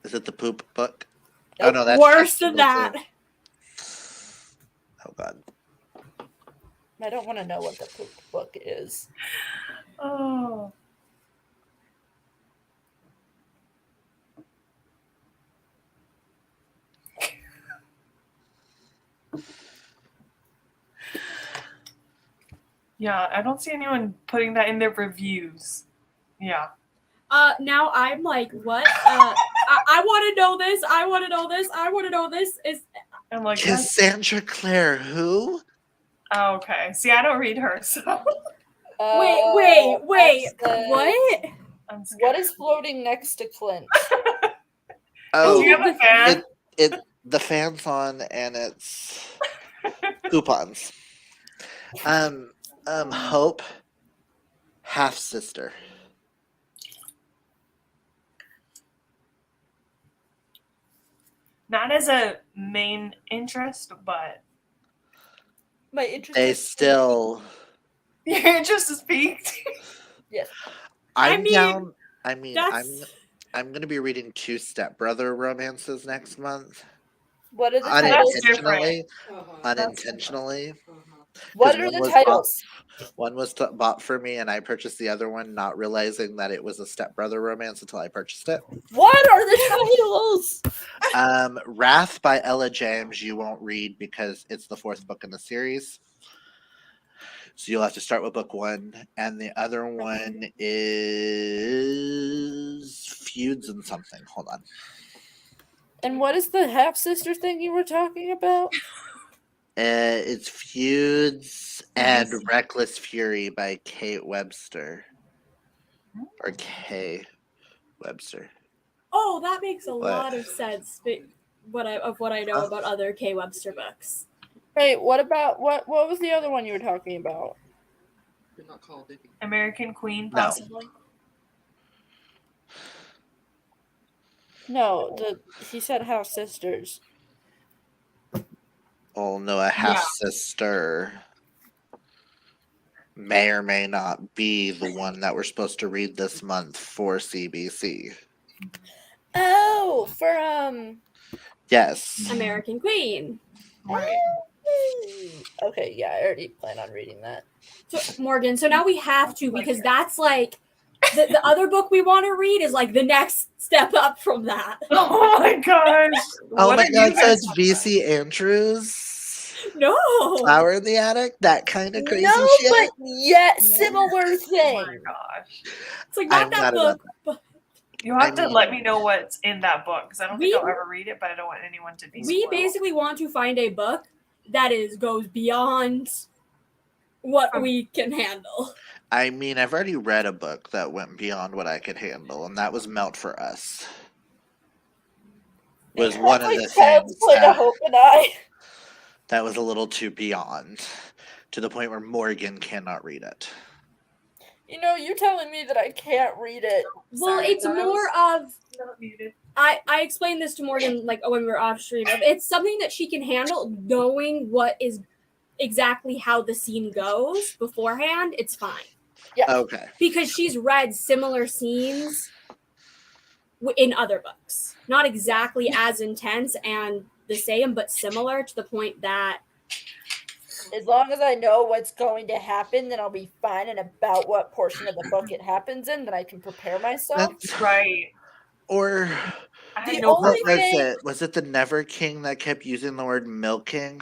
Is it the poop book? Nope. Oh no, that's Worse just than that. Oh god. I don't want to know what the poop book is. Oh. Yeah, I don't see anyone putting that in their reviews. Yeah. Now I'm like, what? I want to know this. I want to know this. I want to know this. I'm like, that's- Cassandra Clare, who? oh, okay. See, I don't read her, so Wait. Access. What? I'm scared. What is floating next to Clint? Oh, Do you have a fan? the fan's on and it's coupons. Hope, half sister. Not as a main interest, but My interest They is still. your interest is peaked. yes. I'm mean, down. I mean, that's- I'm gonna be reading 2 stepbrother romances next month. What are the titles? Unintentionally. Unintentionally. What 'Cause are one the was titles? One was bought for me, and I purchased the other one, not realizing that it was a stepbrother romance until I purchased it. What are the titles? Wrath by Ella James, you won't read because it's the 4th book in the series. So you'll have to start with book 1. And the other one is Feuds and something. Hold on. And what is the half sister thing you were talking about? It's Feuds and Reckless Fury by Kate Webster. Or Kay Webster. Oh, that makes a lot of sense. What I know about other K. Webster books. Hey, what about what was the other one you were talking about? American Queen, No. possibly. No, he said half sisters. Oh no, a half sister may or may not be the one that we're supposed to read this month for CBC. Oh, for Yes. American Queen. Right. Okay, yeah, I already plan on reading that. So, Morgan, so now we have to, because that's like the other book we want to read is like the next step up from that. Oh my gosh. Oh What my are god, you so guys it's VC Andrews? No. Flower in the Attic? That kind of crazy No, shit? but yet similar Oh thing. my gosh. It's like not I'm that glad book. about You'll have I to mean- let me know what's in that book because I don't think We- I'll ever read it, but I don't want anyone to be We spoiled. basically want to find a book that goes beyond what we can handle. I mean, I've already read a book that went beyond what I could handle, and that was Melt for Us. Was one of Like the Child's things Play to that, Hope and I. that was a little too beyond, to the point where Morgan cannot read it. You know, you're telling me that I can't read it. Well, Sorry, it's that more was of not muted. I explained this to Morgan like when we were off stream. It's something that she can handle, knowing what is exactly how the scene goes beforehand. It's fine Okay. because she's read similar scenes in other books, not exactly as intense and the same, but similar to the point that As long as I know what's going to happen, then I'll be fine. And about what portion of the book it happens in, then I can prepare myself. That's Right. Or I had The no only what was thing- it? Was it the Never King that kept using the word milking?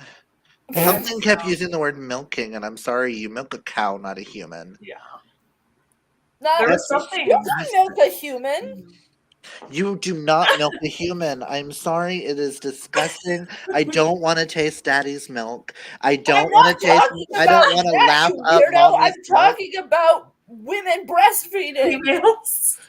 Something kept using the word milking, and I'm sorry, you milk a cow, not a human. Yeah. Not There was something. you can milk a human. You do not milk a human. I'm sorry, it is disgusting. I don't want to taste daddy's milk. I don't want to taste. I don't want to lap you up weirdo. mommy's I'm milk. talking about women breastfeeding. Females.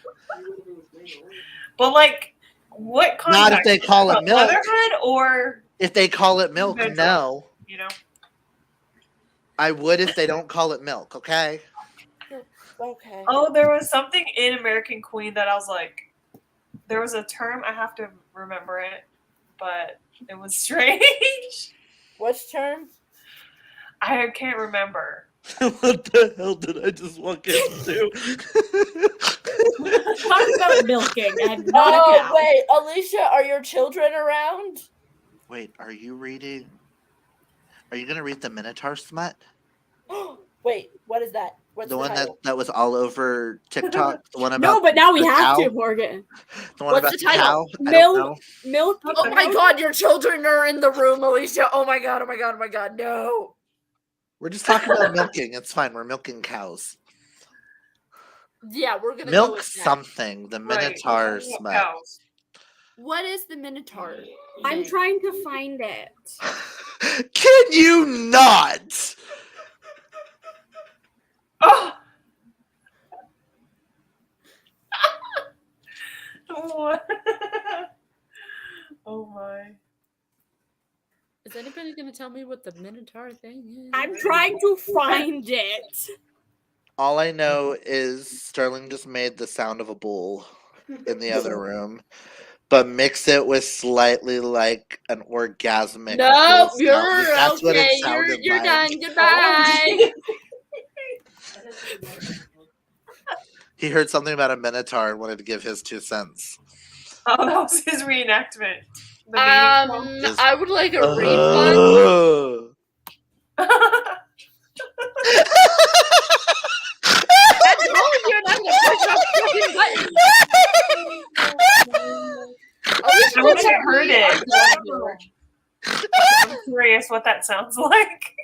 But like, what context? Not if they call it milk. Motherhood or If they call it milk, Good. no. you know. I would if they don't call it milk. Okay. Okay. Oh, there was something in American Queen that I was like, there was a term, I have to remember it, but It was strange. Which term? I can't remember. What the hell did I just walk into? Talk about milking and not a Oh, cow. wait, Alicia, are your children around? Wait, are you reading? Are you gonna read the Minotaur smut? Wait, what is that? What's The the one title? that was all over TikTok. The one about No, but now we the have cow? to, Morgan. The one What's about the the title? cow. I don't Milk. know. Milk. Oh my god, your children are in the room, Alicia. Oh my god, oh my god, oh my god, no. We're just talking about milking. It's fine. We're milking cows. Yeah, we're gonna go Milk with that. something. The Right, Minotaur we're talking about smut. cows. What is the Minotaur? I'm name? trying to find it. Can you not? Oh! What? Oh my. Is anybody going to tell me what the Minotaur thing is? I'm trying to find it. All I know is Sterling just made the sound of a bull in the other room, but mix it with slightly like an orgasmic. No, bull you're sound. That's what it okay. sounded You're like. done. Goodbye. He heard something about a minotaur and wanted to give his 2 cents. Oh, that was his reenactment. The meeting film. Just- I would like a refund. I told you not to push that fucking button. I wish I heard it. I'm curious what that sounds like.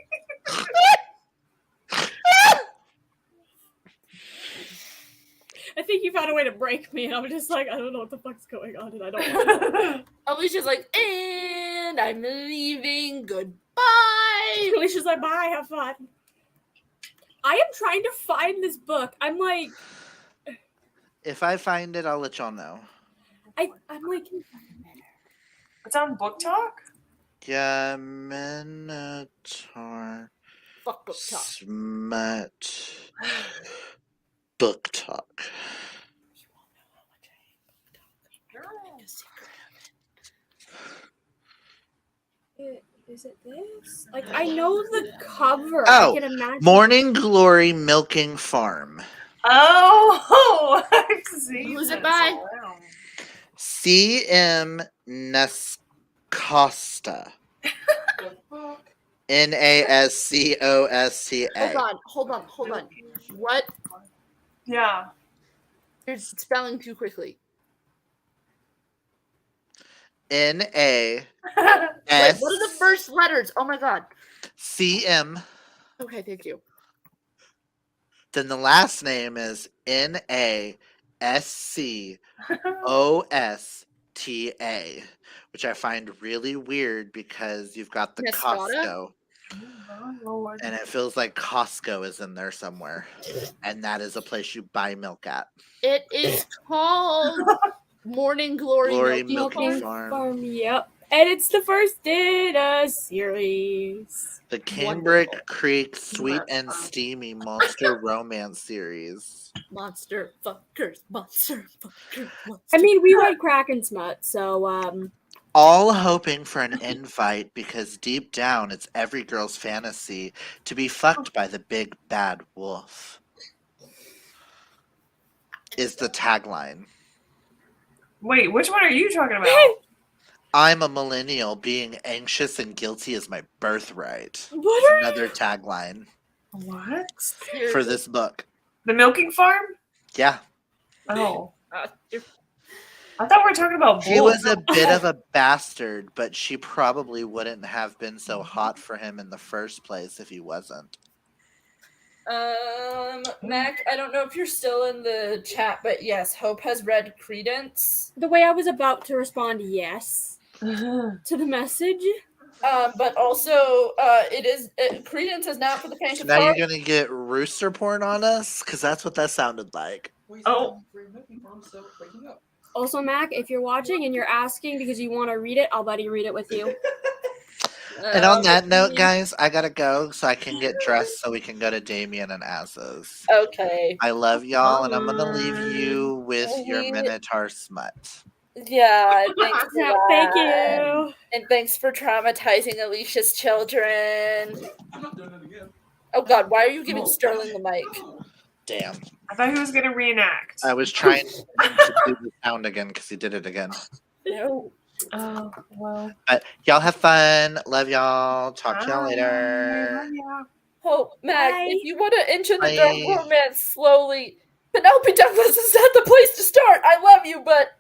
I think you found a way to break me, and I'm just like, I don't know what the fuck's going on, and I don't want to know. Alicia's like, and I'm leaving. Goodbye. Alicia's like, bye, have fun. I am trying to find this book. I'm like, If I find it, I'll let y'all know. I'm like, It's on Book Talk? Yeah, Minotaur Fuck book talk. smut book talk. is it this? Like, I know the cover. Oh, I can imagine. Morning Glory Milking Farm. Oh, I've seen Who's it this by? around. C.M. Nascosta. Nascosta. Hold on. What? Yeah. You're spelling too quickly. N-A-S. Wait, what are the first letters? Oh my god. C.M. Okay, thank you. Then the last name is Nascosta, which I find really weird because you've got the Nascosta? Costco, Oh, Lord. and it feels like Costco is in there somewhere, and that is a place you buy milk at. It is called Morning Glory, Glory Milking Milking Farm. Farm. Yep. And it's the first in a series. The Cambric Wonderful. Creek Sweet and Steamy Monster Romance Series. Monster fuckers. I mean, we read Crack and Smut, so All hoping for an invite because deep down it's every girl's fantasy to be fucked by the big bad wolf. Is the tagline. Wait, which one are you talking about? I'm a millennial, being anxious and guilty is my birthright. what It's are another tagline What? for this book. The milking farm? Yeah. Oh. I thought we were talking about He bulls. was a bit of a bastard, but she probably wouldn't have been so hot for him in the first place if he wasn't. Mac, I don't know if you're still in the chat, but yes, Hope has read Credence. the way I was about to respond yes to the message? But also, Credence is not for the faint So of now heart. you're gonna get rooster porn on us? Because that's what that sounded like. Oh. Also, Mac, if you're watching and you're asking because you want to read it, I'll buddy read it with you. And on that note, guys, I gotta go so I can get dressed so we can go to Damien and Az's. Okay. I love y'all, and I'm gonna leave you with your We- Minotaur smut. Yeah, thanks for Yeah, that. thank you. And thanks for traumatizing Alicia's children. I'm not doing it again. Oh God, why are you giving Sterling the mic? Damn. I thought he was gonna reenact. I was trying to do the sound again because he did it again. No. Oh well. But y'all have fun. Love y'all. Talk to y'all Bye. later. Love ya. Oh, Mac, Bye. if you want to enter the Bye. dark romance slowly, Penelope Douglas is not the place to start. I love you, but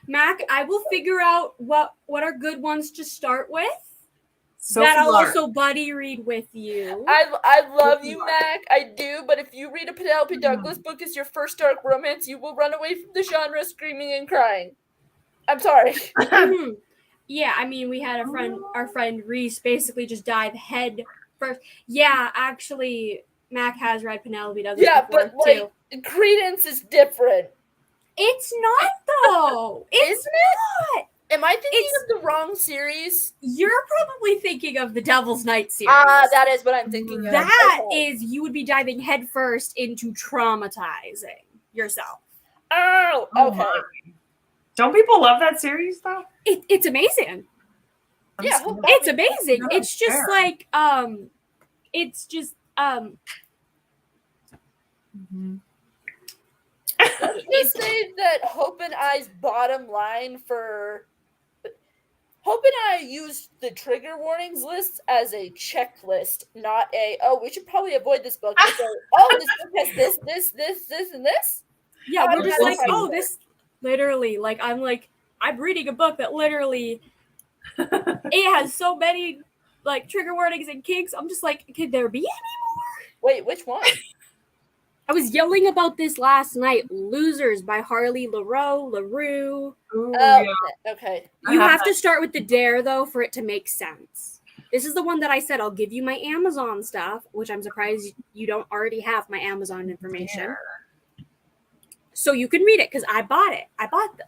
Mac, I will figure out what are good ones to start with. Sophie that I'll Lark. also buddy read with you. I love you, Mac. I do, but if you read a Penelope Douglas book as your first dark romance, you will run away from the genre screaming and crying. I'm sorry. Mhm. Yeah, I mean, we had our friend Reese basically just dive head first. Yeah, actually, Mac has read Penelope Douglas Yeah, before, but too. Credence is different. It's not, though. It's Isn't not. Am I thinking of the wrong series? You're probably thinking of the Devil's Night series. That is what I'm thinking of. That Okay. is, you would be diving headfirst into traumatizing yourself. Oh, okay. my. Don't people love that series though? It's amazing. Yeah, It's amazing. No, It's just fair. like it's just Let's just say that Hope and I's bottom line for Hope and I used the trigger warnings list as a checklist, not a we should probably avoid this book. It's a, this book has this, and this. yeah, we're just like, that's oh, this literally, like I'm reading a book that literally it has so many like trigger warnings and kinks. I'm just like, could there be any more? Wait, which one? I was yelling about this last night. Losers by Harley LaRue. Okay. You have to start with the dare though for it to make sense. This is the one that I said I'll give you my Amazon stuff, which I'm surprised you don't already have my Amazon information. So you can read it because I bought it. I bought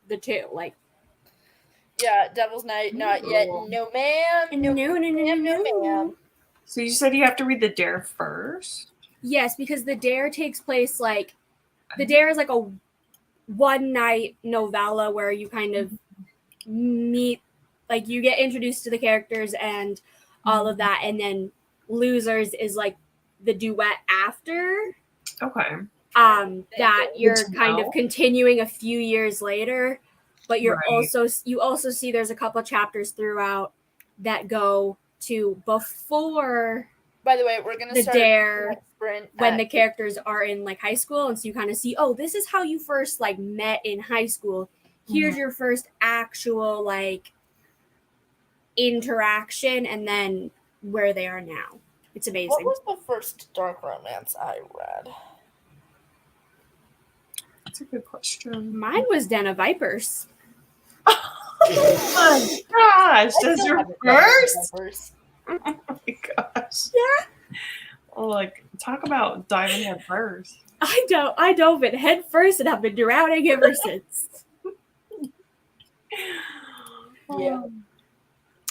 the two. Like, yeah, Devil's Night, not yet. No, ma'am. No, ma'am. So you said you have to read the dare first? Yes, because the dare takes place like the dare is like a one night novella where you kind of meet, like you get introduced to the characters and all of that, and then Losers is like the duet after. Okay. That you're kind of continuing a few years later, but you're you also see there's a couple chapters throughout that go to before. By the way, we're gonna start dare when the characters are in like high school, and so you kind of see, oh, this is how you first like met in high school. Here's your first actual like interaction, and then where they are now. It's amazing. What was the first dark romance I read? That's a good question. Mine was Den of Vipers. Oh my gosh, that's your first? Oh my gosh. Yeah. Oh, like, talk about diving head first. I dove it head first, and I've been drowning ever since. Yeah.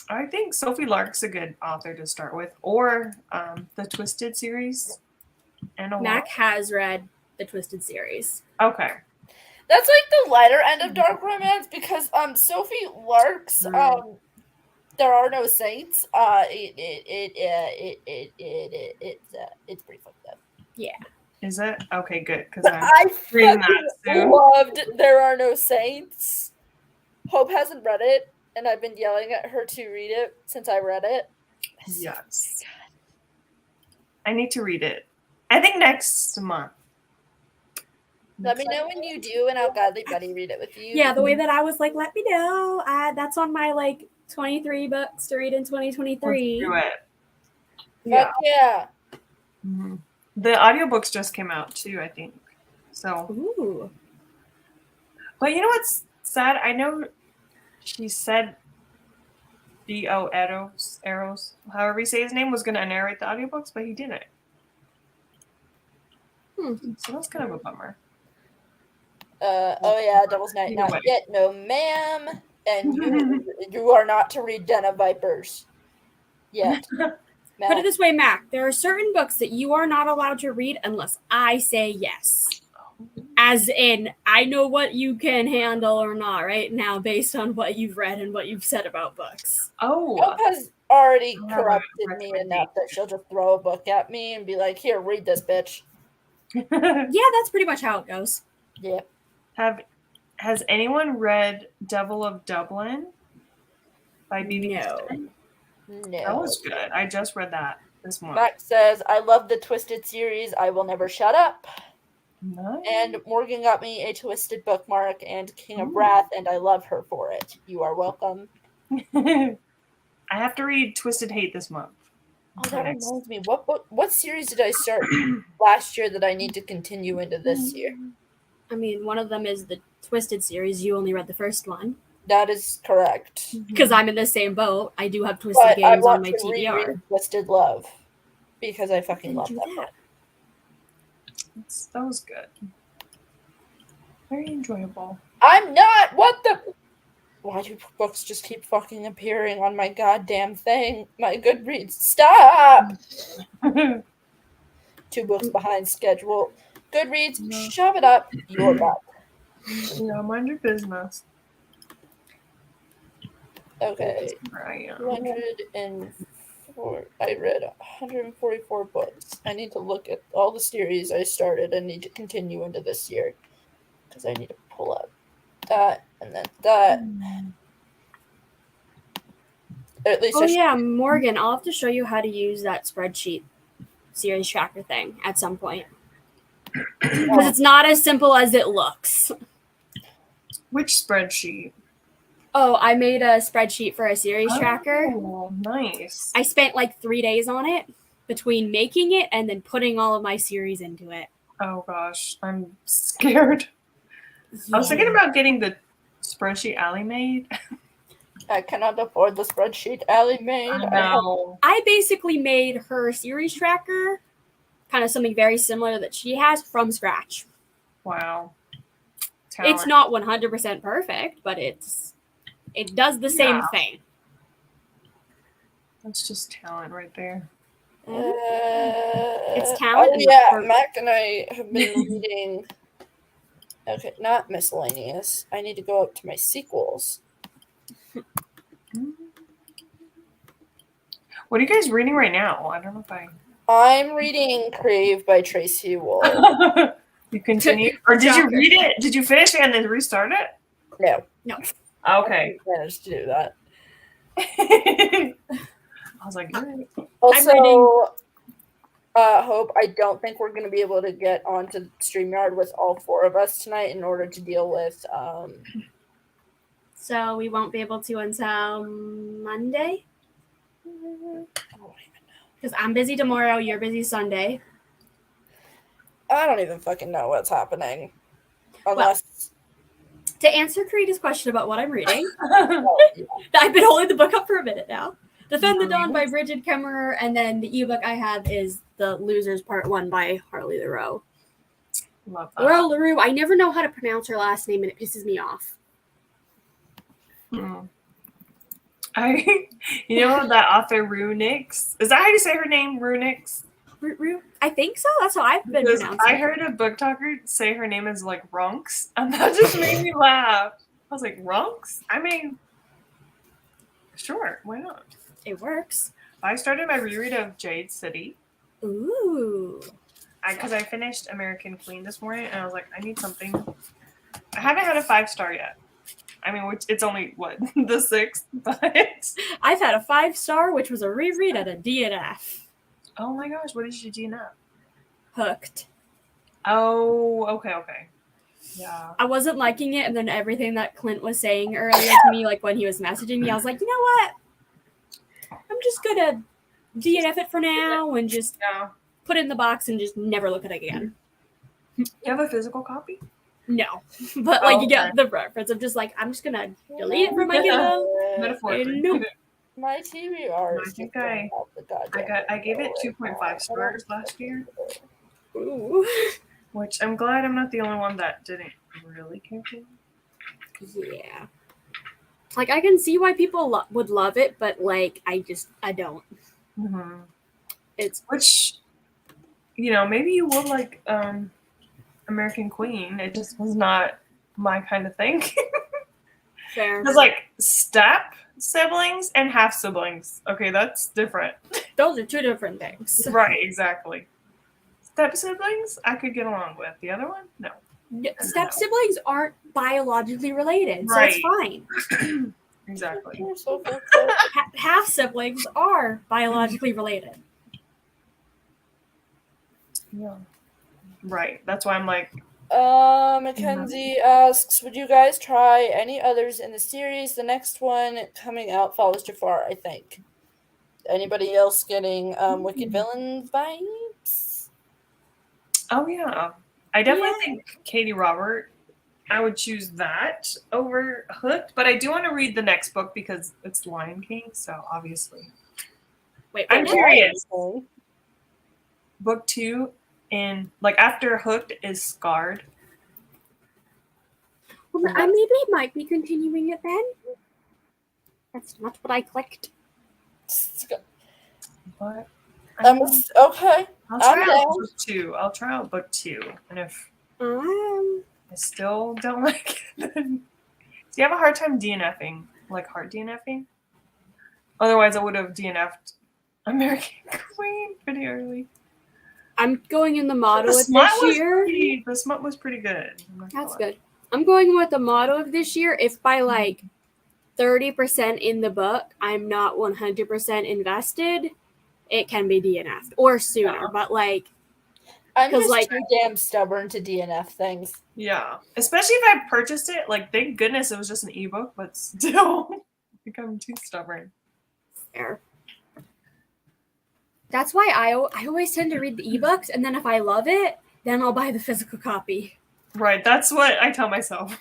I think Sophie Lark's a good author to start with, or the Twisted series. Mac has read the Twisted series. Okay. That's like the lighter end of dark romance because Sophie Lark's There Are No Saints it's pretty fucked up. Yeah. Is it? Okay, good. Because I reading that soon. Loved There Are No Saints. Hope hasn't read it, and I've been yelling at her to read it since I read it. Yes. I need to read it. I think next month. Let me know when you do, and I'll gladly buddy read it with you. Yeah, the way that I was like, let me know. That's on my like 23 books to read in 2023. Let's do it. Yeah. Mm-hmm. The audiobooks just came out too, I think. So. Ooh. But you know what's sad? I know she said B.O. Arrows, however you say his name, was going to narrate the audiobooks, but he didn't. So that's kind of a bummer. Devil's Night, not yet, no ma'am. And you are not to read Den of Vipers yet. Put it this way, Mac. There are certain books that you are not allowed to read unless I say yes. As in, I know what you can handle or not right now based on what you've read and what you've said about books. Oh, Oh, Hope has already I have a corrupted me enough that she'll just throw a book at me and be like, "Here, read this, bitch." Yeah, that's pretty much how it goes. Yep. has anyone read Devil of Dublin by B.B. No. King? That No. was good. I just read that this month. Max says, "I love the Twisted series. I will never shut up." Nice. And Morgan got me a Twisted bookmark and King of Ooh. Wrath, and I love her for it. You are welcome. I have to read Twisted Hate this month. Oh, that reminds me. What series did I start last year that I need to continue into this year? I mean, one of them is the Twisted series. You only read the first one. That is correct. Because I'm in the same boat. I do have Twisted But I games on want my to TBR. reread Twisted Love because I fucking Then love do that that. book. That was good. Very enjoyable. I'm not. What the? Why do books just keep fucking appearing on my goddamn thing? My Goodreads. Stop! 2 books behind schedule. Goodreads, No. shove it up your butt. Yeah, mind your business. Okay. That's where I am. 204. I read 144 books. I need to look at all the series I started and need to continue into this year because I need to pull up that and then that. At least Oh yeah, Morgan, I'll have to show you how to use that spreadsheet series tracker thing at some point. Because it's not as simple as it looks. Which spreadsheet? Oh, I made a spreadsheet for a series tracker. Oh, nice. I spent like 3 days on it between making it and then putting all of my series into it. Oh gosh, I'm scared. I was thinking about getting the spreadsheet Allie made. I cannot afford the spreadsheet Allie made. No. I basically made her series tracker, kind of something very similar that she has, from scratch. Wow. It's not 100% perfect, but it does the same thing. That's just talent right there. It's talent. Oh yeah, Mac and I have been reading. Okay, not miscellaneous. I need to go up to my sequels. What are you guys reading right now? I don't know if I'm reading Crave by Tracy Wolf. You continue? Or did you read it? Did you finish it and then restart it? No. Okay. I managed to do that. I was like, good. Also, Hope, I don't think we're going to be able to get onto StreamYard with all 4 of us tonight in order to deal with. So we won't be able to until Monday? Because I'm busy tomorrow, you're busy Sunday. I don't even fucking know what's happening. Unless. To answer Karita's question about what I'm reading, I've been holding the book up for a minute now. Defend the Dawn by Bridget Kemmerer, and then the ebook I have is The Losers Part 1 by Harley LaRoe. Love that. Laurel LaRue, I never know how to pronounce her last name and it pisses me off. You know that author Rue Nix? Is that how you say her name, Rue Nix? I think so. That's how I've been Because pronouncing I it. heard a book talker say her name is like Runks, and that just made me laugh. I was like, Runks? I mean, sure, why not? It works. I started my reread of Jade City. Ooh. Because I finished American Queen this morning, and I was like, I need something. I haven't had a 5-star yet. I mean, it's only, what, the 6th? But I've had a 5-star, which was a reread at a DNF. Oh my gosh, what did you do now? Hooked. Oh, okay. Yeah. I wasn't liking it, and then everything that Clint was saying earlier to me, like when he was messaging me, I was like, you know what? I'm just gonna DNF it for now and just put it in the box and just never look at it again. You have a physical copy? No. But you get the reference of just like, I'm just gonna delete it from my Kindle. Metaphorically. Nope. My TBR is I think I gave it 2.5 stars last year. Ooh. Which I'm glad I'm not the only one that didn't really care for. Yeah. Like, I can see why people would love it, but like, I don't. Mm-hmm. It's which, maybe you will like American Queen. It just was not my kind of thing. Fair. There's like step siblings and half siblings. Okay, that's different. Those are two different things. Right, exactly. Step siblings, I could get along with. The other one, no. Step siblings aren't biologically related, so it's fine. Exactly. You're so fucked up. Half siblings are biologically related. Yeah. Right. That's why I'm like, Mackenzie asks, would you guys try any others in the series? The next one coming out follows Jafar, I think. Anybody else getting Wicked Villains vibes? oh yeah. I definitely think Katie Robert, I would choose that over Hooked, but I do want to read the next book because it's Lion King, so obviously. Wait, I'm what? curious. Book 2 in like after Hooked is Scarred. Well, I maybe might be continuing it then. That's not what I clicked. But Okay. I'll try I'm out down. book 2. I'll try out book 2. And if I still don't like it, then do you have a hard time DNFing? Like hard DNFing? Otherwise I would have DNF'd American Queen pretty early. I'm going in the motto The of smut this was year. the smut was pretty good. That's good. I'm going with the motto of this year. If by like 30% in the book, I'm not 100% invested, it can be DNF'd or sooner. But like, I'm 'cause, just like- too damn stubborn to DNF things. Yeah. Especially if I purchased it, like thank goodness it was just an ebook, but still I think I'm too stubborn. fair. That's why I always tend to read the ebooks, and then if I love it, then I'll buy the physical copy. Right, that's what I tell myself.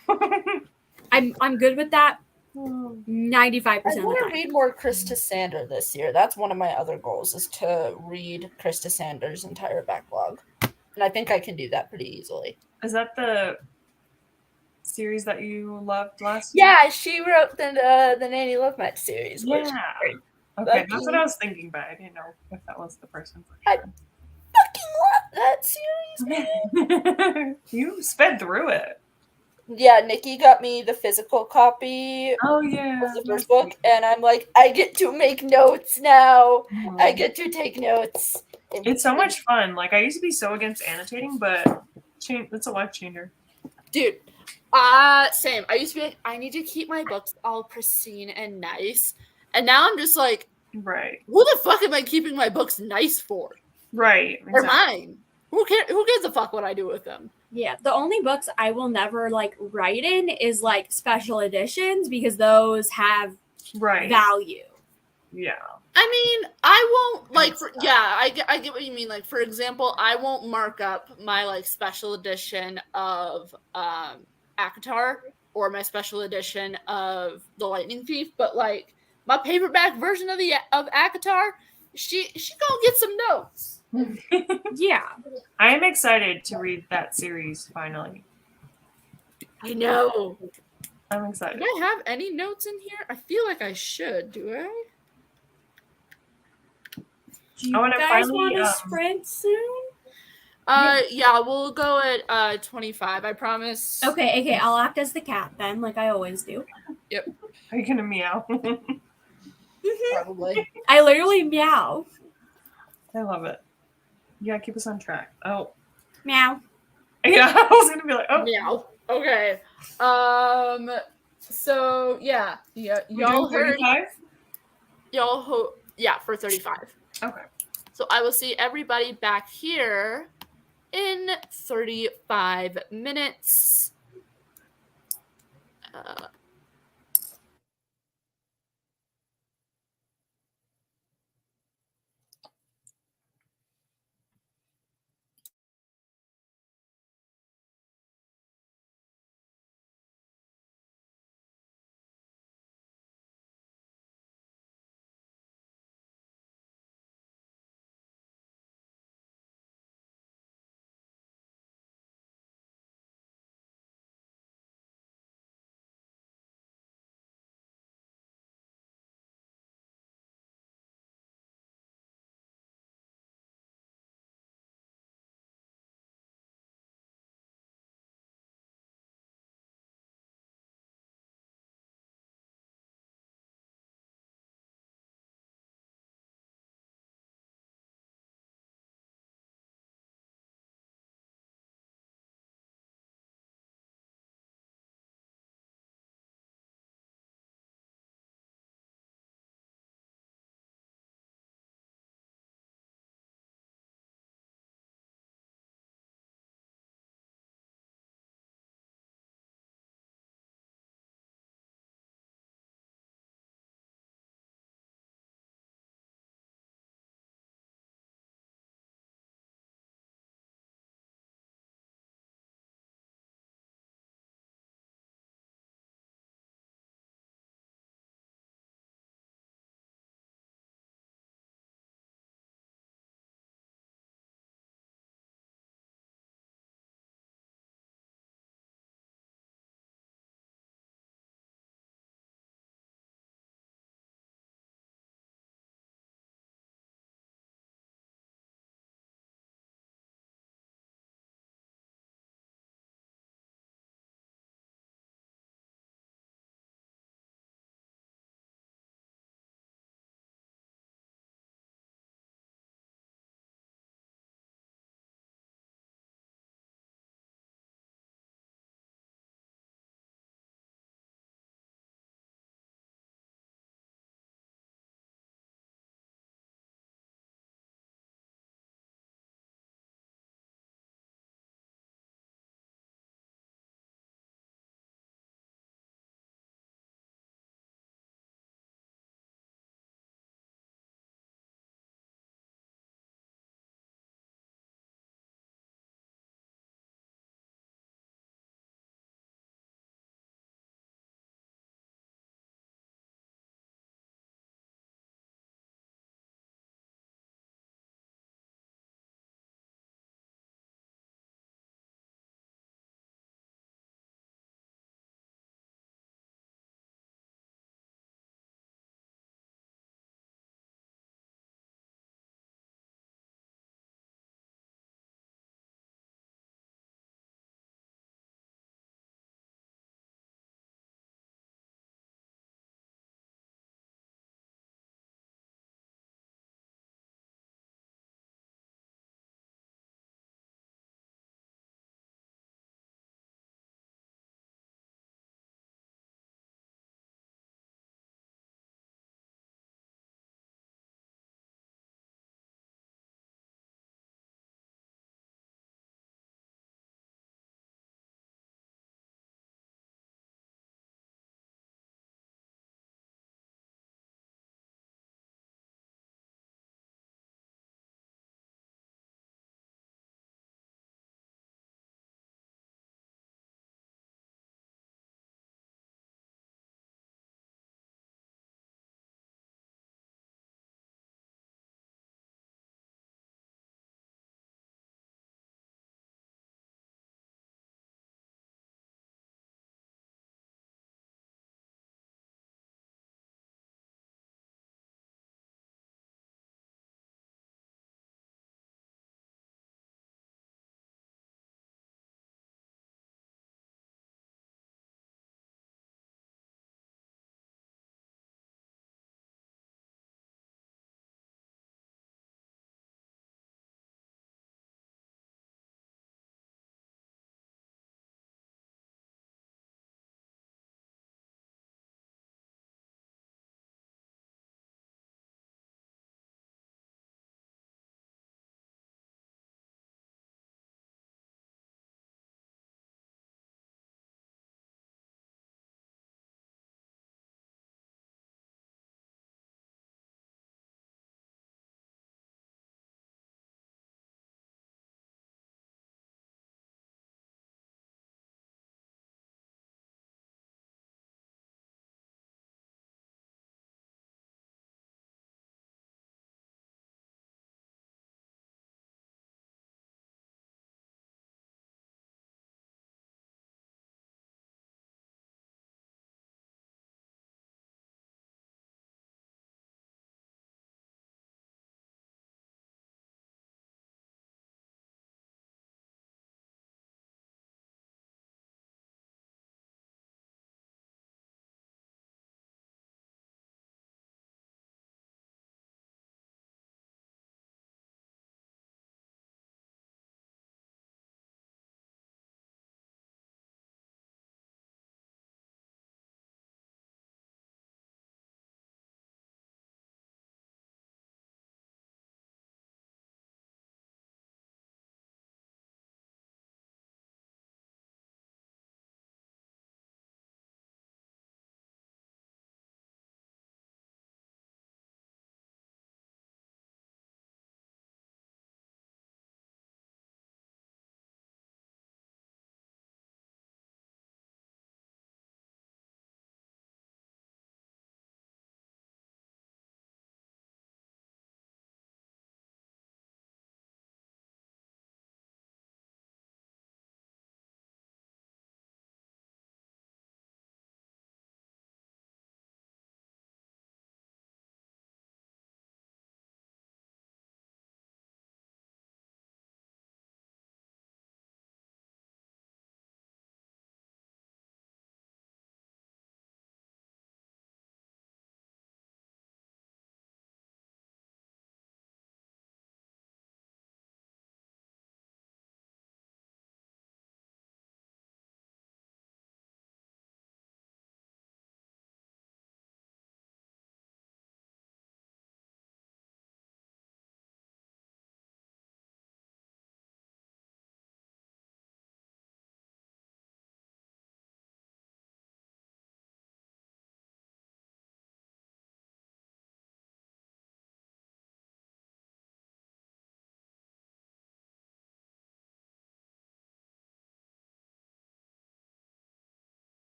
I'm good with that 95% I of the want to time. read more Krista Sander this year. That's one of my other goals, is to read Krista Sander's entire backlog. And I think I can do that pretty easily. Is that the series that you loved last year? Yeah, she wrote the Nanny Love Match series. Which Yeah. Okay, that's what I was thinking, but I didn't know if that was the person for I sure. fucking love that series. You sped through it. Yeah, Nikki got me the physical copy Oh yeah. of the first book, and I'm like, I get to make notes now. Mhm. I get to take notes. It's so much fun. Like I used to be so against annotating, but it's a life changer. Dude, same. I used to be like, I need to keep my books all pristine and nice. And now I'm just like, Right. who the fuck am I keeping my books nice for? Right. They're Exactly. mine. Who gives a fuck what I do with them? Yeah, the only books I will never like write in is like special editions because those have Right. value. Yeah. I mean, I won't like. I get what you mean. Like, for example, I won't mark up my like special edition of ACOTAR or my special edition of The Lightning Thief, but like my paperback version of ACOTAR, she gonna get some notes. Yeah. I am excited to read that series finally. I know. I'm excited. Do I have any notes in here? I feel like I should. Do I? Do you wanna guys finally, want to sprint soon? Yeah, we'll go at 25. I promise. Okay, I'll act as the cat then, like I always do. Are you gonna meow? Probably. I literally meow. I love it. You gotta keep us on track. Oh. Meow. Yeah, I was gonna be like, oh. Meow. Okay. So yeah, y'all heard. 35? Yeah, for 35. Okay. So I will see everybody back here in 35 minutes.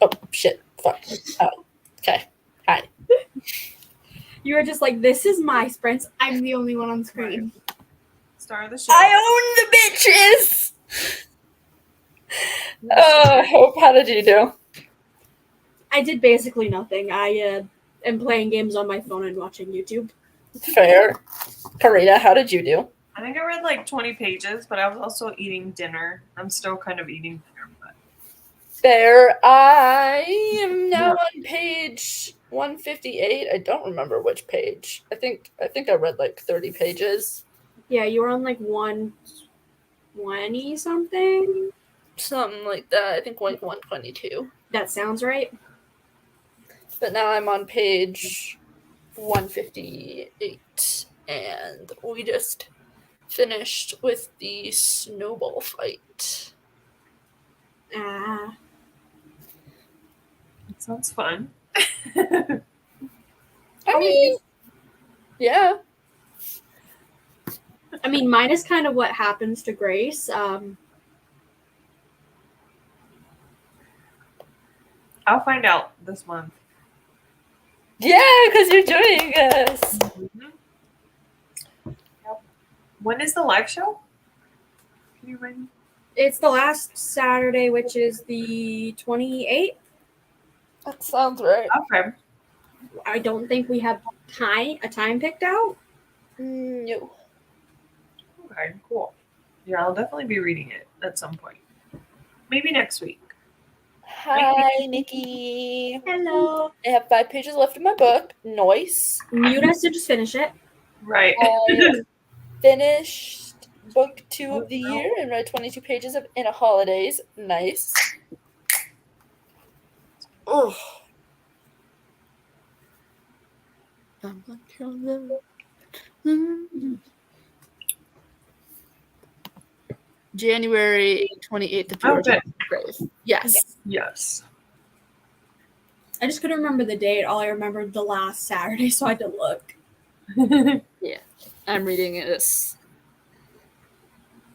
Oh shit! Fuck. Oh, okay. Hi. You were just like, this is my sprints. I'm the only one on screen. Star of the show. I own the bitches. Hope, how did you do? I did basically nothing. I am playing games on my phone and watching YouTube. Fair. Karina, how did you do? I think I read like 20 pages, but I was also eating dinner. I'm still kind of eating dinner, but Fair. I am now on page 158. I don't remember which page. I think I read like 30 pages. Yeah, you were on like 120 something. Something like that. I think like 122. That sounds right. But now I'm on page 158, and we just finished with the snowball fight. Ah. it sounds fun. I mean, yeah. I mean, mine is kind of what happens to Grace. I'll find out this month. Yeah, because you're joining us. Mm-hmm. Yep. When is the live show? Can you remind me? It's the last Saturday, which is the 28th. That sounds right. Okay. I don't think we have a time picked out. No. Okay, cool. Yeah, I'll definitely be reading it at some point. Maybe next week. Hi, Nikki. Hello. I have 5 pages left of my book. Nice. You guys to just finish it. Right. I finished book 2 of the year and read 22 pages of In a Holidays. Nice. Oh. I'm like your love. January 28th of Okay. Grave. Yes. Yes. I just couldn't remember the date. All I remembered the last Saturday, so I had to look. Yeah. I'm reading this.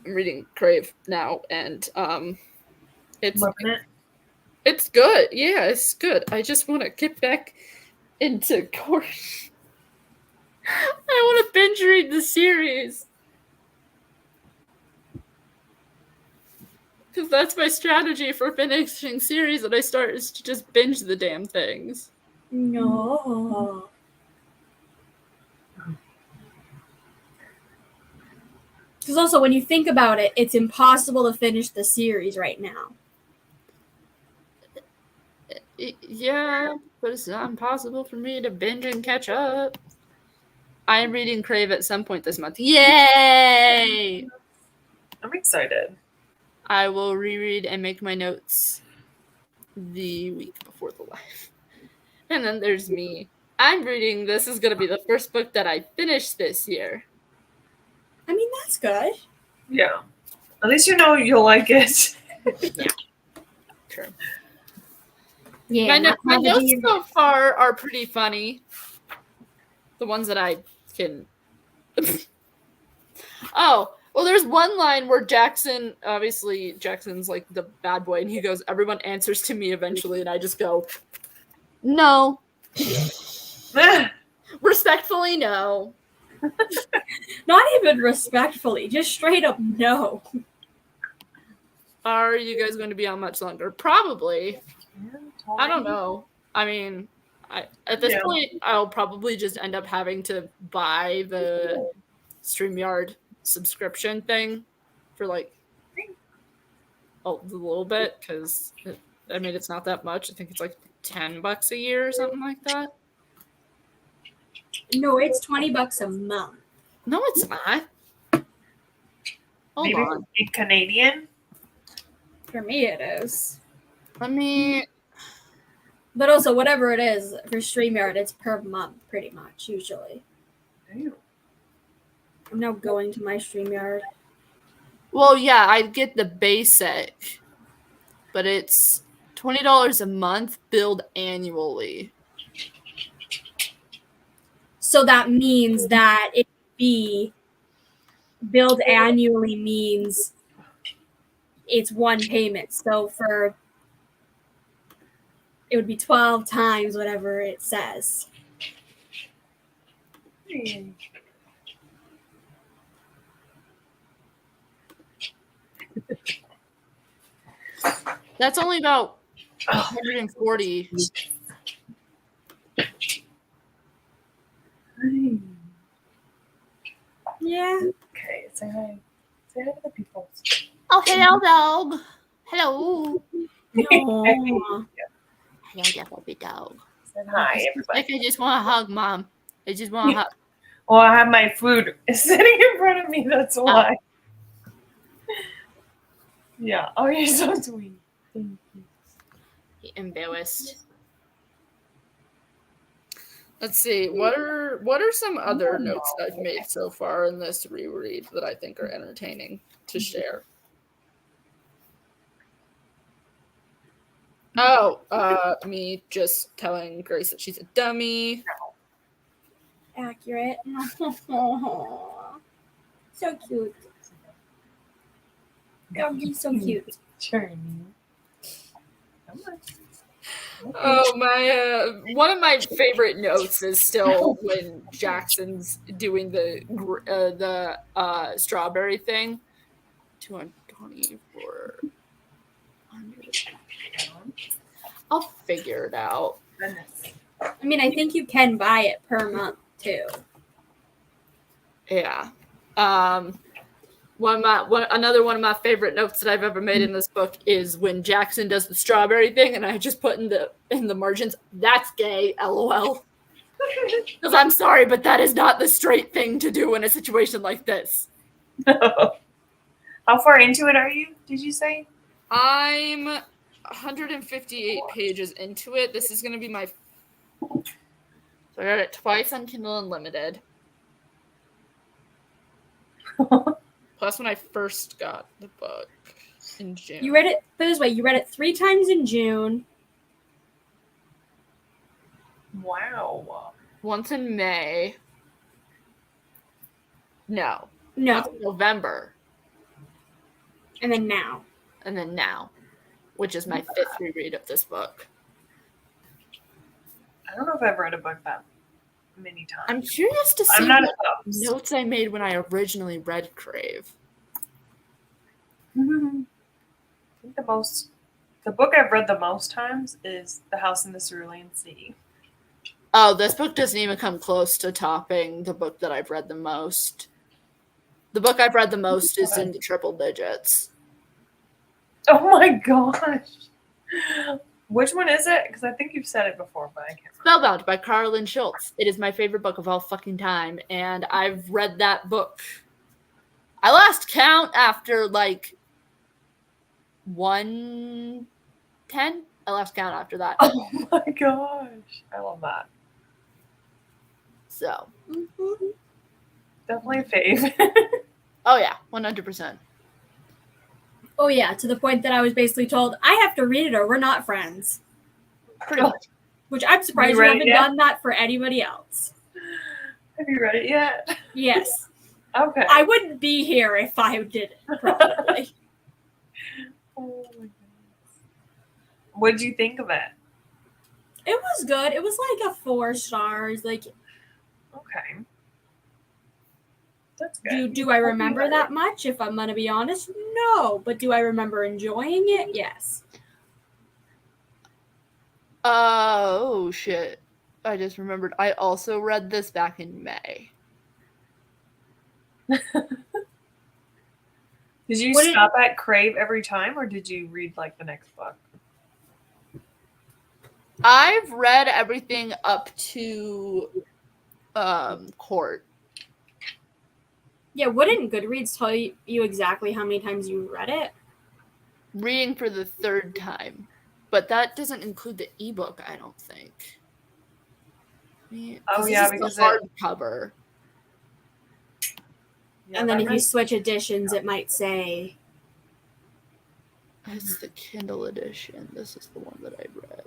I'm reading Crave now, and it's Loving it. it's good. Yeah, it's good. I just want to get back into course. I want to binge read the series. Because that's my strategy for finishing series that I start is to just binge the damn things. No. Because also, when you think about it, it's impossible to finish the series right now. Yeah, but it's not impossible for me to binge and catch up. I am reading Crave at some point this month. Yay! I'm excited. I will reread and make my notes the week before the live. And then there's me. I'm reading, this is going to be the first book that I finished this year. I mean, that's good. Yeah. At least you know you'll like it. Yeah. True. Yeah. My notes so far are pretty funny. The ones that I can... Oh, well, there's one line where Jackson's like the bad boy, and he goes, everyone answers to me eventually, and I just go, no. Respectfully, no. Not even respectfully, just straight up no. Are you guys going to be on much longer? Probably. I don't know. I mean, at this point, I'll probably just end up having to buy the StreamYard subscription thing for like a little bit, because I mean, it's not that much. I think it's like $10 a year or something like that. No, it's $20 a month. No, it's not. Hold Maybe on. in Canadian. For me, it is. Let me. But also, whatever it is for StreamYard, it's per month, pretty much, usually. Ew. I'm now going to my StreamYard. Well, yeah, I'd get the basic, but it's $20 a month billed annually. So that means that it be billed annually means it's one payment. So for it would be 12 times whatever it says. That's only about 140. Yeah. Okay, say hi. Say hi to the people. Oh, hello, dog. Hello. No. Hello, there, puppy dog. Say hi, Like, everybody. I just want a hug, Mom. I just want a hug. Well, I have my food sitting in front of me. That's why. Yeah. Oh, you're so sweet. Thank you. Embarrassed. Let's see. What are some other notes that I've made so far in this reread that I think are entertaining to share? Oh, me just telling Grace that she's a dummy. Accurate. So cute. Doggy's so cute. Journey. Oh my! One of my favorite notes is still when Jackson's doing the strawberry thing. 224. I'll figure it out. I mean, I think you can buy it per month too. Yeah. Another one of my favorite notes that I've ever made in this book is when Jackson does the strawberry thing, and I just put in the margins, "That's gay, LOL." Because I'm sorry, but that is not the straight thing to do in a situation like this. How far into it are you? Did you say? I'm 158 pages into it. This is going to be my. So I read it twice on Kindle Unlimited. Plus, when I first got the book in June. You read it this way. You read it 3 times in June. Wow. Once in May. No. No. Once in November. And then now. And then now, which is my 5th reread of this book. I don't know if I've read a book that many times. I'm curious to see what notes I made when I originally read Crave. I think the book I've read the most times is The House in the Cerulean Sea. Oh, this book doesn't even come close to topping the book that I've read the most. The book I've read the most is in the triple digits. Oh my gosh. Which one is it? Because I think you've said it before, but I can't remember. Spellbound by Carolyn Schultz. It is my favorite book of all fucking time, and I've read that book. I lost count after like 110. I lost count after that. Oh my gosh. I love that. So. Definitely a fave. Oh yeah, 100%. Oh yeah, to the point that I was basically told I have to read it or we're not friends. Pretty much. Which I'm surprised you haven't done that for anybody else. Have you read it yet? Yes. Okay. I wouldn't be here if I did it, probably. Oh my goodness. What did you think of it? It was good. It was like a 4 stars. Like, okay. That's good. Do I remember that much? If I'm gonna be honest, no. But do I remember enjoying it? Yes. Oh shit! I just remembered. I also read this back in May. Did you stop at Crave every time, or did you read like the next book? I've read everything up to Court. Yeah, wouldn't Goodreads tell you exactly how many times you read it? Reading for the 3rd time. But that doesn't include the ebook, I don't think. Oh yeah, because the hardcover. Yeah, and then if you switch editions, it might say. It's the Kindle edition. This is the one that I read.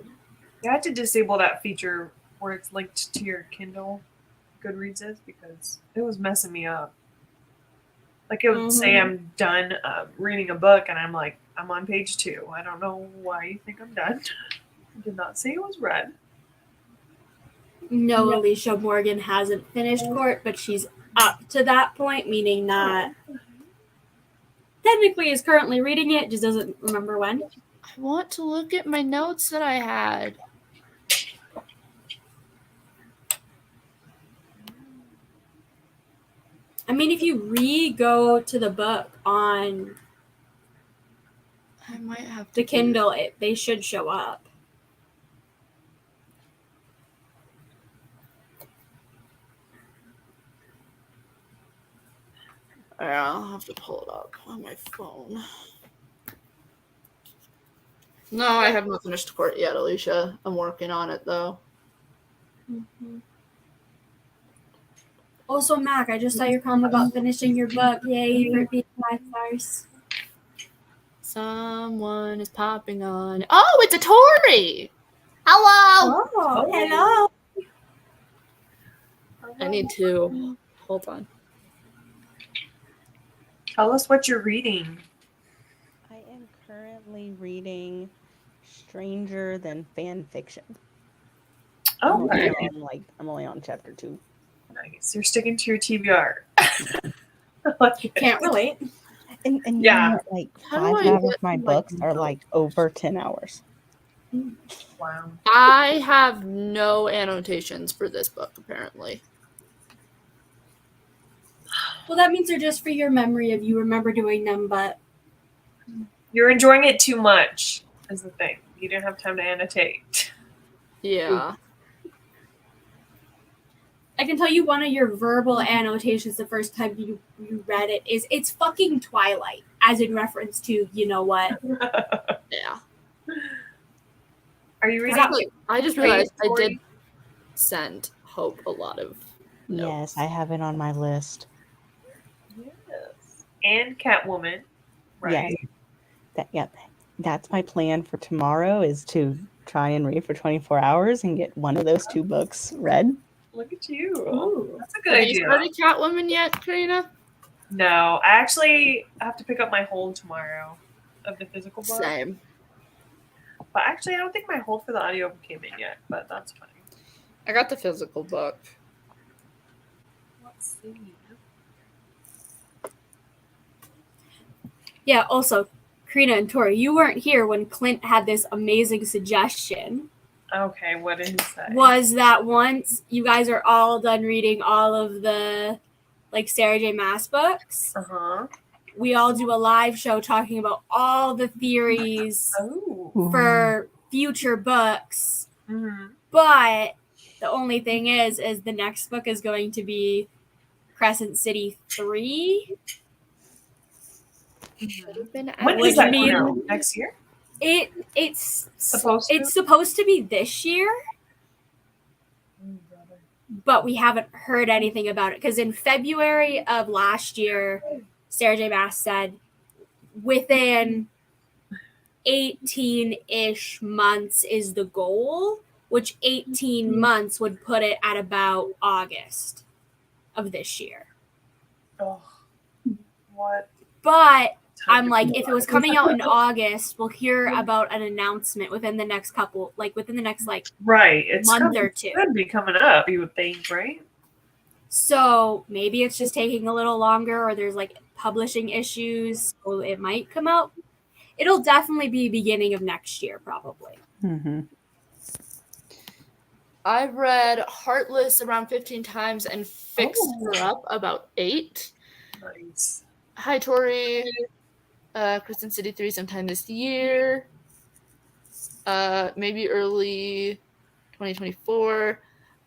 You had to disable that feature where it's linked to your Kindle Goodreads is because it was messing me up. Like it would say I'm done reading a book, and I'm like, I'm on page 2. I don't know why you think I'm done. Did not say it was red. No, Alicia Morgan hasn't finished court, but she's up to that point, meaning that technically is currently reading it, just doesn't remember when. I want to look at my notes that I had. I mean, if you go to the book on I might have to the Kindle, they should show up. I'll have to pull it up on my phone. No, I have not finished court yet, Alicia. I'm working on it, though. Mm-hmm. Also, Mac, I just saw your comment about finishing your book. Yay for it being 5 stars. Someone is popping on. Oh, it's a Tori! Hello! Oh, hello. I need to... Hold on. Tell us what you're reading. I am currently reading Stranger Than Fan Fiction. Oh, okay. I'm only on chapter 2. Nice. You're sticking to your TBR. I like it. Can't relate. And Yeah. you know, like How do 5 I out get of my to, books are like over 10 hours. Wow. I have no annotations for this book, apparently. Well, that means they're just for your memory if you remember doing them, but You're enjoying it too much, is the thing. You didn't have time to annotate. Yeah. I can tell you one of your verbal annotations the first time you read it is it's fucking Twilight, as in reference to you know what. Yeah. Are you reading? Exactly. I just realized I Tori? did send Hope a lot of notes. Yes, I have it on my list. Yes. And Catwoman. Right. Yep. That's my plan for tomorrow is to try and read for 24 hours and get one of those 2 books read. Look at you. Ooh. That's a good Have you idea. started Catwoman yet, Karina? No, I actually have to pick up my hold tomorrow of the physical book. Same. But actually, I don't think my hold for the audio came in yet, but that's fine. I got the physical book. Let's see. Yeah, also, Karina and Tori, you weren't here when Clint had this amazing suggestion. Okay, what did he say? Was that once you guys are all done reading all of the like Sarah J. Maas books, Uh-huh. we all do a live show talking about all the theories Oh. for future books. Mm-hmm. But the only thing is the next book is going to be Crescent City 3. Should have been When Which is that means- coming out? Next year? It's Supposed to? It's supposed to be this year, but we haven't heard anything about it because in February of last year, Sarah J. Maas said within 18-ish months is the goal, which 18 months would put it at about August of this year. Oh, what? But I'm like, if it was coming out in August, we'll hear about an announcement within the next Right. It's month or two. Could be coming up, you would think, right? So maybe it's just taking a little longer, or there's like publishing issues, so it might come out. It'll definitely be beginning of next year, probably. Mm-hmm. I've read Heartless around 15 times and Fixed Her Up about 8. Nice. Hi, Tori. Crescent City 3 sometime this year. Maybe early 2024.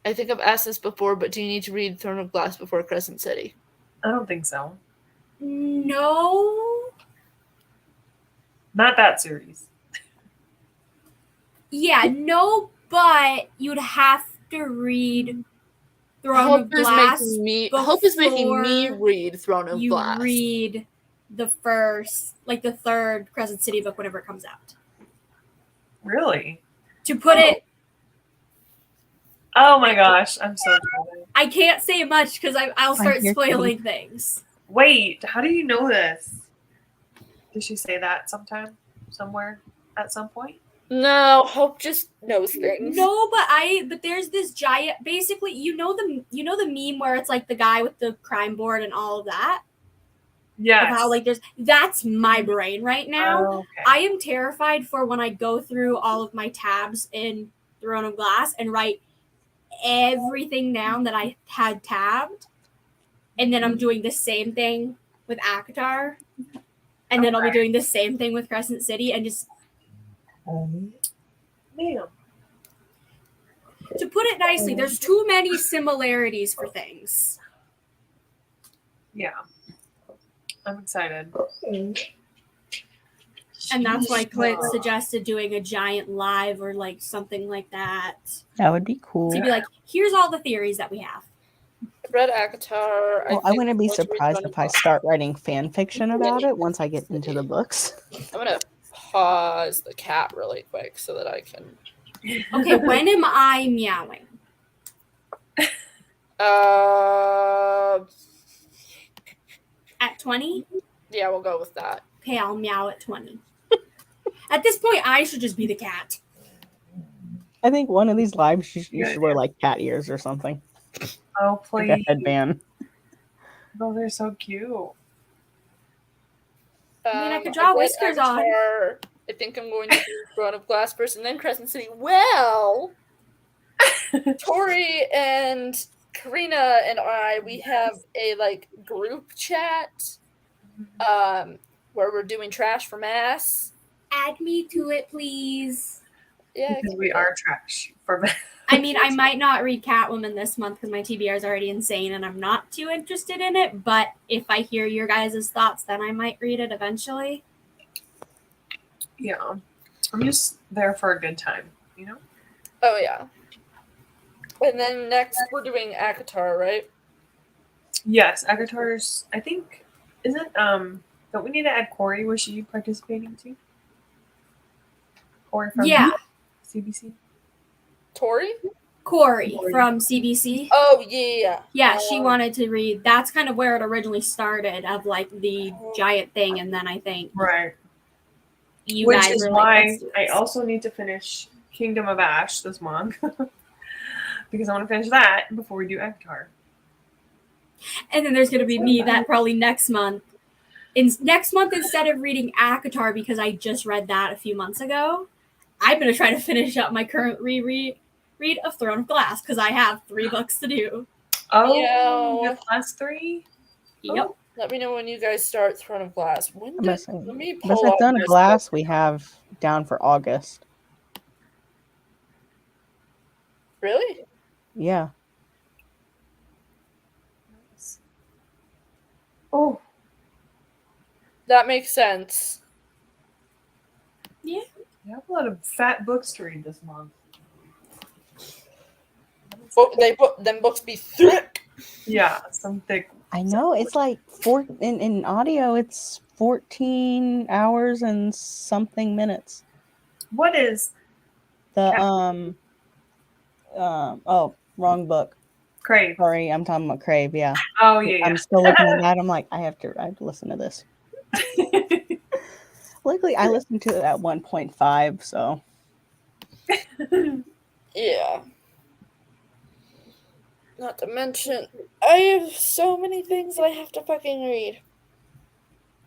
I think I've asked this before, but do you need to read Throne of Glass before Crescent City? I don't think so. No. Not that series. Yeah, no, but you'd have to read Throne of Glass. Hope is making me before read Throne of you Glass. read the third Crescent City book whenever it comes out. Really? To put it, Oh my gosh, I'm so excited. I can't say much because I'll start here, spoiling things. Wait, how do you know this? Did she say that sometime? Somewhere? At some point? No, Hope just knows things. No, but there's this giant. Basically, you know the meme where it's like the guy with the crime board and all of that. Yes. Of how like that's my brain right now. Oh, okay. I am terrified for when I go through all of my tabs in Throne of Glass and write everything down that I had tabbed, and then I'm doing the same thing with Akatar, and then I'll be doing the same thing with Crescent City, and just Damn. to put it nicely, there's too many similarities for things. Yeah. I'm excited. And that's why Clint suggested doing a giant live or like something like that. That would be cool. To be like, here's all the theories that we have. Read Akatar. Well, I wouldn't be surprised if I start writing fan fiction about it once I get into the books. I'm gonna pause the cat really quick so that I can. Okay, when am I meowing? At 20? Yeah, we'll go with that. Okay, I'll meow at 20. At this point, I should just be the cat. I think one of these lives you should wear like cat ears or something. Oh, please. Like a headband. Oh, they're so cute. I mean, I could draw whiskers on. I think I'm going to do Throne of Glass first and then Crescent City. Well, Tori and Karina and I, we have a like group chat where we're doing trash for mass. Add me to it, please. Yeah, because we are trash for mass. I mean, I might not read Catwoman this month because my TBR is already insane and I'm not too interested in it. But if I hear your guys' thoughts, then I might read it eventually. Yeah. I'm just there for a good time, you know? Oh, yeah. And then next we're doing Akatar, right? Yes, Akatar's, I think, isn't, don't we need to add Corey? Was she participating too? Corey from CBC? Tori? Corey from CBC. Oh, yeah. Yeah, she wanted to read. That's kind of where it originally started, of like the giant thing, and then I think you Which guys is were why like, I also need to finish Kingdom of Ash this month because I want to finish that before we do Avatar. And then there's going to be me that probably next month. Next month, instead of reading Akatar because I just read that a few months ago, I'm going to try to finish up my current reread of Throne of Glass because I have 3 books to do. Oh, the last 3? Yep. Oh, let me know when you guys start Throne of Glass. When did, let me pull But up Throne of this Glass book. we have down for August. Really? Yeah. Oh. That makes sense. Yeah. You have a lot of fat books to read this month. Them books be thick. Yeah, some thick. I know, it's like in audio it's 14 hours and something minutes. What is the wrong book. Crave. Sorry, I'm talking about Crave, yeah. Oh yeah. I'm still looking at that. I'm like, I have to listen to this. Luckily I listened to it at 1.5, so Yeah. Not to mention, I have so many things I have to fucking read.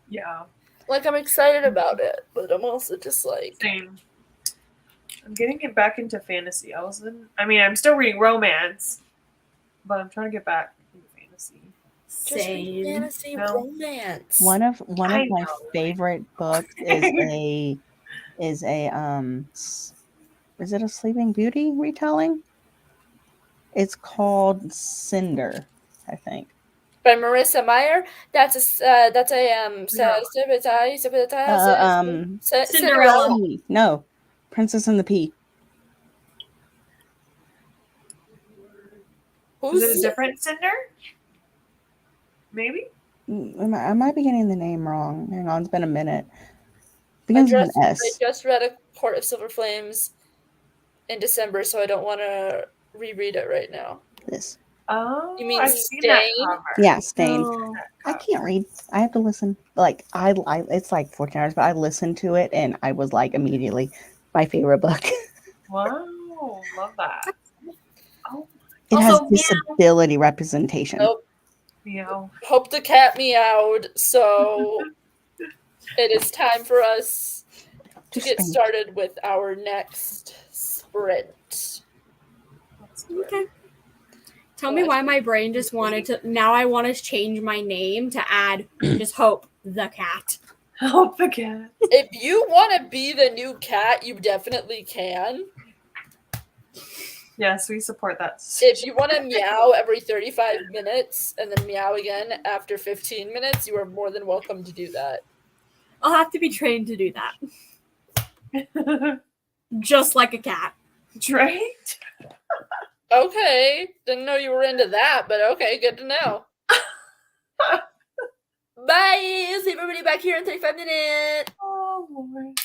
Yeah. Like, I'm excited about it, but I'm also just like... Same. I'm getting it back into fantasy. I'm still reading romance, but I'm trying to get back into fantasy. Just read fantasy romance. One of my favorite books is is it a Sleeping Beauty retelling? It's called Cinder, I think. By Marissa Meyer. Cinderella. No, Princess and the Pea. Is it a different Cinder? Maybe? I might be getting the name wrong. Hang on, it's been a minute. I Begins with an S. just read A Court of Silver Flames in December, so I don't want to reread it right now. This. Oh, you mean I've seen that Stain? cover. Yeah, Stain. Oh. I can't read. I have to listen. Like I it's like 14 hours, but I listened to it and I was like immediately, my favorite book. Wow, love that. Oh, It Also, has disability representation. Nope. meow. Hope the cat meowed, so it is time for us to get Spank. started with our next sprint. Okay. Tell me why my brain just wanted to. Now I want to change my name to add just Hope the cat. Hope the cat. If you want to be the new cat, you definitely can. Yes, we support that. If you want to meow every 35 minutes and then meow again after 15 minutes, you are more than welcome to do that. I'll have to be trained to do that. Just like a cat. Right? Okay, didn't know you were into that, but okay, good to know. Bye! See everybody back here in 35 minutes! Oh, Lord.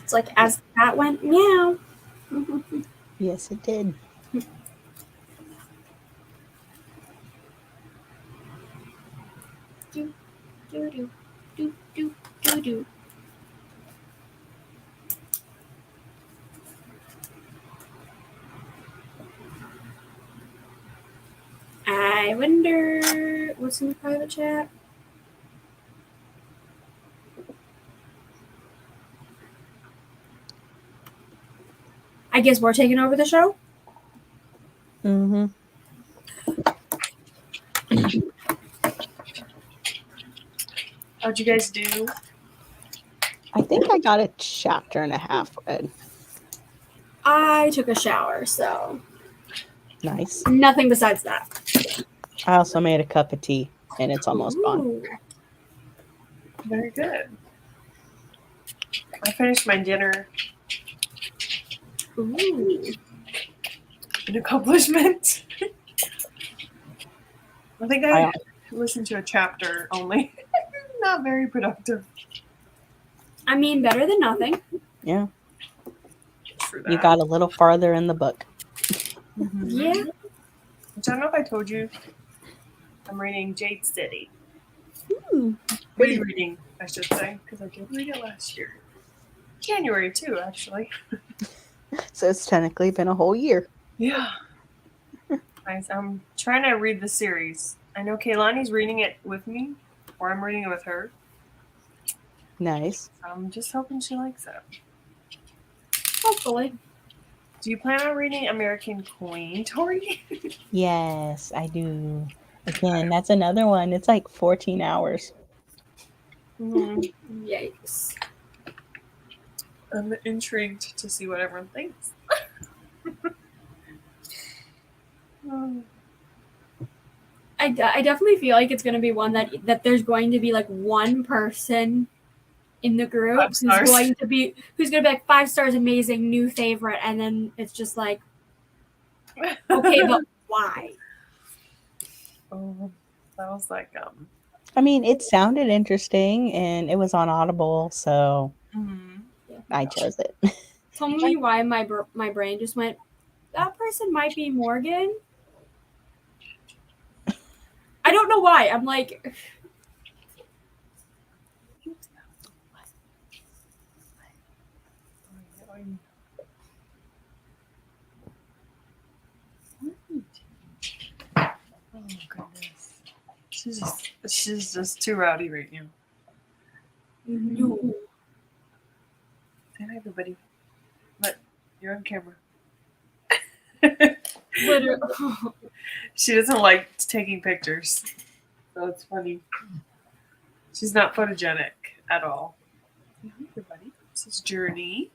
It's like as the cat went meow. Yes, it did. Do, do, do, do, do, do, do. I wonder what's in the private chat. I guess we're taking over the show. Mm-hmm. How'd you guys do? I think I got a chapter and a half read. I took a shower, so Nice. nothing besides that. I also made a cup of tea, and it's almost gone. Ooh. Very good. I finished my dinner. Ooh. An accomplishment. I think I I- listened to a chapter only. Not very productive. I mean, better than nothing. Yeah, For that. you got a little farther in the book. Mhm. Yeah. Which I don't know if I told you. I'm reading Jade City. Ooh, pretty. Rereading, I should say, because I did read it last year. January too, actually. So it's technically been a whole year. Yeah. I'm trying to read the series. I know Kaylani's reading it with me, or I'm reading it with her. Nice. I'm just hoping she likes it. Hopefully. Do you plan on reading American Queen, Tori? Yes, I do. Again, that's another one. It's like 14 hours. Yikes. I'm intrigued to see what everyone thinks. I definitely feel like it's going to be one that there's going to be like one person in the group 5 who's stars. going to be like 5 stars, amazing, new favorite, and then it's just like, okay, but why? Oh, that was like I mean, it sounded interesting, and it was on Audible, so I chose it. Tell me why my brain just went, that person might be Morgan. I don't know why. I'm like, oh goodness. She's just too rowdy right now. no. Say hi, everybody. But you're on camera. Literally. She doesn't like taking pictures, so it's funny. She's not photogenic at all. Say hi, everybody. This is Journey.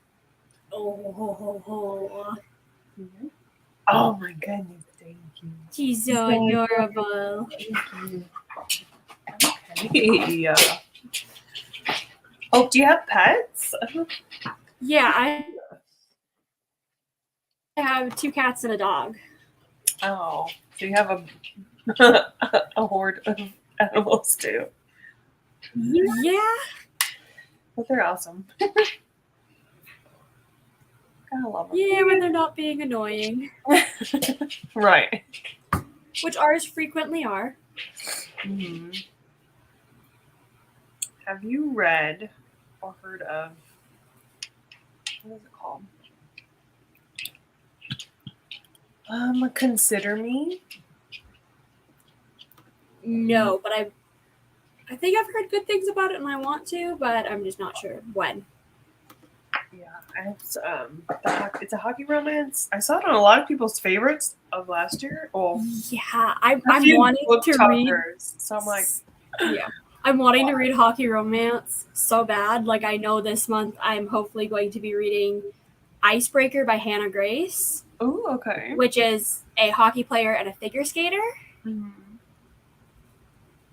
Oh, Oh my goodness, thank you. she's so adorable. Thank you. Okay. Oh, do you have pets? Yeah, I have 2 cats and a dog. Oh, so you have a horde of animals too. Yeah. But they're awesome. I love them. Yeah, when they're not being annoying, Right. which ours frequently are. Mm-hmm. Have you read or heard of, what is it called? Consider Me? No, but I think I've heard good things about it and I want to, but I'm just not sure when. Yeah, it's a hockey romance. I saw it on a lot of people's favorites of last year. Well, Yeah, I'm a few wanting book to read. talkers, so I'm like, Yeah, I'm wanting to read hockey romance so bad. Like I know this month I'm hopefully going to be reading Icebreaker by Hannah Grace, oh, okay. which is a hockey player and a figure skater. Mm-hmm.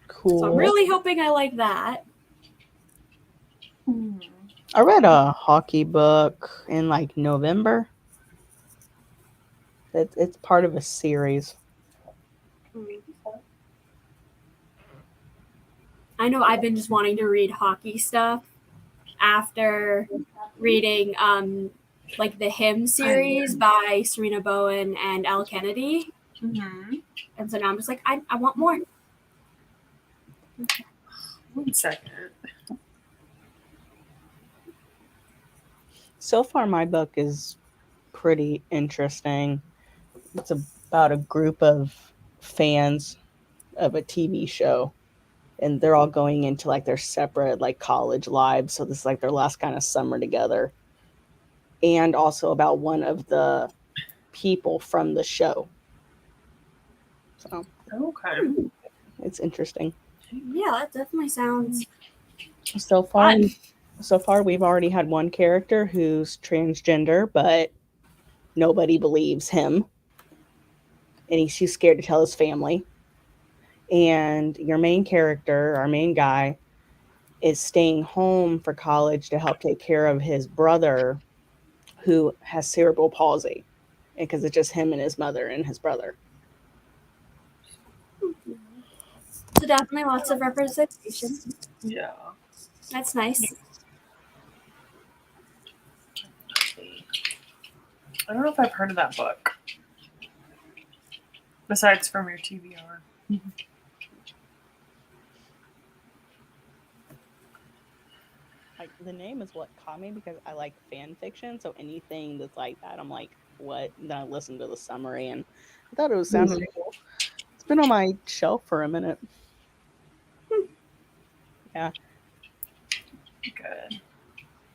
Cool. So I'm really hoping I like that. Hmm. I read a hockey book in like November. It's part of a series. I know I've been just wanting to read hockey stuff after reading like the hymn series by Serena Bowen and Elle Kennedy. Mm-hmm. And so now I'm just like, I want more. 1 second. So far, my book is pretty interesting. It's about a group of fans of a TV show, and they're all going into like their separate like college lives. So this is like their last kind of summer together, and also about one of the people from the show. So Okay. it's interesting. Yeah, that definitely sounds So far, fun. we've already had one character who's transgender, but nobody believes him, and he's too scared to tell his family. And your main character, our main guy, is staying home for college to help take care of his brother who has cerebral palsy, because it's just him and his mother and his brother. So definitely lots of representation. Yeah. That's nice. I don't know if I've heard of that book. Besides from your TBR. Like, the name is what caught me because I like fan fiction, so anything that's like that, I'm like, what? And then I listened to the summary and I thought it was sounded cool. It's been on my shelf for a minute. Yeah. Good.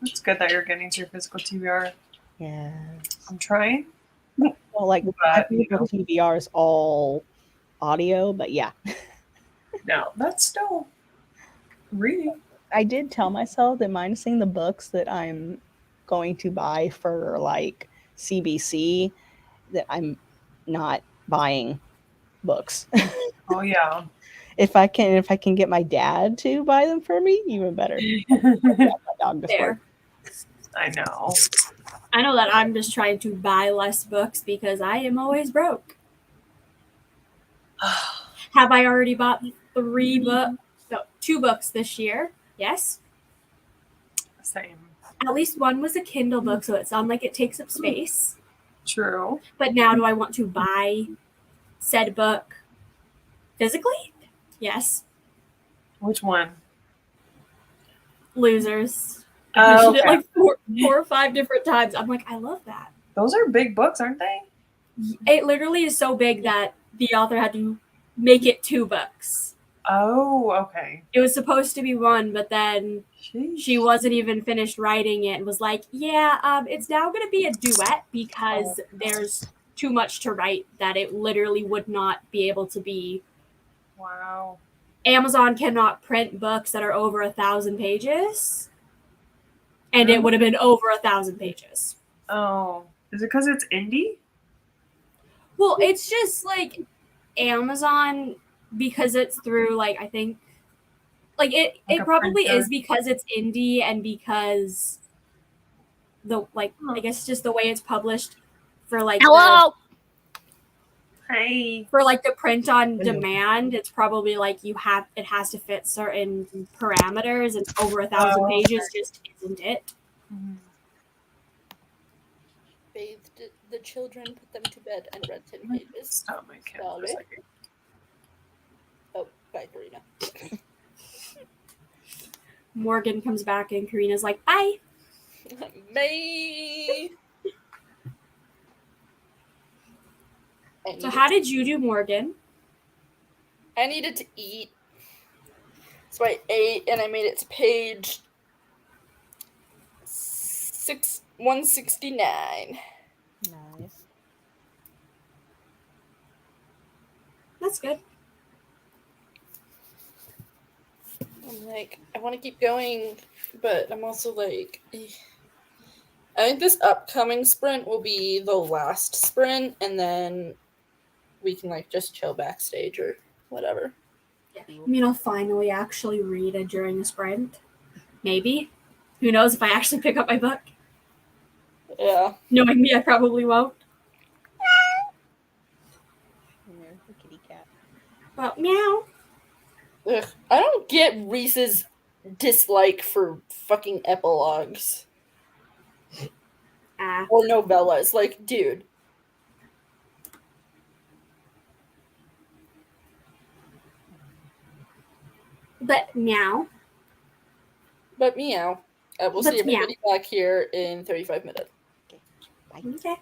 It's good that you're getting to your physical TBR. Yes. I'm trying. Well, like, But, you know. TBR is all audio, but yeah. No, that's still reading. I did tell myself that minusing the books that I'm going to buy for like CBC, that I'm not buying books. Oh yeah. If I can get my dad to buy them for me, even better. There. I know. I know that I'm just trying to buy less books because I am always broke. Have I already bought 2 books this year? Yes. Same. At least one was a Kindle book, so it sounded like it takes up space. True. But now do I want to buy said book physically? Yes. Which one? Losers. I Oh, mentioned okay. it like 4 or 5 different times. I'm like, I love that. Those are big books, aren't they? It literally is so big that the author had to make it 2 books. Oh, okay. It was supposed to be 1, but then Sheesh. she wasn't even finished writing it and was like, yeah, it's now going to be a duet because there's too much to write that it literally would not be able to be. Wow. Amazon cannot print books that are over 1,000 pages, and it would have been over 1,000 pages. Oh, is it because it's indie? Well, it's just like Amazon, because it's through like, I think like it probably printer? is because it's indie and because I guess just the way it's published for like Hey. for like the print on demand, it's probably like it has to fit certain parameters, and over 1,000 pages just isn't it. Bathed the children, put them to bed, and read 10 pages. Stop my camera for a second. Oh, bye, Karina. Morgan comes back and Karina's like, bye. Bye. So how did you do, Morgan? I needed to eat. So I ate and I made it to page 169. Nice. That's good. I'm like, I want to keep going, but I'm also like, I think this upcoming sprint will be the last sprint, and then we can like just chill backstage or whatever. I mean, I'll finally actually read it during the sprint. Maybe. Who knows if I actually pick up my book? Yeah. Knowing me, I probably won't. And there's the kitty cat. Well, meow. Ugh, I don't get Reese's dislike for fucking epilogues. Or novellas. Like, dude. But meow. But meow. We'll But see everybody back here in 35 minutes. Okay.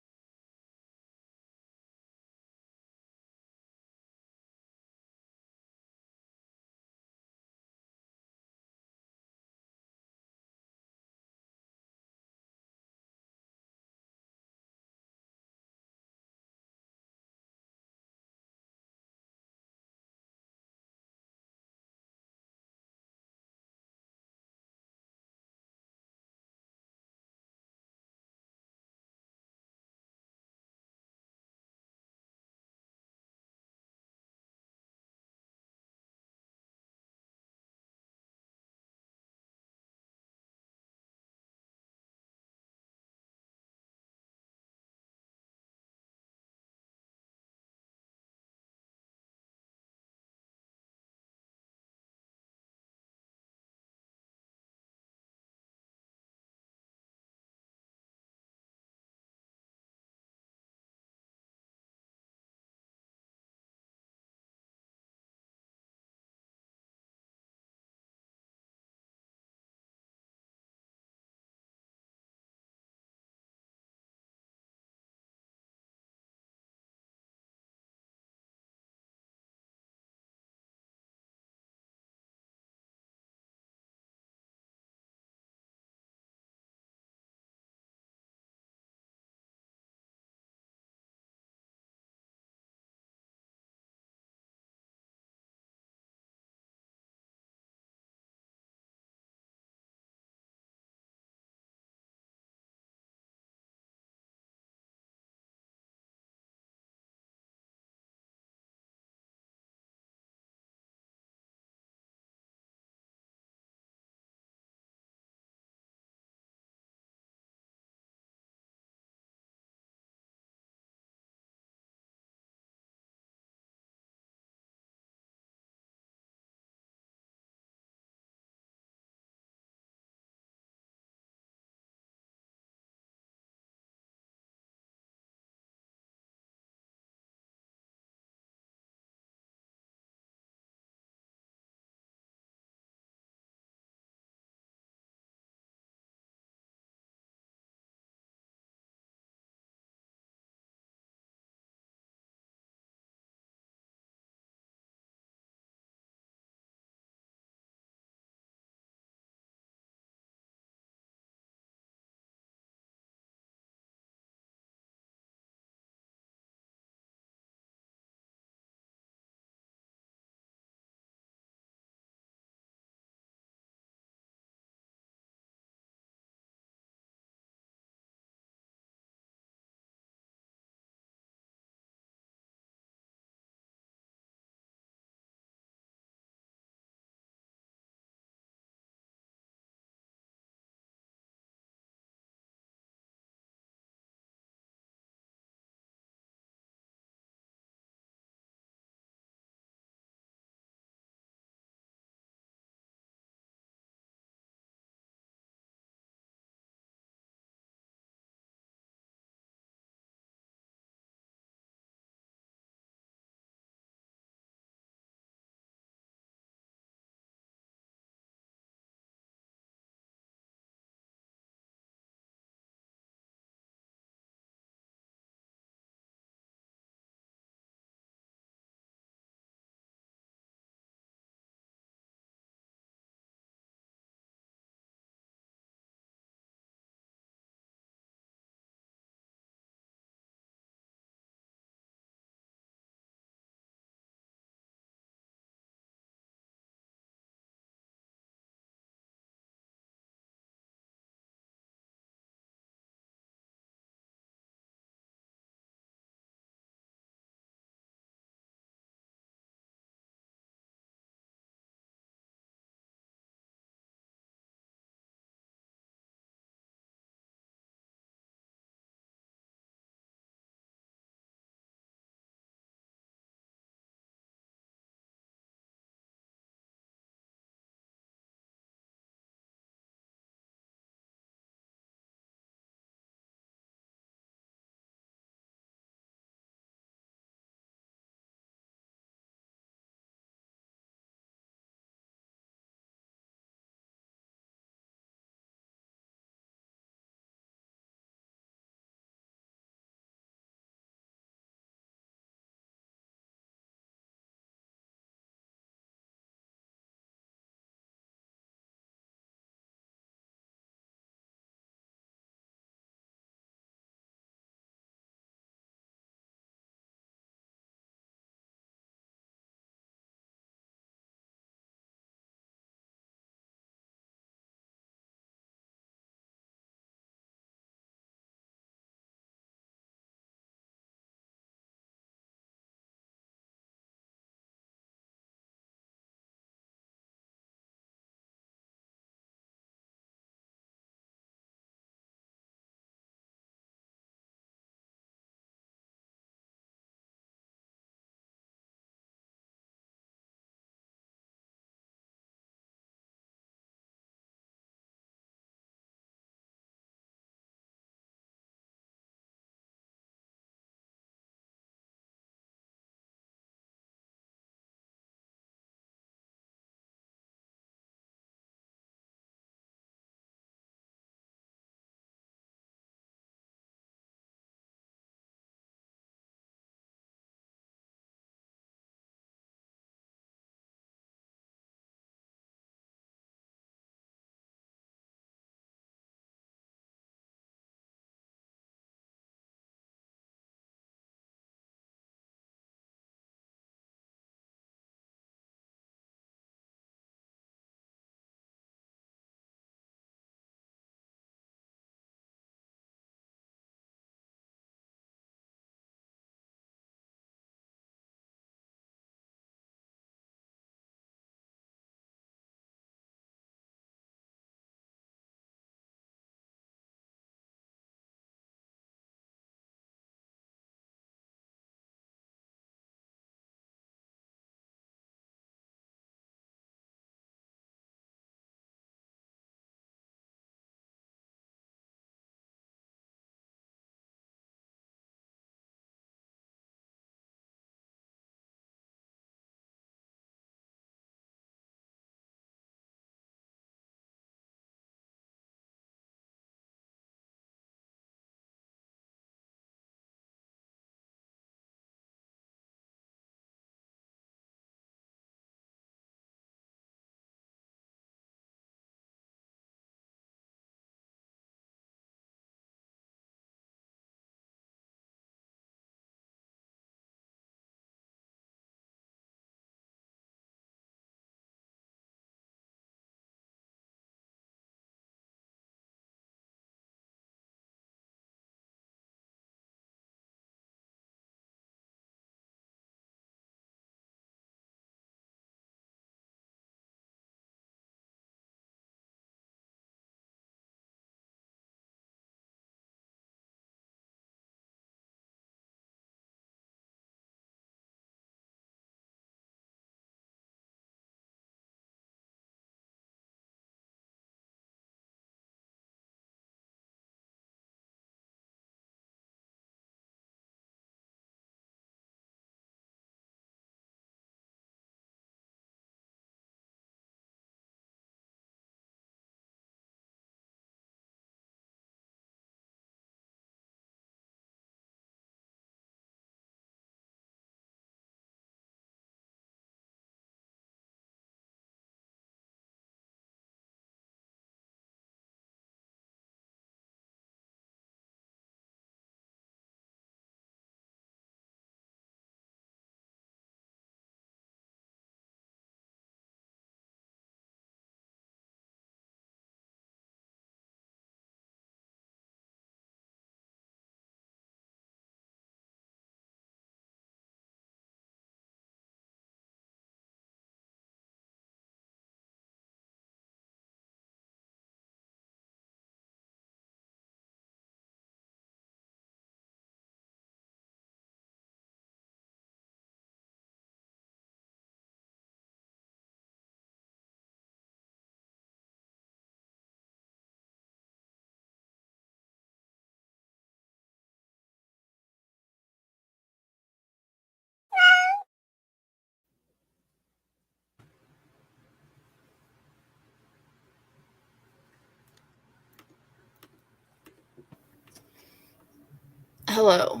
Hello.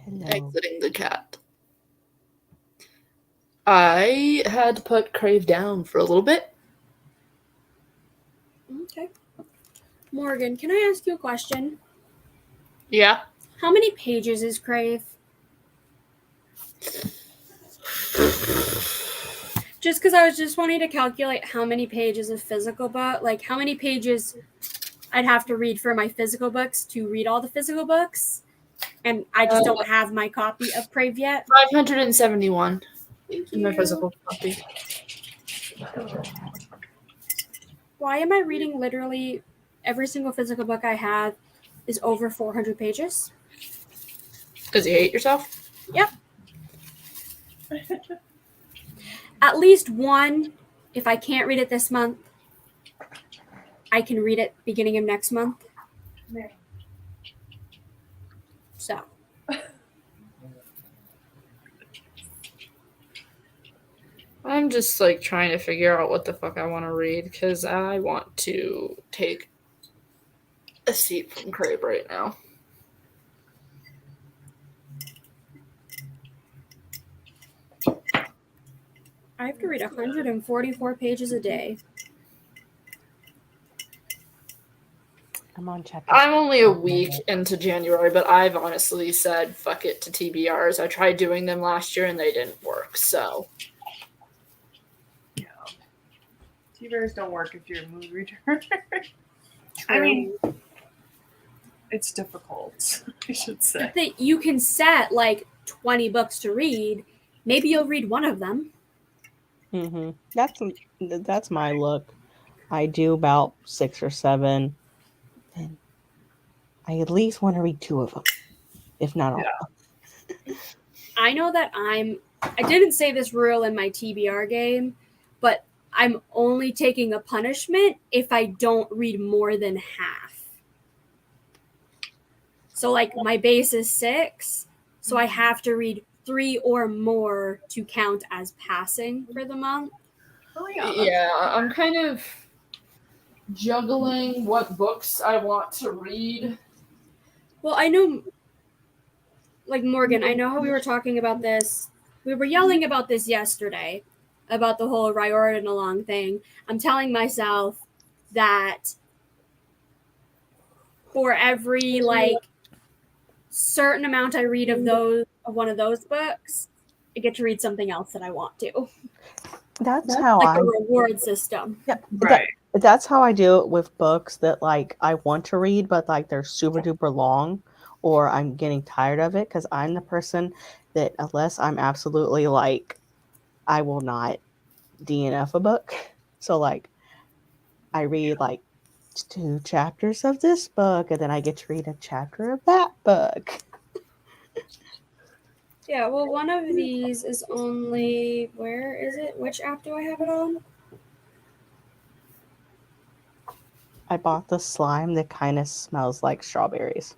Hello. Exiting the chat. I had to put Crave down for a little bit. Okay. Morgan, can I ask you a question? Yeah. How many pages is Crave? Just because I was just wanting to calculate how many pages of physical book, like how many pages I'd have to read for my physical books to read all the physical books. And I just don't have my copy of Crave yet. 571 Thank in my you. physical copy. Why am I reading literally every single physical book I have is over 400 pages? Because you hate yourself? Yep. At least one, if I can't read it this month, I can read it beginning of next month. So. I'm just like trying to figure out what the fuck I want to read because I want to take a seat from Crave right now. I have to read 144 pages a day. I'm on chapter. I'm only a week into January, but I've honestly said fuck it to TBRs. I tried doing them last year and they didn't work, so. Yeah. TBRs don't work if you're a mood reader. I mean, it's difficult, I should say. But you can set like 20 books to read. Maybe you'll read one of them. Mm-hmm. That's my look. I do about 6 or 7, and I at least want to read 2 of them, if not all. Yeah. I know that I didn't say this rule in my TBR game, but I'm only taking a punishment if I don't read more than half. So like my base is 6, so I have to read 3 or more to count as passing for the month. Oh, Yeah, I'm kind of juggling what books I want to read. Well, I know, like Morgan, I know how we were talking about this. We were yelling about this yesterday, about the whole Riordan along thing. I'm telling myself that for every like certain amount I read of one of those books, I get to read something else that I want to. That's how like a reward system. Yeah, Right. That's how I do it with books that like I want to read, but like they're super duper long, or I'm getting tired of it because I'm the person that unless I'm absolutely like, I will not DNF a book. So like, I read like 2 chapters of this book, and then I get to read a chapter of that book. Yeah, well, one of these is only, where is it? Which app do I have it on? I bought the slime that kind of smells like strawberries.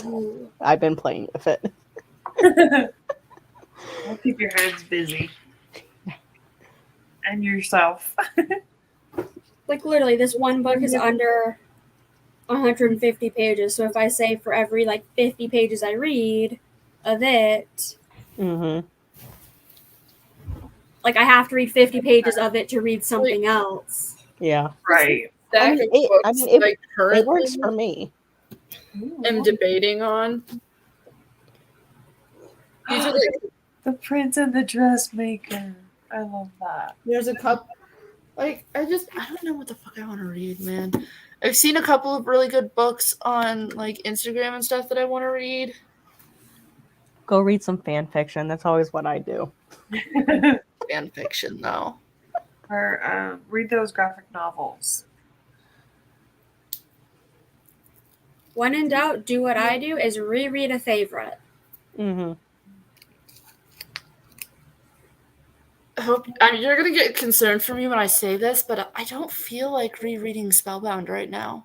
Ooh. I've been playing with it. I'll keep your hands busy. And yourself. Like literally, this one book is under 150 pages. So if I say for every like 50 pages I read of it, Mm-hmm. like I have to read 50 pages of it to read something else. Yeah. Right. It works for me. I'm debating on. These are like, The Prince and the Dressmaker. I love that. there's a couple. Like I don't know what the fuck I want to read, man. I've seen a couple of really good books on like Instagram and stuff that I want to read. Go read some fan fiction. That's always what I do. Fan fiction, though. Or read those graphic novels. When in doubt, do what I do is reread a favorite. Mm-hmm. You're gonna get concerned for me when I say this, but I don't feel like rereading Spellbound right now.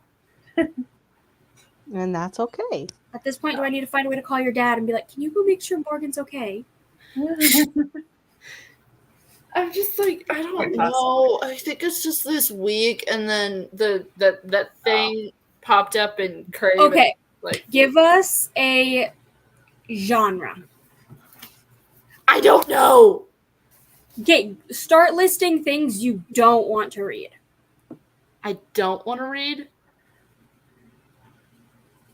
And that's okay. At this point, do I need to find a way to call your dad and be like, can you go make sure Morgan's okay? I'm just like, I don't know. I think it's just this week, and then that thing popped up in Crave. Okay, Like, Give us a genre. I don't know. Okay, start listing things you don't want to read. I don't want to read.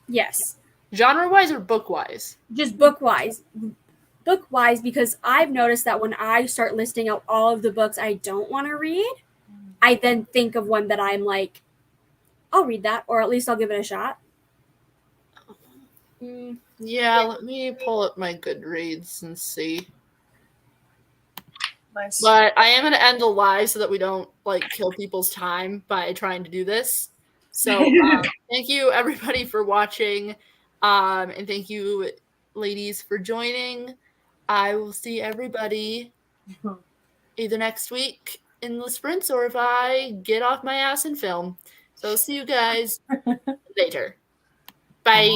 Yes, Genre-wise or book-wise? just book-wise. Book-wise, because I've noticed that when I start listing out all of the books I don't want to read, I then think of one that I'm like, I'll read that, or at least I'll give it a shot. Yeah, let me pull up my Goodreads and see. Nice. But I am going to end the live so that we don't like kill people's time by trying to do this. So thank you everybody for watching, and thank you ladies for joining. I will see everybody either next week in the sprints or if I get off my ass and film. So see you guys later. Bye.